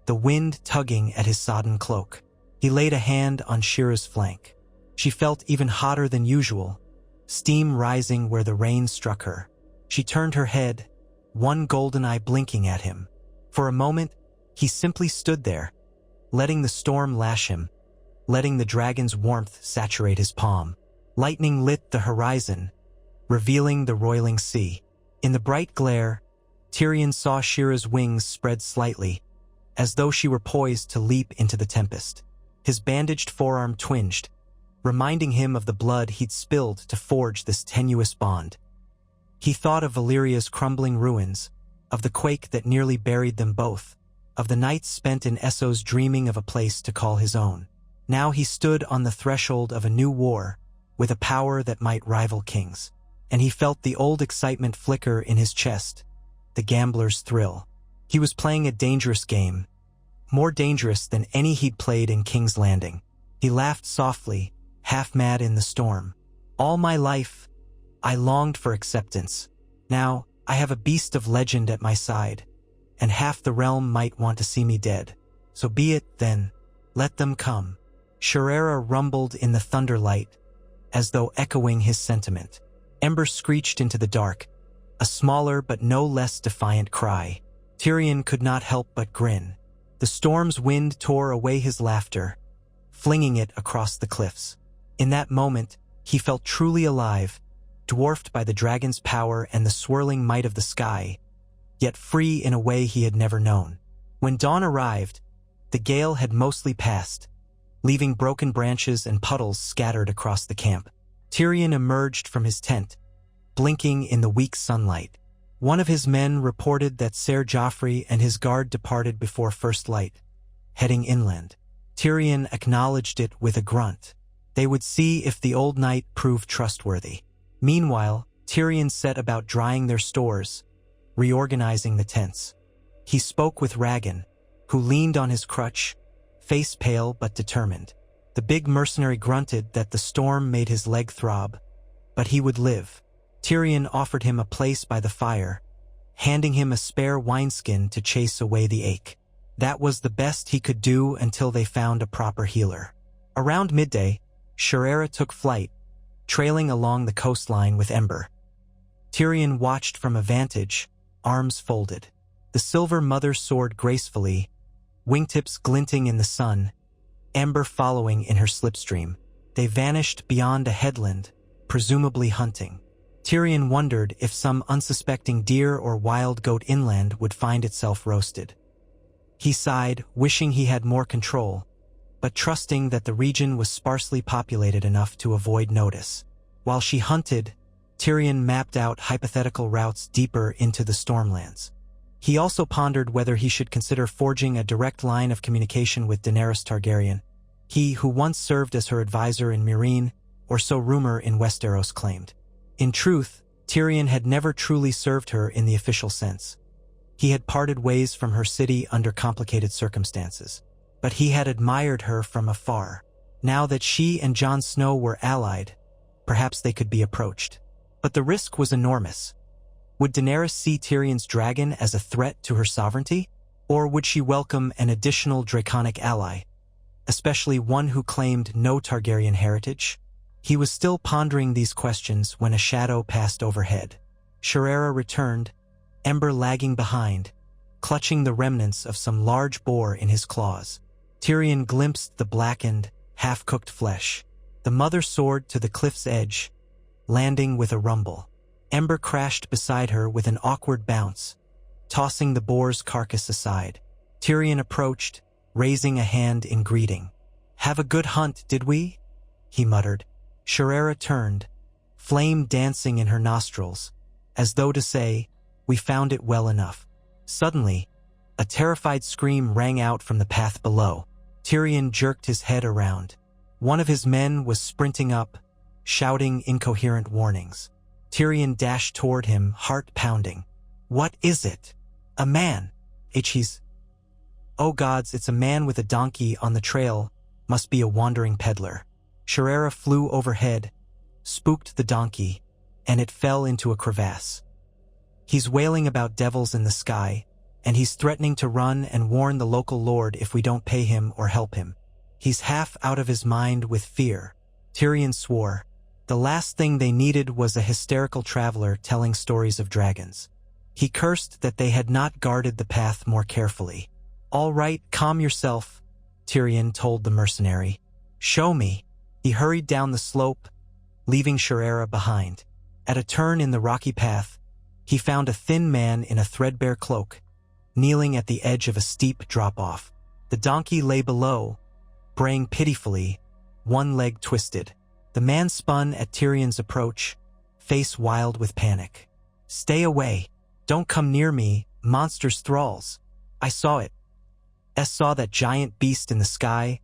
the wind tugging at his sodden cloak. He laid a hand on Shira's flank. She felt even hotter than usual, steam rising where the rain struck her. She turned her head, one golden eye blinking at him. For a moment, He simply stood there, letting the storm lash him, letting the dragon's warmth saturate his palm. Lightning lit the horizon, revealing the roiling sea. In the bright glare, Tyrion saw Shira's wings spread slightly, as though she were poised to leap into the tempest. His bandaged forearm twinged, reminding him of the blood he'd spilled to forge this tenuous bond. He thought of Valyria's crumbling ruins, of the quake that nearly buried them both, of the nights spent in Essos dreaming of a place to call his own. Now he stood on the threshold of a new war, with a power that might rival kings. And he felt the old excitement flicker in his chest, the gambler's thrill. He was playing a dangerous game, more dangerous than any he'd played in King's Landing. He laughed softly, half mad in the storm. All my life, I longed for acceptance. Now, I have a beast of legend at my side, and half the realm might want to see me dead. So be it, then. Let them come. Shirera rumbled in the thunderlight, as though echoing his sentiment. Ember screeched into the dark, a smaller but no less defiant cry. Tyrion could not help but grin. The storm's wind tore away his laughter, flinging it across the cliffs. In that moment, he felt truly alive, dwarfed by the dragon's power and the swirling might of the sky, yet free in a way he had never known. When dawn arrived, the gale had mostly passed, leaving broken branches and puddles scattered across the camp. Tyrion emerged from his tent, blinking in the weak sunlight. One of his men reported that Ser Joffrey and his guard departed before first light, heading inland. Tyrion acknowledged it with a grunt. They would see if the old knight proved trustworthy. Meanwhile, Tyrion set about drying their stores, reorganizing the tents. He spoke with Raggan, who leaned on his crutch, face pale but determined. The big mercenary grunted that the storm made his leg throb, but he would live. Tyrion offered him a place by the fire, handing him a spare wineskin to chase away the ache. That was the best he could do until they found a proper healer. Around midday, Shirera took flight, trailing along the coastline with Ember. Tyrion watched from a vantage, arms folded. The silver mother soared gracefully, wingtips glinting in the sun, Ember following in her slipstream. They vanished beyond a headland, presumably hunting. Tyrion wondered if some unsuspecting deer or wild goat inland would find itself roasted. He sighed, wishing he had more control, but trusting that the region was sparsely populated enough to avoid notice. While she hunted, Tyrion mapped out hypothetical routes deeper into the Stormlands. He also pondered whether he should consider forging a direct line of communication with Daenerys Targaryen, he who once served as her advisor in Meereen, or so rumor in Westeros claimed. In truth, Tyrion had never truly served her in the official sense. He had parted ways from her city under complicated circumstances, but he had admired her from afar. Now that she and Jon Snow were allied, perhaps they could be approached. But the risk was enormous. Would Daenerys see Tyrion's dragon as a threat to her sovereignty? Or would she welcome an additional draconic ally, especially one who claimed no Targaryen heritage? He was still pondering these questions when a shadow passed overhead. Shirera returned, Ember lagging behind, clutching the remnants of some large boar in his claws. Tyrion glimpsed the blackened, half-cooked flesh. The mother soared to the cliff's edge, landing with a rumble. Ember crashed beside her with an awkward bounce, tossing the boar's carcass aside. Tyrion approached, raising a hand in greeting. "Have a good hunt, did we?" he muttered. Shirera turned, flame dancing in her nostrils, as though to say, "We found it well enough." Suddenly, a terrified scream rang out from the path below. Tyrion jerked his head around. One of his men was sprinting up, shouting incoherent warnings. Tyrion dashed toward him, heart pounding. "What is it?" "A man. He's... Oh gods, it's a man with a donkey on the trail. Must be a wandering peddler." Shirera flew overhead, spooked the donkey, and it fell into a crevasse. "He's wailing about devils in the sky, and he's threatening to run and warn the local lord if we don't pay him or help him. He's half out of his mind with fear." Tyrion swore. The last thing they needed was a hysterical traveler telling stories of dragons. He cursed that they had not guarded the path more carefully. "All right, calm yourself," Tyrion told the mercenary. "Show me." He hurried down the slope, leaving Sherera behind. At a turn in the rocky path, he found a thin man in a threadbare cloak, kneeling at the edge of a steep drop-off. The donkey lay below, braying pitifully, one leg twisted. The man spun at Tyrion's approach, face wild with panic. "Stay away. Don't come near me, monster's thralls. I saw it. Saw that giant beast in the sky,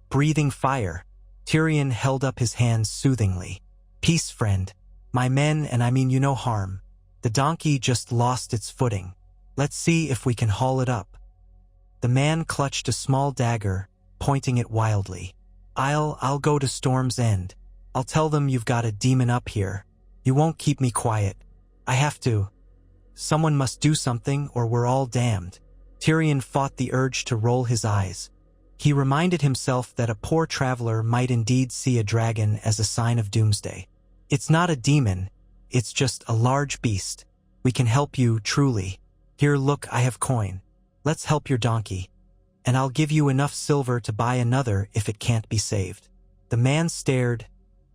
breathing fire." Tyrion held up his hands soothingly. "Peace, friend. My men, and I mean you no harm. The donkey just lost its footing. Let's see if we can haul it up." The man clutched a small dagger, pointing it wildly. I'll go to Storm's End. I'll tell them you've got a demon up here. You won't keep me quiet. I have to. Someone must do something or we're all damned." Tyrion fought the urge to roll his eyes. He reminded himself that a poor traveler might indeed see a dragon as a sign of doomsday. "It's not a demon, it's just a large beast. We can help you, truly. Here, look, I have coin. Let's help your donkey. And I'll give you enough silver to buy another if it can't be saved." The man stared,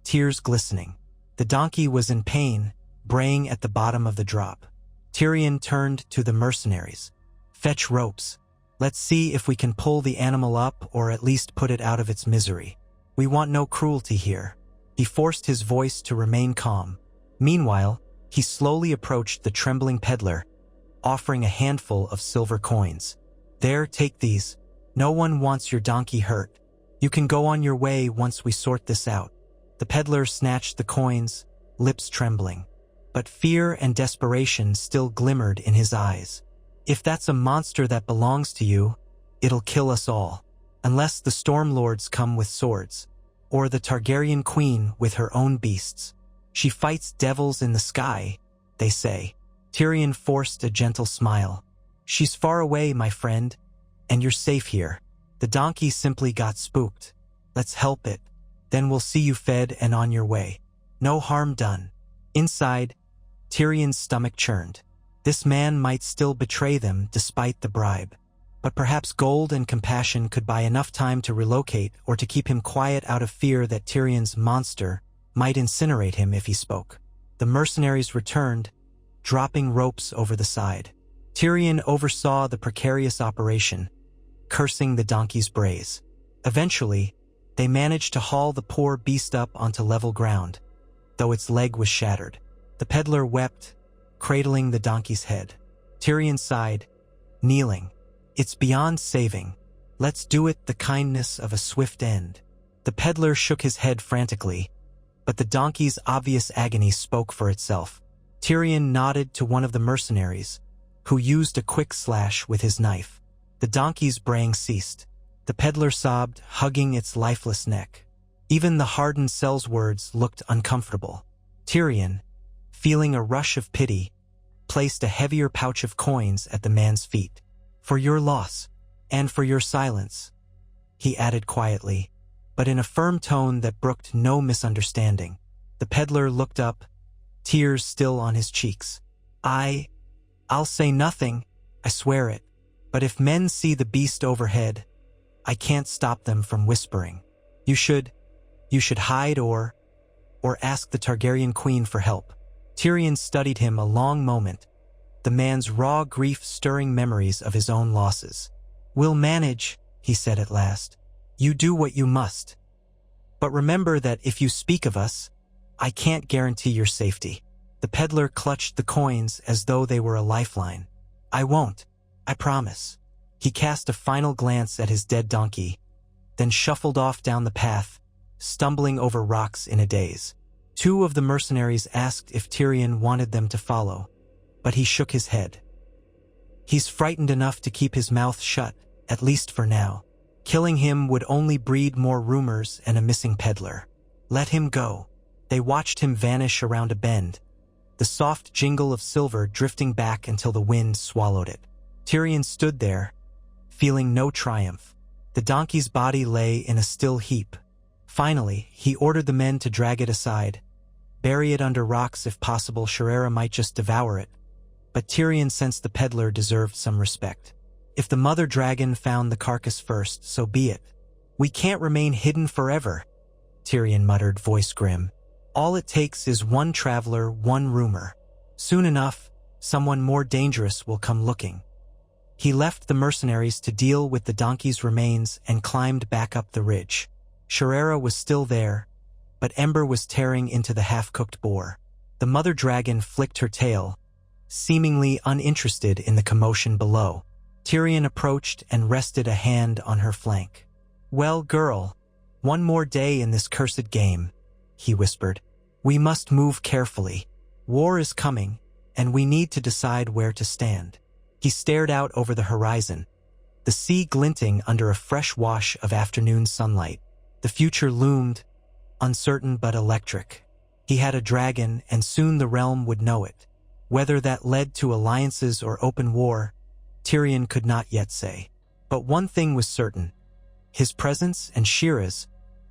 tears glistening. The donkey was in pain, braying at the bottom of the drop. Tyrion turned to the mercenaries. "Fetch ropes. Let's see if we can pull the animal up or at least put it out of its misery. We want no cruelty here." He forced his voice to remain calm. Meanwhile, he slowly approached the trembling peddler, offering a handful of silver coins. "There, take these. No one wants your donkey hurt. You can go on your way once we sort this out." The peddler snatched the coins, lips trembling. But fear and desperation still glimmered in his eyes. "If that's a monster that belongs to you, it'll kill us all. Unless the Storm Lords come with swords. Or the Targaryen Queen with her own beasts. She fights devils in the sky, they say." Tyrion forced a gentle smile. "She's far away, my friend, and you're safe here. The donkey simply got spooked. Let's help it. Then we'll see you fed and on your way. No harm done." Inside, Tyrion's stomach churned. This man might still betray them despite the bribe. But perhaps gold and compassion could buy enough time to relocate or to keep him quiet out of fear that Tyrion's monster might incinerate him if he spoke. The mercenaries returned, dropping ropes over the side. Tyrion oversaw the precarious operation, cursing the donkey's brays. Eventually, they managed to haul the poor beast up onto level ground, though its leg was shattered. The peddler wept, cradling the donkey's head. Tyrion sighed, kneeling. "It's beyond saving. Let's do it the kindness of a swift end." The peddler shook his head frantically, but the donkey's obvious agony spoke for itself. Tyrion nodded to one of the mercenaries, who used a quick slash with his knife. The donkey's braying ceased. The peddler sobbed, hugging its lifeless neck. Even the hardened cell's words looked uncomfortable. Tyrion, feeling a rush of pity, placed a heavier pouch of coins at the man's feet. "For your loss, and for your silence," he added quietly, but in a firm tone that brooked no misunderstanding. The peddler looked up, tears still on his cheeks. I'll say nothing, I swear it, but if men see the beast overhead, I can't stop them from whispering. You should hide or ask the Targaryen Queen for help." Tyrion studied him a long moment, the man's raw grief stirring memories of his own losses. "We'll manage," he said at last. "You do what you must. But remember that if you speak of us, I can't guarantee your safety." The peddler clutched the coins as though they were a lifeline. "I won't, I promise." He cast a final glance at his dead donkey, then shuffled off down the path, stumbling over rocks in a daze. Two of the mercenaries asked if Tyrion wanted them to follow, but he shook his head. "He's frightened enough to keep his mouth shut, at least for now. Killing him would only breed more rumors and a missing peddler. Let him go." They watched him vanish around a bend, the soft jingle of silver drifting back until the wind swallowed it. Tyrion stood there, feeling no triumph. The donkey's body lay in a still heap. Finally, he ordered the men to drag it aside, bury it under rocks if possible. Sherera might just devour it, but Tyrion sensed the peddler deserved some respect. If the mother dragon found the carcass first, so be it. We can't remain hidden forever, Tyrion muttered, voice grim. All it takes is one traveler, one rumor. Soon enough, someone more dangerous will come looking. He left the mercenaries to deal with the donkey's remains and climbed back up the ridge. Sharera was still there, but Ember was tearing into the half-cooked boar. The mother dragon flicked her tail, seemingly uninterested in the commotion below. Tyrion approached and rested a hand on her flank. "Well, girl, one more day in this cursed game," he whispered. "We must move carefully. War is coming, and we need to decide where to stand." He stared out over the horizon, the sea glinting under a fresh wash of afternoon sunlight. The future loomed, uncertain but electric. He had a dragon, and soon the realm would know it. Whether that led to alliances or open war, Tyrion could not yet say. But one thing was certain. His presence and Shira's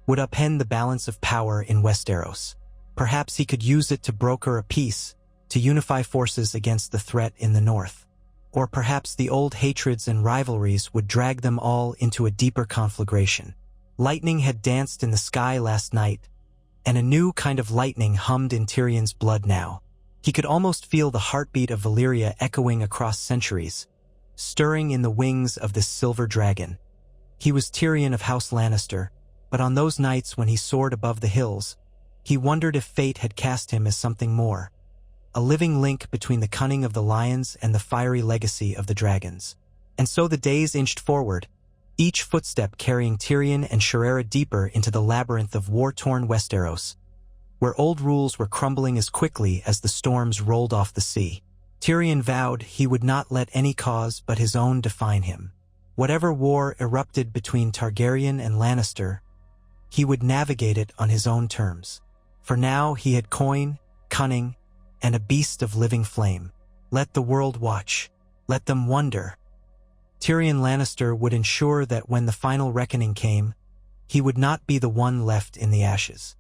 would upend the balance of power in Westeros. Perhaps he could use it to broker a peace, to unify forces against the threat in the north. Or perhaps the old hatreds and rivalries would drag them all into a deeper conflagration. Lightning had danced in the sky last night, and a new kind of lightning hummed in Tyrion's blood now. He could almost feel the heartbeat of Valyria echoing across centuries, stirring in the wings of this silver dragon. He was Tyrion of House Lannister, but on those nights when he soared above the hills, he wondered if fate had cast him as something more. A living link between the cunning of the lions and the fiery legacy of the dragons. And so the days inched forward, each footstep carrying Tyrion and Sharera deeper into the labyrinth of war-torn Westeros, where old rules were crumbling as quickly as the storms rolled off the sea. Tyrion vowed he would not let any cause but his own define him. Whatever war erupted between Targaryen and Lannister, he would navigate it on his own terms. For now he had coin, cunning, and a beast of living flame. Let the world watch. Let them wonder. Tyrion Lannister would ensure that when the final reckoning came, he would not be the one left in the ashes.